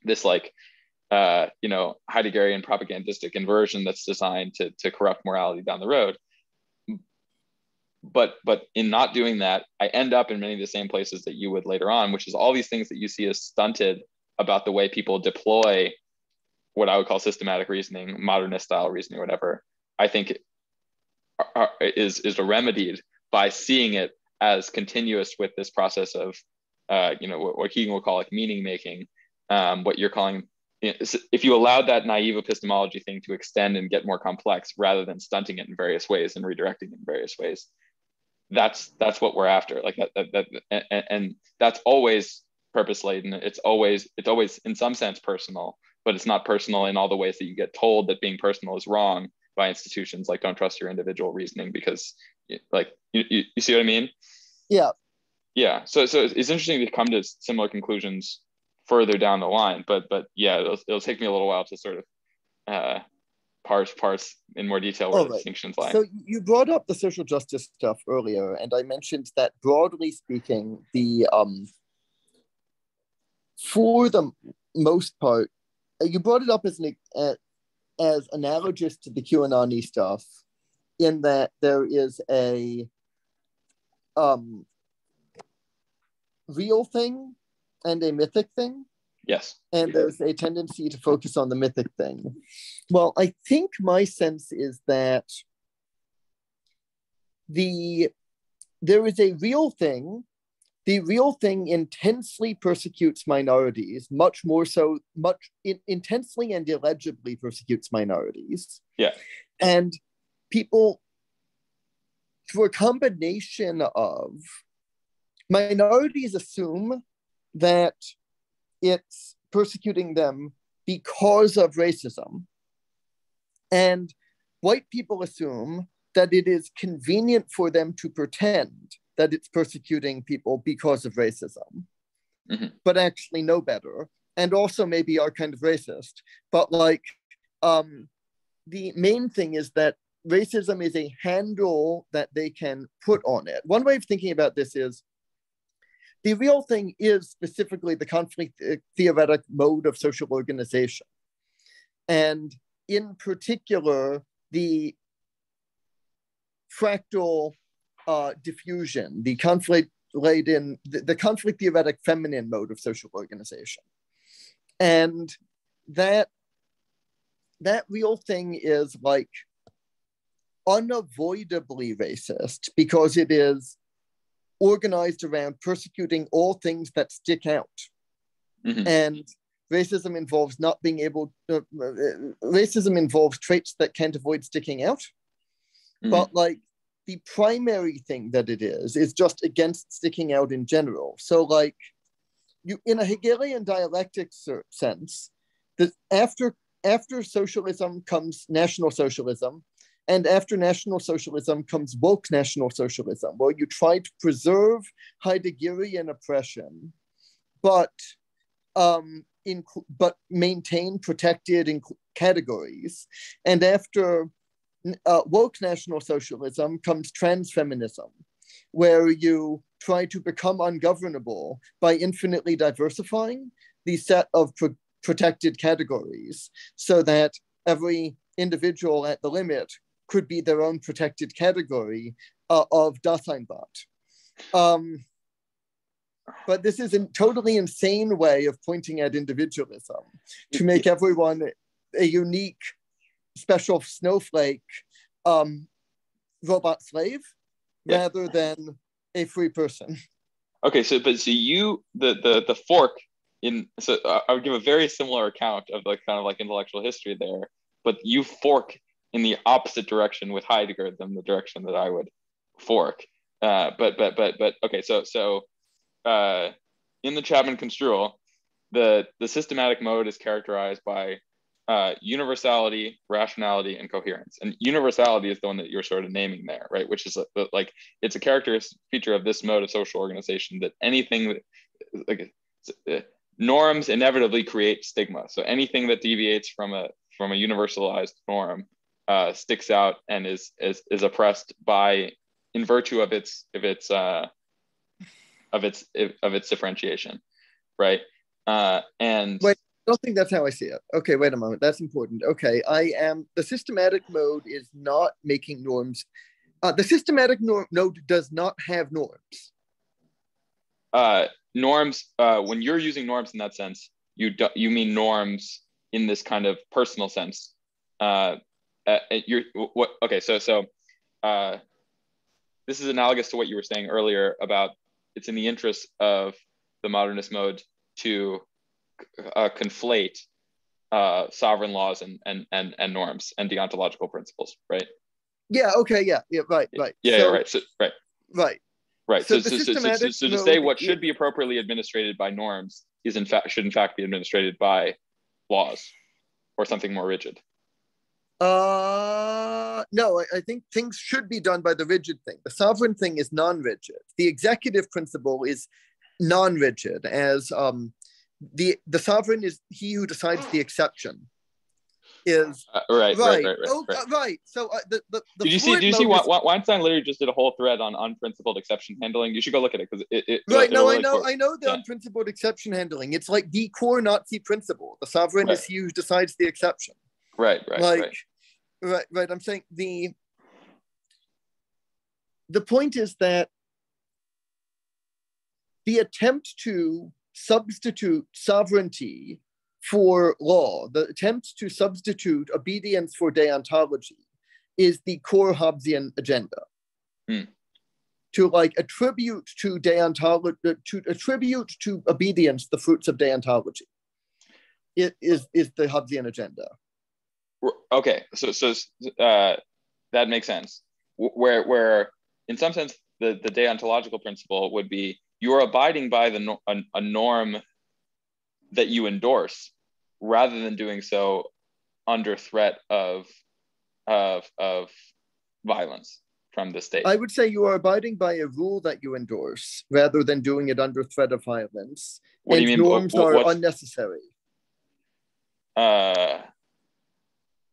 A: this like Heideggerian propagandistic inversion that's designed to corrupt morality down the road. But in not doing that, I end up in many of the same places that you would later on, which is all these things that you see as stunted about the way people deploy what I would call systematic reasoning, modernist style reasoning, or whatever. I think is remedied by seeing it as continuous with this process of what Keegan will call like meaning making, what you're calling. If you allowed that naive epistemology thing to extend and get more complex rather than stunting it in various ways and redirecting it in various ways, that's what we're after. Like that and that's always purpose laden. It's always in some sense personal, but it's not personal in all the ways that you get told that being personal is wrong by institutions like don't trust your individual reasoning because like you see what I mean? Yeah. So it's interesting to come to similar conclusions further down the line, but yeah, it'll take me a little while to sort of parse in more detail where the distinctions lie.
B: So you brought up the social justice stuff earlier, and I mentioned that broadly speaking, the for the most part, you brought it up as analogous to the QAnon stuff, in that there is a real thing and a mythic thing.
A: Yes.
B: And there's a tendency to focus on the mythic thing. Well, I think my sense is that there is a real thing. The real thing intensely persecutes minorities, much intensely and illegibly persecutes minorities.
A: Yeah.
B: And people, through a combination of minorities assume that it's persecuting them because of racism, and white people assume that it is convenient for them to pretend that it's persecuting people because of racism, but actually know better, and also maybe are kind of racist. But like, the main thing is that racism is a handle that they can put on it. One way of thinking about this is the real thing is specifically the conflict theoretic mode of social organization. And in particular, the fractal diffusion, the conflict theoretic feminine mode of social organization. And that real thing is like unavoidably racist because it is organized around persecuting all things that stick out. And racism involves not being able to, racism involves traits that can't avoid sticking out. But like the primary thing that it is just against sticking out in general. So like you, in a Hegelian dialectic sense, that after socialism comes National Socialism, and after National Socialism comes woke National Socialism, where you try to preserve Heideggerian oppression, but maintain protected categories. And after woke National Socialism comes transfeminism, where you try to become ungovernable by infinitely diversifying the set of protected categories so that every individual at the limit could be their own protected category of Daseinbot. But this is a totally insane way of pointing at individualism to make everyone a unique, special snowflake robot slave rather than a free person.
A: Okay, so you the fork in, so I would give a very similar account of like kind of like intellectual history there, but you fork in the opposite direction with Heidegger than the direction that I would fork. But okay, so in the Chapman construal, the systematic mode is characterized by universality, rationality, and coherence. And universality is the one that you're sort of naming there, right? Which is like it's a characteristic feature of this mode of social organization that anything like norms inevitably create stigma. So anything that deviates from a universalized norm sticks out and is oppressed by, in virtue of its differentiation, right? And
B: wait, I don't think that's how I see it. Okay, wait a moment. That's important. Okay, the systematic mode is not making norms. The systematic node does not have norms.
A: Norms, when you're using norms in that sense, you mean norms in this kind of personal sense. Okay, so this is analogous to what you were saying earlier about it's in the interest of the modernist mode to conflate sovereign laws and norms and deontological principles, right?
B: Yeah. Okay. Yeah. Right.
A: Yeah.
B: So,
A: yeah, right. So, right.
B: Right.
A: So to say what should be appropriately administrated by norms should in fact be administrated by laws or something more rigid.
B: No, I think things should be done by the rigid thing. The sovereign thing is non-rigid. The executive principle is non-rigid, as the sovereign is he who decides the exception. Is
A: right.
B: Right. So the
A: did you see Weinstein literally just did a whole thread on unprincipled exception handling? You should go look at it because
B: I know the unprincipled exception handling. It's like the core Nazi principle. The sovereign is he who decides the exception. Right. I'm saying the point is that the attempt to substitute sovereignty for law, the attempt to substitute obedience for deontology, is the core Hobbesian agenda. To like attribute to deontology, to attribute to obedience the fruits of deontology. It is the Hobbesian agenda.
A: Okay, so that makes sense. Where in some sense the deontological principle would be you're abiding by a norm that you endorse, rather than doing so under threat of violence from the state.
B: I would say you are abiding by a rule that you endorse rather than doing it under threat of violence.
A: What do you mean?
B: Norms are unnecessary.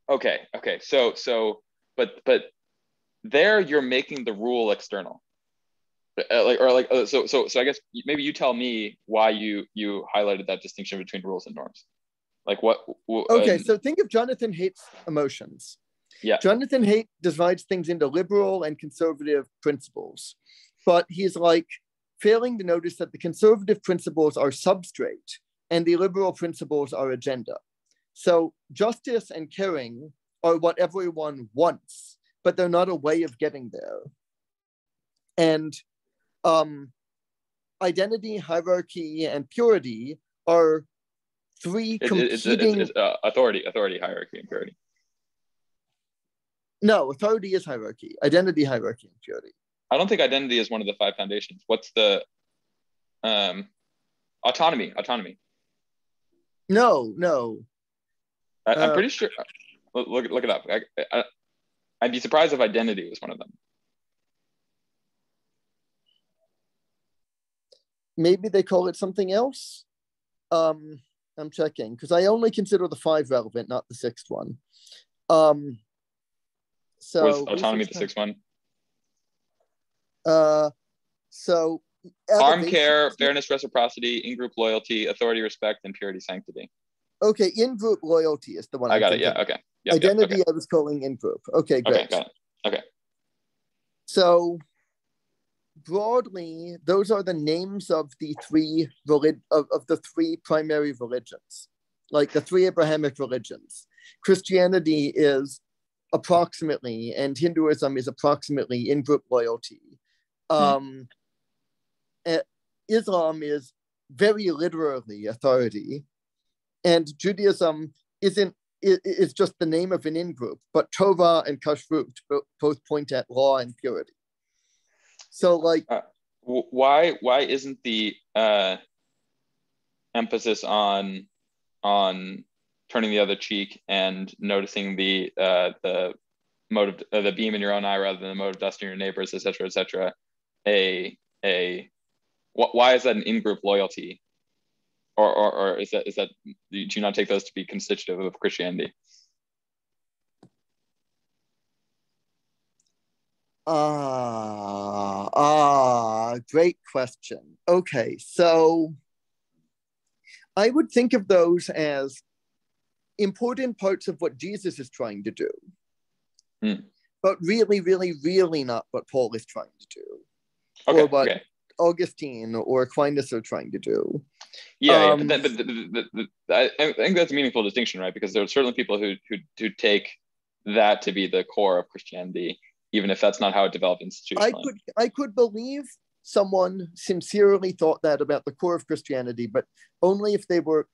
A: Okay. So, but there you're making the rule external. So I guess maybe you tell me why you highlighted that distinction between rules and norms. Like what?
B: Okay, so think of Jonathan Haidt's emotions.
A: Yeah.
B: Jonathan Haidt divides things into liberal and conservative principles, but he's like failing to notice that the conservative principles are substrate and the liberal principles are agenda. So justice and caring are what everyone wants, but they're not a way of getting there. And identity, hierarchy, and purity are three competing...
A: It's authority, hierarchy, and purity.
B: No, authority is hierarchy. Identity, hierarchy, and purity.
A: I don't think identity is one of the 5 foundations. What's the autonomy?
B: No.
A: I'm pretty sure. Look it up. I'd be surprised if identity was one of them.
B: Maybe they call it something else. I'm checking because I only consider the 5 relevant, not the 6th one. So
A: was autonomy the 6th one?
B: So
A: harm, care, fairness, reciprocity, in-group loyalty, authority, respect, and purity, sanctity.
B: Okay, in-group loyalty is the one.
A: I got it. Yeah. Okay. Yep,
B: identity.
A: Okay.
B: I was calling in-group. Okay, great.
A: Okay, got it. Okay.
B: So broadly, those are the names of the 3 of the 3 primary religions, like the 3 Abrahamic religions. Christianity is approximately, and Hinduism is approximately in-group loyalty. Islam is very literally authority, and Judaism is just the name of an in-group, but Torah and Kashrut both point at law and purity. So like
A: why isn't the emphasis on turning the other cheek and noticing the mode of the beam in your own eye rather than the mode of dust in your neighbors, et cetera, why is that an in-group loyalty? Or is that do you not take those to be constitutive of Christianity?
B: Great question. Okay, so I would think of those as important parts of what Jesus is trying to do, but really, really, really not what Paul is trying to do, or what Augustine or Aquinas are trying to do.
A: Yeah, but I think that's a meaningful distinction, right? Because there are certainly people who take that to be the core of Christianity, even if that's not how it developed institutionally.
B: I could believe someone sincerely thought that about the core of Christianity, but only if they were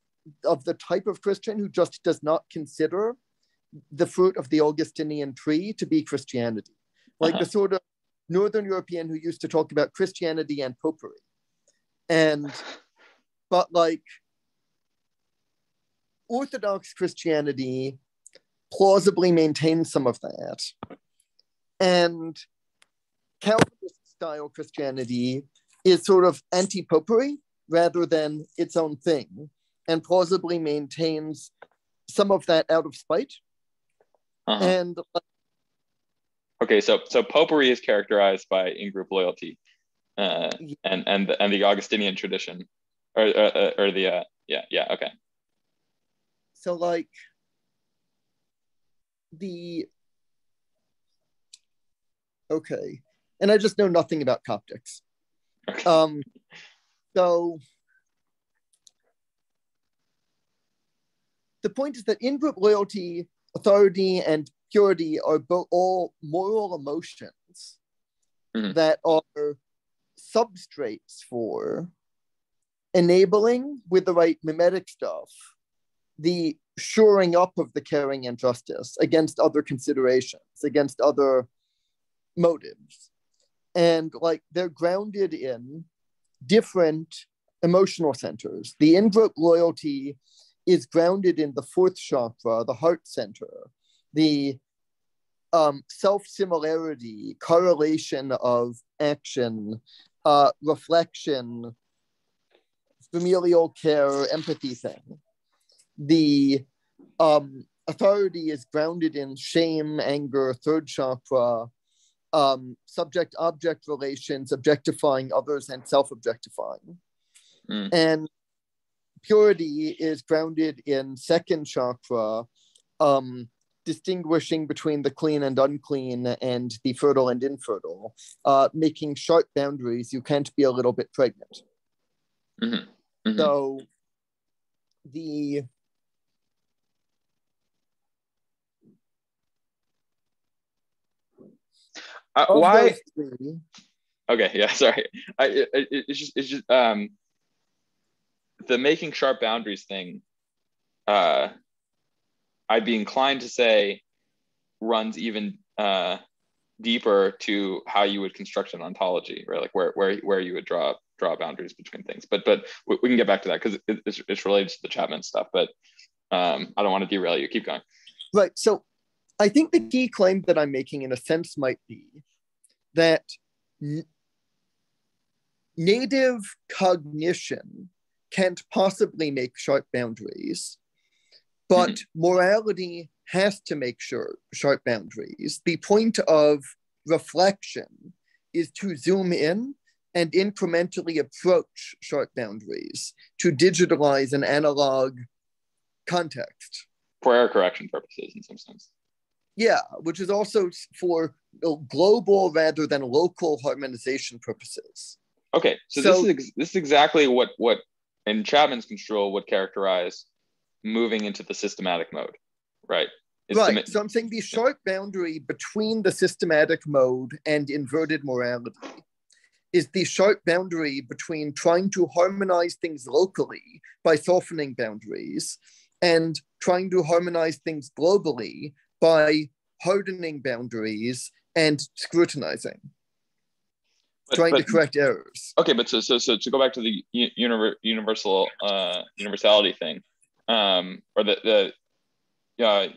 B: of the type of Christian who just does not consider the fruit of the Augustinian tree to be Christianity. Like the sort of Northern European who used to talk about Christianity and popery. But like Orthodox Christianity plausibly maintains some of that. And Calvinist style Christianity is sort of anti-popery rather than its own thing, and plausibly maintains some of that out of spite. And
A: okay, so popery is characterized by in-group loyalty, and the Augustinian tradition, or the okay.
B: So like and I just know nothing about Coptics. Okay. So the point is that in-group loyalty, authority, and purity are all moral emotions that are substrates for enabling, with the right mimetic stuff, the shoring up of the caring and justice against other considerations, against other motives. And like they're grounded in different emotional centers. The invert loyalty is grounded in the fourth chakra, the heart center. The self-similarity, correlation of action, reflection, familial care, empathy thing. The authority is grounded in shame, anger, third chakra, subject-object relations, objectifying others and self-objectifying. And purity is grounded in second chakra, distinguishing between the clean and unclean and the fertile and infertile, making sharp boundaries. You can't be a little bit pregnant. So the
A: why? Okay, yeah, sorry. It's just the making sharp boundaries thing. I'd be inclined to say runs even deeper to how you would construct an ontology, right? Like where you would draw boundaries between things. But we can get back to that because it's related to the Chapman stuff. But I don't want to derail you. Keep going.
B: Right. So I think the key claim that I'm making, in a sense, might be that native cognition can't possibly make sharp boundaries, but morality has to make sharp boundaries. The point of reflection is to zoom in and incrementally approach sharp boundaries, to digitalize an analog context.
A: For error correction purposes, in some sense.
B: Yeah, which is also for global rather than local harmonization purposes.
A: Okay, so this is exactly what in Chapman's construal would characterize moving into the systematic mode, right?
B: Right. So I'm saying the sharp boundary between the systematic mode and inverted morality is the sharp boundary between trying to harmonize things locally by softening boundaries and trying to harmonize things globally by hardening boundaries and scrutinizing, trying to correct errors.
A: Okay, but so to go back to the universality thing, or the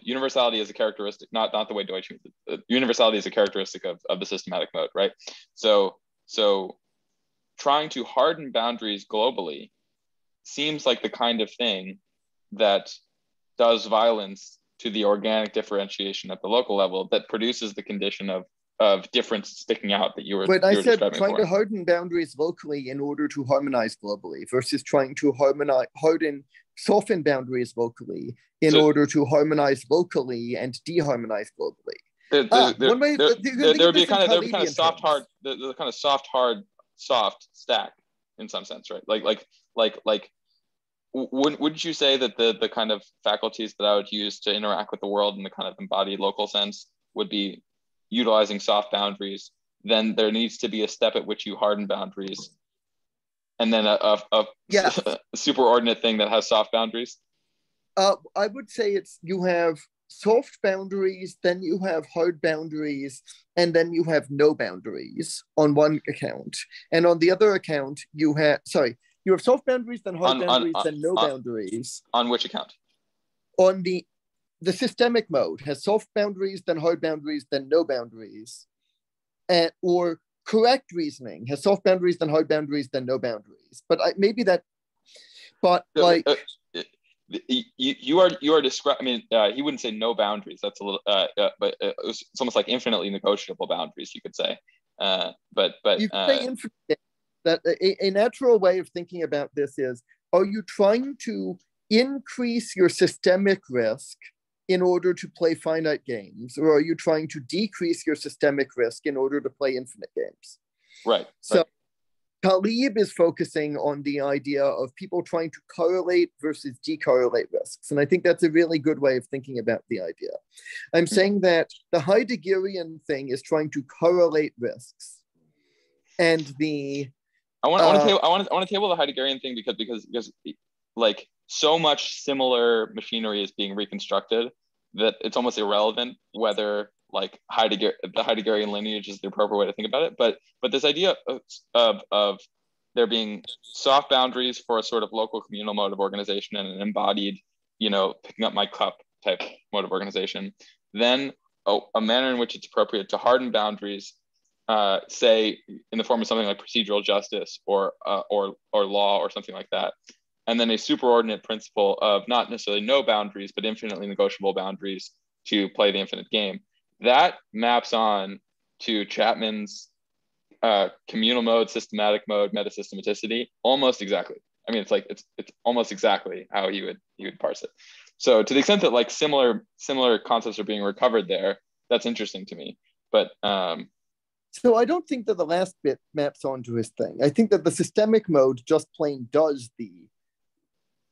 A: universality is a characteristic, not the way Deutsch means it. Universality is a characteristic of the systematic mode, right? So trying to harden boundaries globally seems like the kind of thing that does violence to the organic differentiation at the local level that produces the condition of difference sticking out that you were.
B: But I said trying to harden boundaries locally in order to harmonize globally versus trying to soften boundaries locally in order to harmonize locally and deharmonize globally.
A: There would be a kind of soft, hard, the kind of soft stack in some sense, right? Like wouldn't you say that the kind of faculties that I would use to interact with the world in the kind of embodied local sense would be utilizing soft boundaries? Then there needs to be a step at which you harden boundaries, and then a superordinate thing that has soft boundaries.
B: I would say you have soft boundaries, then you have hard boundaries, and then you have no boundaries on one account. And on the other account, you have soft boundaries, then hard boundaries, then no boundaries.
A: On which account?
B: On the systemic mode has soft boundaries, then hard boundaries, then no boundaries. Or correct reasoning has soft boundaries, then hard boundaries, then no boundaries.
A: You are describing. I mean, he wouldn't say no boundaries. That's a little, but it's almost like infinitely negotiable boundaries, you could say. But you could say
B: infinite. That a natural way of thinking about this is: are you trying to increase your systemic risk in order to play finite games, or are you trying to decrease your systemic risk in order to play infinite games?
A: Right.
B: So. Talib is focusing on the idea of people trying to correlate versus decorrelate risks. And I think that's a really good way of thinking about the idea. I'm saying that the Heideggerian thing is trying to correlate risks. And
A: I want to table the Heideggerian thing because like so much similar machinery is being reconstructed that it's almost irrelevant whether like the Heideggerian lineage is the appropriate way to think about it. But this idea of there being soft boundaries for a sort of local communal mode of organization and an embodied, picking up my cup type mode of organization. Then a manner in which it's appropriate to harden boundaries, say in the form of something like procedural justice or law or something like that. And then a superordinate principle of not necessarily no boundaries, but infinitely negotiable boundaries to play the infinite game. That maps on to Chapman's communal mode, systematic mode, metasystematicity almost exactly. I mean, it's almost exactly how he would parse it. So to the extent that like similar concepts are being recovered there, that's interesting to me. But
B: so I don't think that the last bit maps onto his thing. I think that the systemic mode just plain does the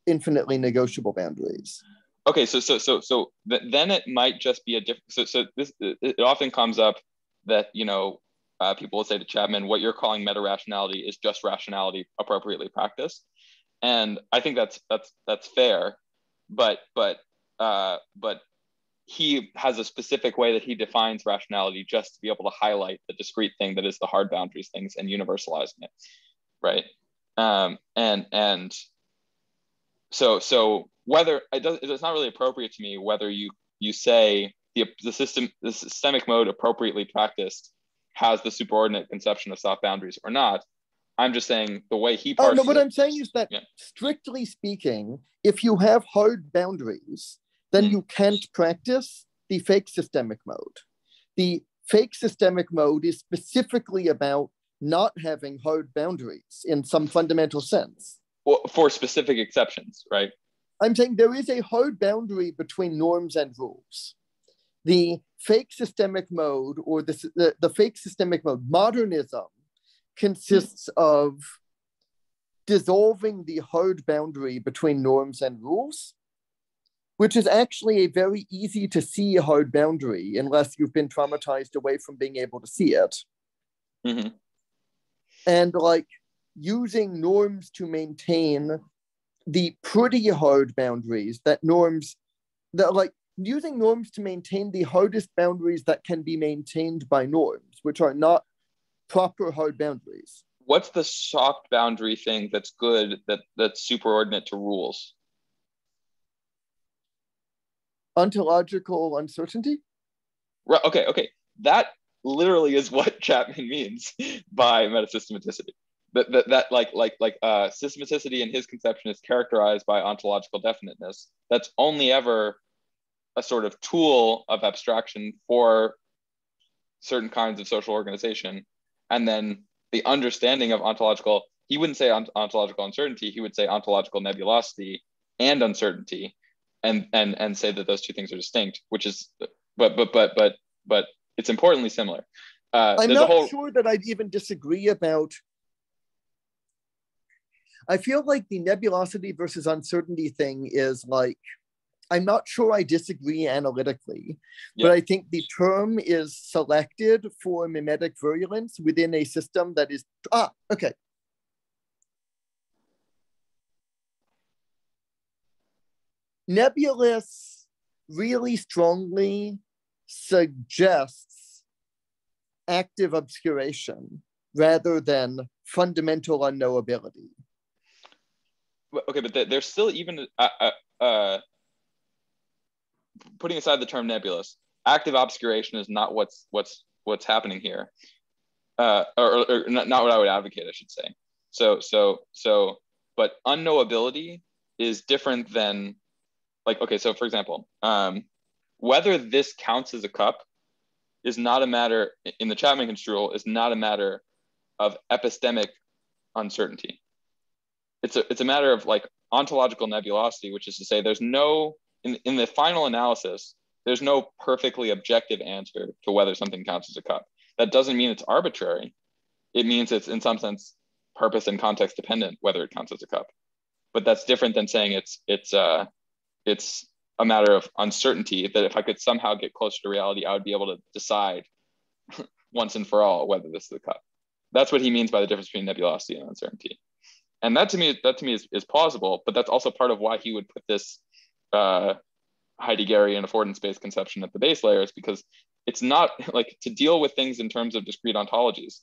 B: infinitely negotiable boundaries.
A: Okay, so then it might just be a different. So this it often comes up that people will say to Chapman, what you're calling meta rationality is just rationality appropriately practiced, and I think that's fair, but he has a specific way that he defines rationality just to be able to highlight the discrete thing that is the hard boundaries things and universalizing it, right? And so whether it's not really appropriate to me whether you say the systemic mode appropriately practiced has the superordinate conception of soft boundaries or not. I'm just saying the way he parses.
B: Oh no, what I'm saying is that strictly speaking, if you have hard boundaries, then you can't practice the fake systemic mode. The fake systemic mode is specifically about not having hard boundaries in some fundamental sense.
A: Well, for specific exceptions, right?
B: I'm saying there is a hard boundary between norms and rules. The fake systemic mode or the fake systemic mode, modernism, consists of dissolving the hard boundary between norms and rules, which is actually a very easy to see hard boundary unless you've been traumatized away from being able to see it.
A: Mm-hmm.
B: And like using norms to maintain the pretty hard boundaries using norms to maintain the hardest boundaries that can be maintained by norms, which are not proper hard boundaries.
A: What's the soft boundary thing that's good that's superordinate to rules?
B: Ontological uncertainty?
A: Right. Okay. That literally is what Chapman means by metasystematicity. That systematicity in his conception is characterized by ontological definiteness. That's only ever a sort of tool of abstraction for certain kinds of social organization. And then the understanding of ontological, he wouldn't say ontological uncertainty, he would say ontological nebulosity and uncertainty, and say that those two things are distinct, which is, but it's importantly similar.
B: I'm not sure that I'd even disagree about. I feel like the nebulosity versus uncertainty thing is like, I'm not sure I disagree analytically, but I think the term is selected for mimetic virulence within a system that is, okay. Nebulous really strongly suggests active obscuration rather than fundamental unknowability.
A: Okay, but there's still even putting aside the term nebulous, active obscuration is not what's happening here, or not what I would advocate, I should say. So, but unknowability is different than, like, okay, so for example, whether this counts as a cup is not a matter, in the Chapman construal, is not a matter of epistemic uncertainty. It's a matter of like ontological nebulosity, which is to say there's no, in the final analysis, there's no perfectly objective answer to whether something counts as a cup. That doesn't mean it's arbitrary. It means it's in some sense purpose and context dependent whether it counts as a cup. But that's different than saying it's a matter of uncertainty, that if I could somehow get closer to reality, I would be able to decide once and for all whether this is a cup. That's what he means by the difference between nebulosity and uncertainty. And that to me is plausible, but that's also part of why he would put this Heideggerian affordance-based conception at the base layers, because it's not like to deal with things in terms of discrete ontologies.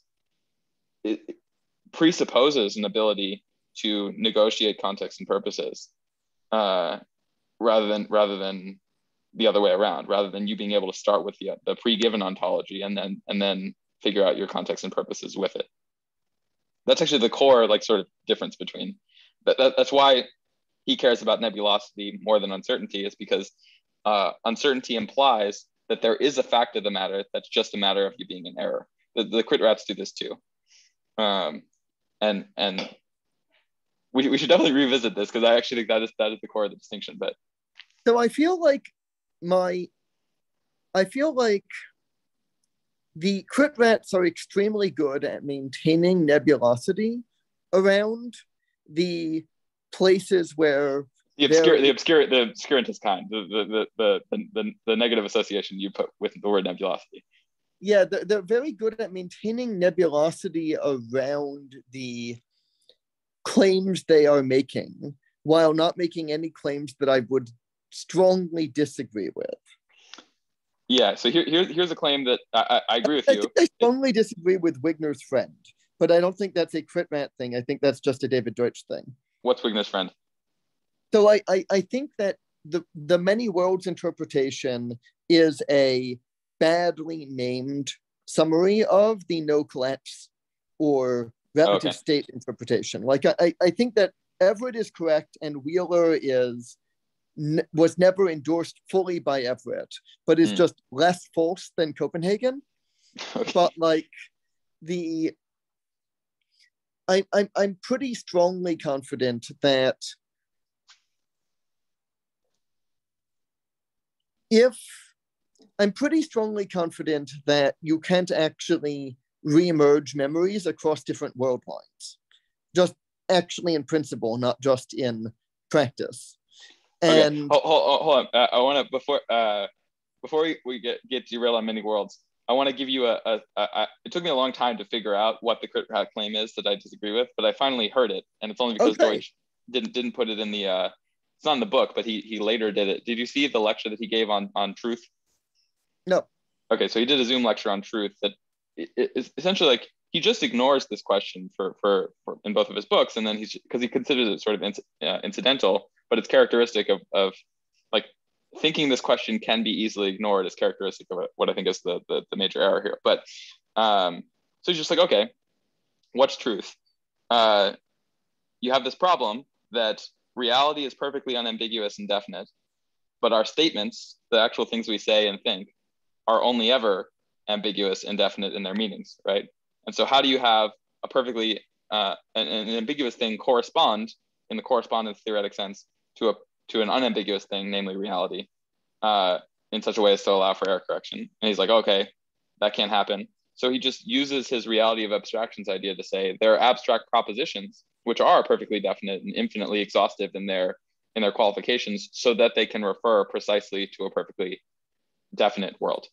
A: presupposes an ability to negotiate context and purposes, rather than the other way around, rather than you being able to start with the pre-given ontology and then figure out your context and purposes with it. That's actually the core sort of difference between that's why he cares about nebulosity more than uncertainty, is because uncertainty implies that there is a fact of the matter that's just a matter of you being in error. The crit rats do this too. And we should definitely revisit this, because I actually think that is the core of the distinction. But
B: so I feel like the crit rats are extremely good at maintaining nebulosity around the places where
A: the obscurantist kind, the negative association you put with the word nebulosity.
B: Yeah, they're very good at maintaining nebulosity around the claims they are making, while not making any claims that I would strongly disagree with.
A: Yeah, so here's a claim that I agree with you.
B: I strongly disagree with Wigner's friend, but I don't think that's a crit rat thing. I think that's just a David Deutsch thing.
A: What's Wigner's friend?
B: So I think that the many worlds interpretation is a badly named summary of the no collapse or relative state interpretation. I think that Everett is correct and Wheeler was never endorsed fully by Everett, but is just less false than Copenhagen. But I'm pretty strongly confident that you can't actually reemerge memories across different world lines, just actually in principle, not just in practice. And
A: okay. Hold on. I want to before we get derailed on many worlds, I want to give you it took me a long time to figure out what the crit rat claim is that I disagree with, but I finally heard it, and it's only because Deutsch didn't put it in the it's not in the book, but he later did it. Did you see the lecture that he gave on truth?
B: No.
A: Okay, so he did a Zoom lecture on truth that is essentially he just ignores this question for in both of his books, and then because he considers it sort of incidental, but it's characteristic of thinking this question can be easily ignored is characteristic of what I think is the major error here. But so he's just okay, what's truth? You have this problem that reality is perfectly unambiguous and definite, but our statements, the actual things we say and think, are only ever ambiguous and definite in their meanings, right? And so how do you have a perfectly an ambiguous thing correspond in the correspondence theoretic sense to an unambiguous thing, namely reality, in such a way as to allow for error correction? And he's okay, that can't happen. So he just uses his reality of abstractions idea to say there are abstract propositions which are perfectly definite and infinitely exhaustive in their qualifications, so that they can refer precisely to a perfectly definite world.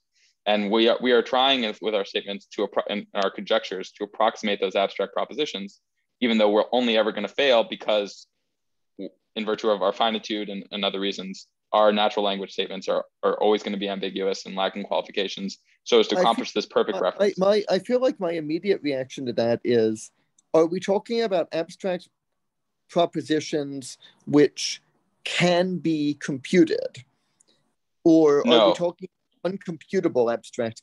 A: And we are trying with our statements and our conjectures to approximate those abstract propositions, even though we're only ever going to fail because, in virtue of our finitude and other reasons, our natural language statements are always going to be ambiguous and lacking qualifications, so as to accomplish this perfect reference.
B: I feel like my immediate reaction to that is, are we talking about abstract propositions which can be computed? Or are we talking uncomputable abstract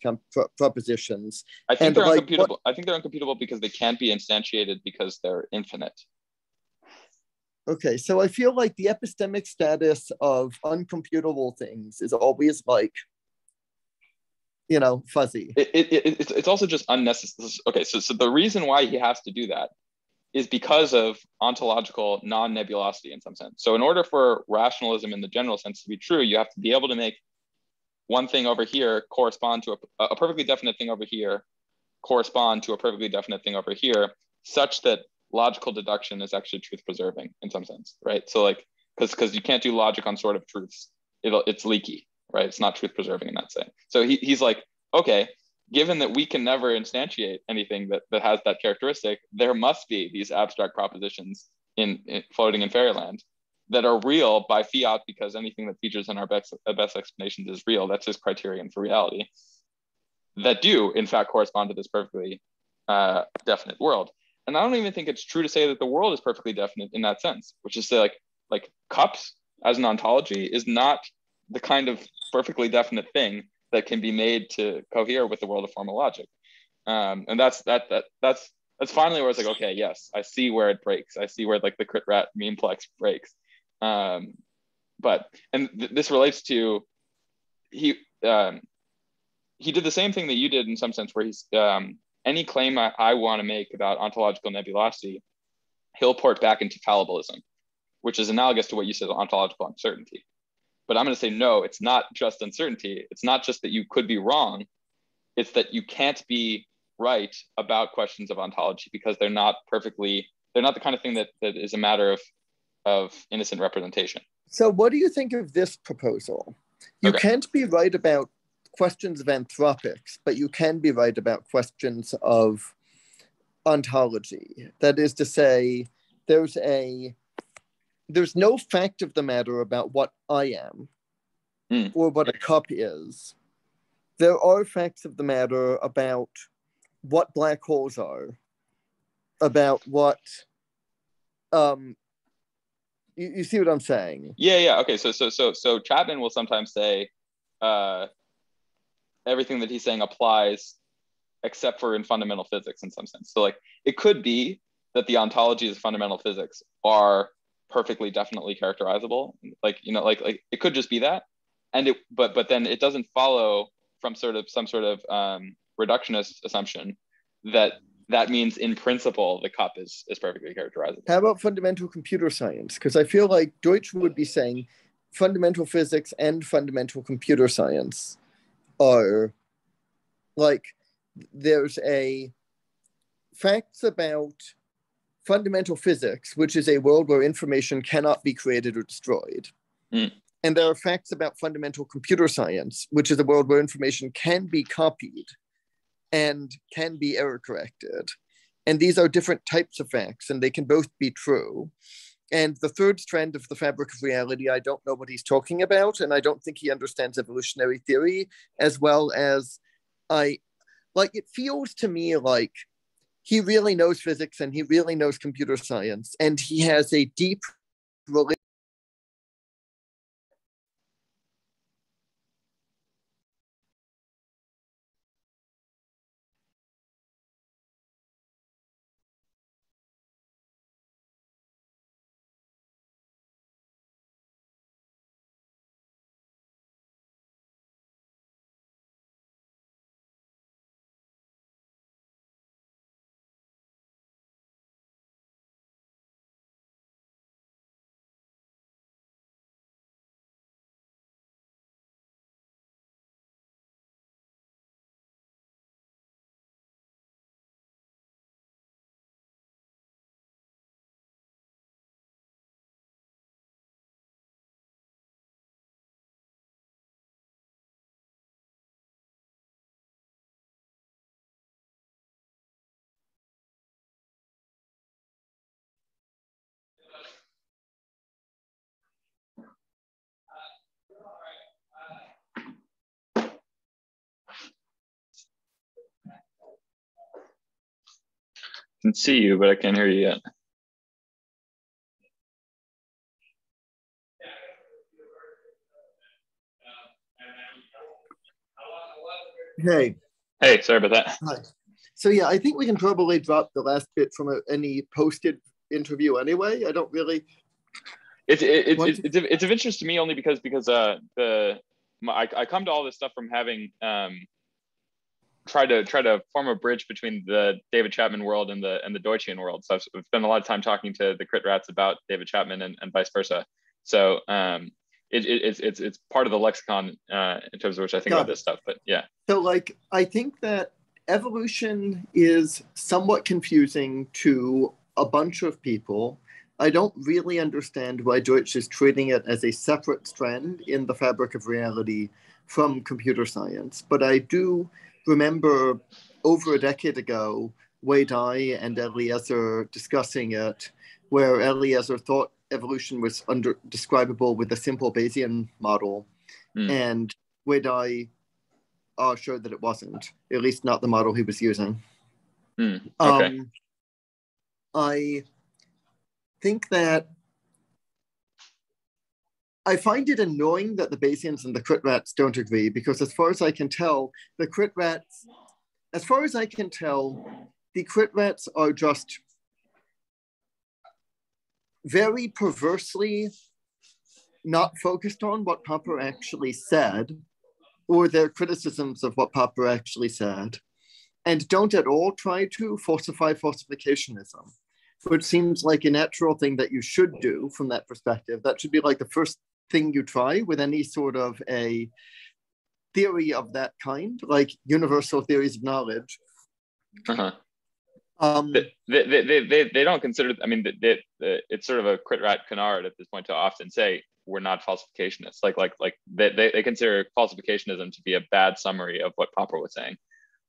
B: propositions?
A: I think they're uncomputable. I think they're uncomputable because they can't be instantiated because they're infinite.
B: Okay, so I feel like the epistemic status of uncomputable things is always fuzzy.
A: It's also just unnecessary. Okay, so the reason why he has to do that is because of ontological non-nebulosity in some sense. So in order for rationalism in the general sense to be true, you have to be able to make one thing over here correspond to a perfectly definite thing over here correspond to a perfectly definite thing over here, such that logical deduction is actually truth preserving in some sense, right? So because you can't do logic on sort of truths, it's leaky, right? It's not truth preserving in that sense. So he's okay, given that we can never instantiate anything that has that characteristic, there must be these abstract propositions in floating in fairyland that are real by fiat, because anything that features in our best explanations is real. That's his criterion for reality, that do in fact correspond to this perfectly definite world. and I don't even think it's true to say that the world is perfectly definite in that sense, which is to say like cups as an ontology is not the kind of perfectly definite thing that can be made to cohere with the world of formal logic. And that's finally where it's like, okay, yes, I see where it breaks. I see where like the crit rat memeplex breaks. This relates to he did the same thing that you did in some sense, where he's any claim I want to make about ontological nebulosity, he'll port back into fallibilism, which is analogous to what you said, ontological uncertainty. But I'm going to say, no, it's not just uncertainty. It's not just that you could be wrong. It's that you can't be right about questions of ontology because they're not the kind of thing that is a matter of innocent representation.
B: So what do you think of this proposal? You can't be right about questions of anthropics, but you can be right about questions of ontology. That is to say, there's no fact of the matter about what I am or what a cup is. There are facts of the matter about what black holes are, about what you see what I'm saying?
A: Yeah. Okay. So Chapman will sometimes say everything that he's saying applies except for in fundamental physics in some sense. So like it could be that the ontologies of fundamental physics are perfectly definitely characterizable. Like it could just be that. And but then it doesn't follow from some sort of reductionist assumption that means in principle the cup is perfectly characterizable.
B: How about fundamental computer science? Because I feel like Deutsch would be saying fundamental physics and fundamental computer science are like, there's a facts about fundamental physics, which is a world where information cannot be created or destroyed. And there are facts about fundamental computer science, which is a world where information can be copied and can be error corrected. And these are different types of facts, and they can both be true. And the third strand of the fabric of reality, I don't know what he's talking about, and I don't think he understands evolutionary theory as well as it feels to me like he really knows physics and he really knows computer science, and he has a deep relationship.
A: I can see you, but I can't hear you yet. Hey, sorry about that.
B: Hi. So yeah, I think we can probably drop the last bit from any posted interview anyway. I don't really.
A: It's of interest to me only because I come to all this stuff from having try to form a bridge between the David Chapman world and the Deutschian world. So I've spent a lot of time talking to the crit rats about David Chapman and vice versa. So it's part of the lexicon in terms of which I think about this stuff. But yeah.
B: So like I think that evolution is somewhat confusing to a bunch of people. I don't really understand why Deutsch is treating it as a separate strand in the fabric of reality from computer science. But I do remember over a decade ago, Wei Dai and Eliezer discussing it, where Eliezer thought evolution was describable with a simple Bayesian model. And Wei Dai showed that it wasn't, at least not the model he was using.
A: Okay.
B: I think that I find it annoying that the Bayesians and the crit rats don't agree, because as far as I can tell, the crit rats are just very perversely not focused on what Popper actually said, or their criticisms of what Popper actually said, and don't at all try to falsify falsificationism, which seems like a natural thing that you should do from that perspective. That should be like the first thing you try with any sort of a theory of that kind, like universal theories of knowledge.
A: Uh-huh. They don't consider, I mean, it's sort of a crit rat canard at this point to often say we're not falsificationists. Like they consider falsificationism to be a bad summary of what Popper was saying,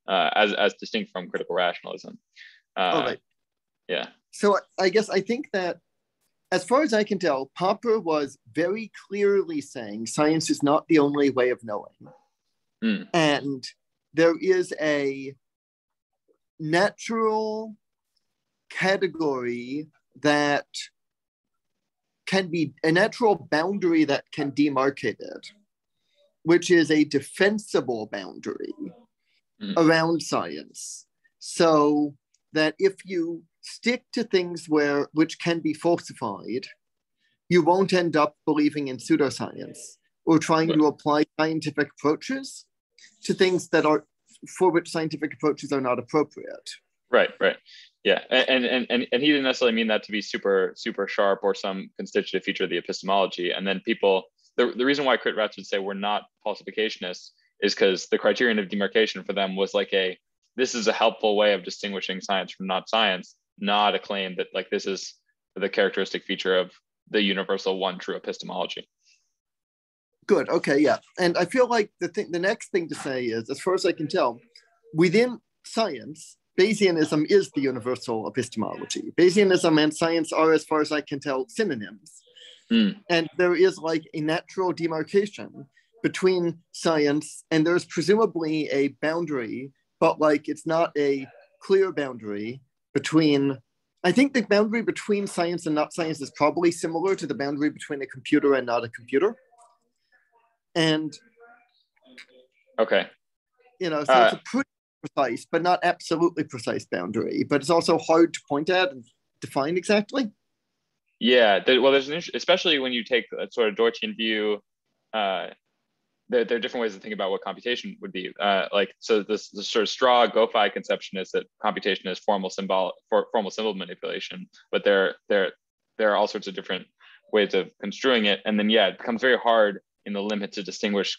A: as distinct from critical rationalism.
B: Right.
A: Yeah.
B: So I guess I think that, as far as I can tell, Popper was very clearly saying science is not the only way of knowing. And there is a natural category that can be a natural boundary that can demarcate it, which is a defensible boundary around science. So that if you stick to things which can be falsified, you won't end up believing in pseudoscience or trying to apply scientific approaches to things for which scientific approaches are not appropriate.
A: Right. Yeah, and he didn't necessarily mean that to be super sharp or some constitutive feature of the epistemology. And then people, the reason why crit rats would say we're not falsificationists is because the criterion of demarcation for them was like this is a helpful way of distinguishing science from not science, not a claim that like this is the characteristic feature of the universal one true epistemology.
B: Good. Okay. Yeah. And I feel like the next thing to say is, as far as I can tell, within science, Bayesianism is the universal epistemology. Bayesianism and science are, as far as I can tell, synonyms. And there is like a natural demarcation between science, and there's presumably a boundary, but like it's not a clear boundary between. I think the boundary between science and not science is probably similar to the boundary between a computer and not a computer. And
A: okay,
B: so it's a pretty precise, but not absolutely precise boundary. But it's also hard to point at and define exactly.
A: Yeah, there's especially when you take a sort of Deutschian view. There are different ways to think about what computation would be. So this sort of straw Go-Fi conception is that computation is formal symbol manipulation, but there are all sorts of different ways of construing it, and then it becomes very hard in the limit to distinguish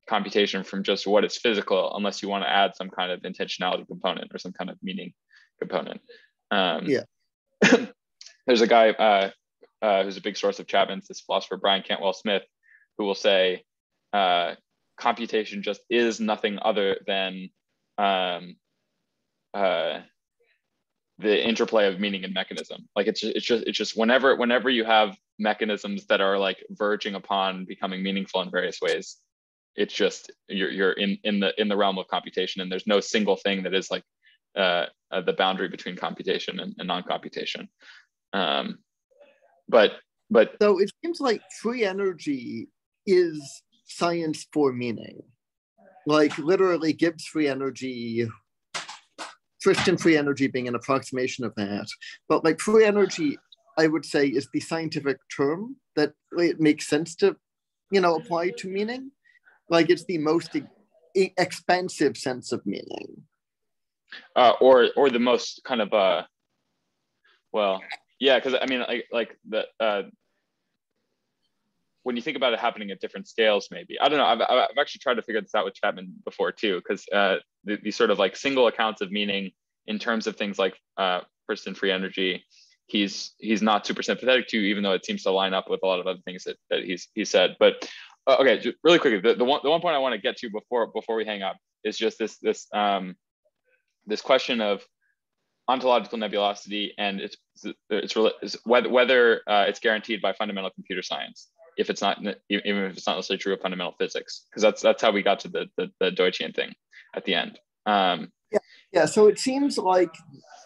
A: computation from just what is physical, unless you want to add some kind of intentionality component or some kind of meaning component. There's a guy who's a big source of Chapman's, this philosopher Brian Cantwell Smith, who will say computation just is nothing other than the interplay of meaning and mechanism. Like it's just whenever you have mechanisms that are like verging upon becoming meaningful in various ways, it's just you're in the realm of computation, and there's no single thing that is like the boundary between computation and non-computation. But
B: so it seems like free energy is science for meaning. Like literally Gibbs free energy, Christian free energy being an approximation of that. But like free energy, I would say, is the scientific term that it makes sense to, apply to meaning. Like it's the most expansive sense of meaning.
A: Or the most kind of because I mean like the when you think about it happening at different scales, maybe, I don't know. I've actually tried to figure this out with Chapman before too, because these sort of like single accounts of meaning in terms of things like persistent free energy, he's not super sympathetic to, even though it seems to line up with a lot of other things that he said. But okay, just really quickly, the one point I want to get to before we hang up is just this question of ontological nebulosity and it's whether it's guaranteed by fundamental computer science, if it's not, even if it's not necessarily true of fundamental physics, because that's how we got to the Deutschian thing at the end.
B: So it seems like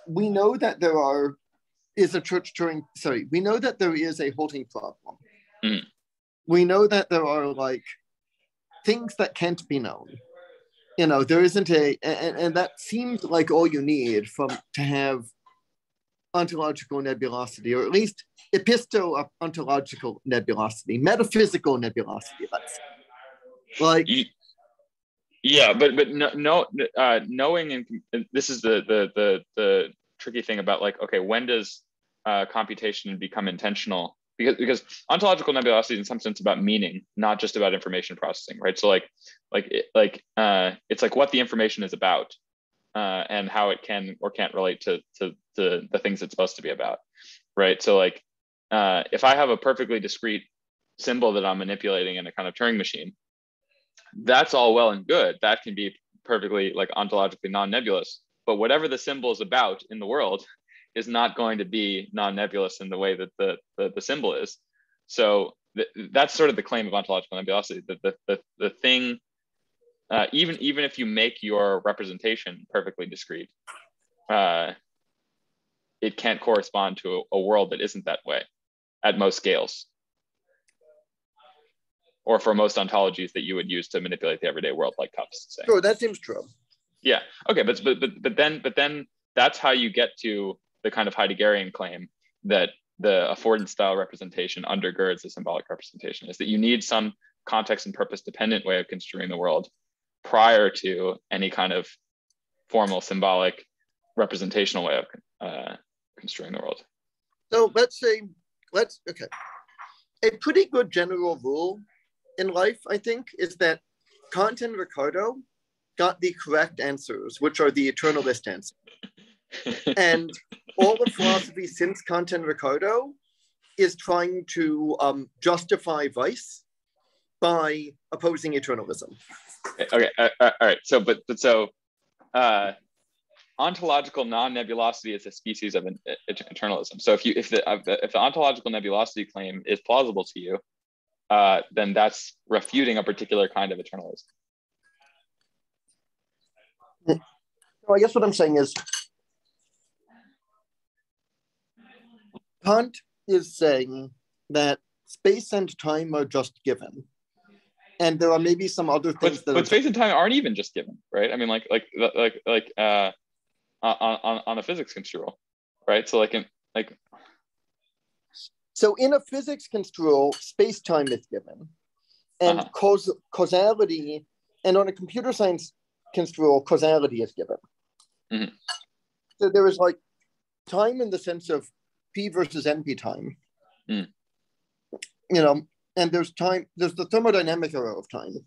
B: we know that there are is a Church-Turing. Sorry, we know that there is a halting problem.
A: Mm.
B: We know that there are like things that can't be known. There isn't and that seems like all you need to have ontological nebulosity, or at least episto-ontological nebulosity, metaphysical nebulosity, let's say. Like,
A: yeah, but knowing, and this is the tricky thing about, like, okay, when does computation become intentional? Because ontological nebulosity is in some sense about meaning, not just about information processing, right? So it's like what the information is about, and how it can or can't relate to the things it's supposed to be about, right? So like, if I have a perfectly discrete symbol that I'm manipulating in a kind of Turing machine, that's all well and good. That can be perfectly like ontologically non-nebulous, but whatever the symbol is about in the world is not going to be non-nebulous in the way that the symbol is. So that's sort of the claim of ontological nebulosity, that the thing, even if you make your representation perfectly discrete, it can't correspond to a world that isn't that way at most scales, or for most ontologies that you would use to manipulate the everyday world, like cups, say.
B: Sure, that seems true.
A: Yeah. Okay, but then that's how you get to the kind of Heideggerian claim that the affordance style representation undergirds the symbolic representation, is that you need some context and purpose dependent way of construing the world prior to any kind of formal symbolic representational way of construing the world.
B: So okay. A pretty good general rule in life, I think, is that Kant and Ricardo got the correct answers, which are the eternalist answers. And all of philosophy since Kant and Ricardo is trying to justify vice by opposing eternalism.
A: Okay, all right. So, ontological non-nebulosity is a species of eternalism. So, if the ontological nebulosity claim is plausible to you, then that's refuting a particular kind of eternalism.
B: So I guess what I'm saying is, Kant is saying that space and time are just given, and there are maybe some other things
A: but space and time aren't even just given, right? I mean, on a physics construal, right? So
B: so in a physics construal, space time is given, and causality, and on a computer science construal, causality is given.
A: Mm-hmm.
B: So there is like time in the sense of P versus NP time.
A: Mm.
B: And there's the thermodynamic era of time,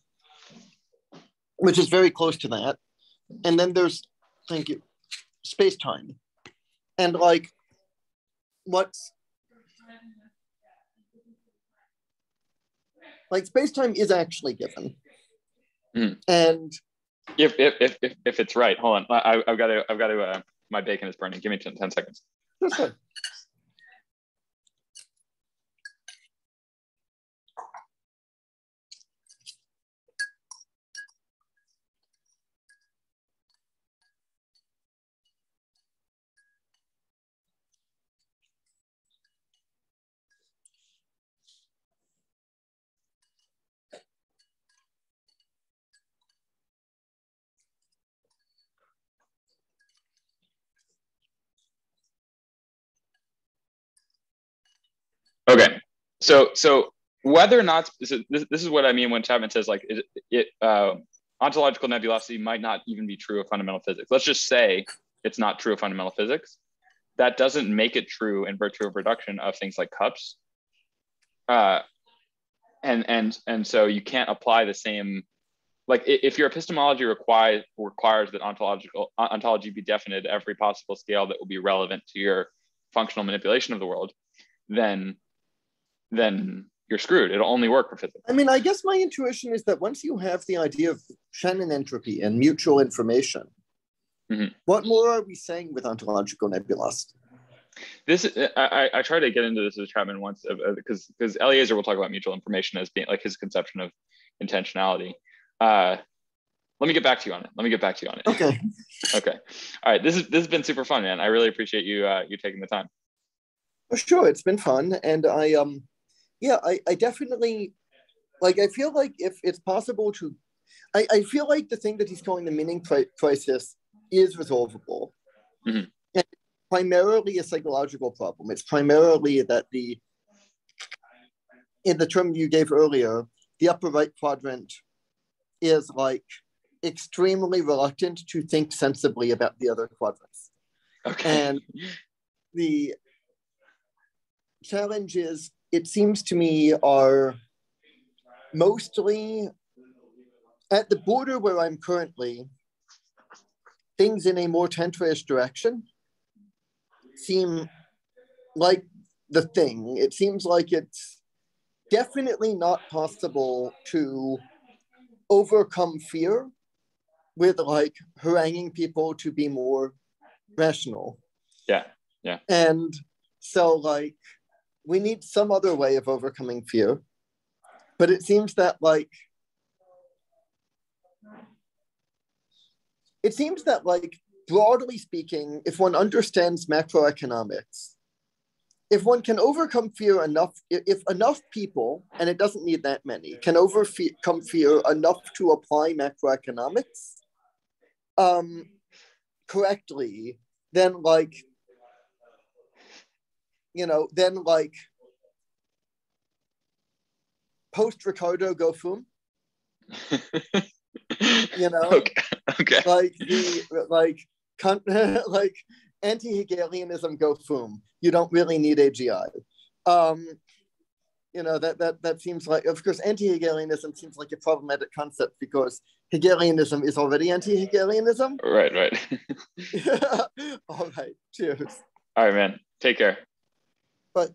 B: which is very close to that. And then there's, thank you, space time. And like, space time is actually given.
A: Mm.
B: And
A: if it's right, hold on, I've got to, my bacon is burning. Give me 10 seconds.
B: That's good.
A: Okay, so whether or not this is what I mean when Chapman says like ontological nebulosity might not even be true of fundamental physics. Let's just say it's not true of fundamental physics. That doesn't make it true in virtue of reduction of things like cups. And so you can't apply the same, like if your epistemology requires that ontology be definite at every possible scale that will be relevant to your functional manipulation of the world, then you're screwed. It'll only work for physics.
B: I mean, I guess my intuition is that once you have the idea of Shannon entropy and mutual information, what more are we saying with ontological nebulosity?
A: This I tried to get into this with Chapman once because Eliezer will talk about mutual information as being like his conception of intentionality. Let me get back to you on it.
B: Okay.
A: Okay. All right. This has been super fun, man. I really appreciate you taking the time.
B: For sure, it's been fun, and I definitely like. I feel like if it's possible to, I feel like the thing that he's calling the meaning crisis is resolvable,
A: Mm-hmm.
B: and primarily a psychological problem. It's primarily that in the term you gave earlier, the upper right quadrant is like extremely reluctant to think sensibly about the other quadrants.
A: Okay.
B: And the challenges, it seems to me, are mostly at the border where I'm currently. Things in a more tantra-ish direction seem like the thing. It seems like it's definitely not possible to overcome fear with like haranguing people to be more rational.
A: Yeah. Yeah.
B: And so like we need some other way of overcoming fear. But it seems that like broadly speaking, if one understands macroeconomics, if one can overcome fear enough, if enough people, and it doesn't need that many, can overcome fear enough to apply macroeconomics correctly, then like, then like post Ricardo go fum,
A: Okay.
B: like like anti-Hegelianism go fum. You don't really need AGI. That seems like, of course, anti-Hegelianism seems like a problematic concept because Hegelianism is already anti-Hegelianism.
A: Right.
B: All right. Cheers.
A: All right, man. Take care.
B: But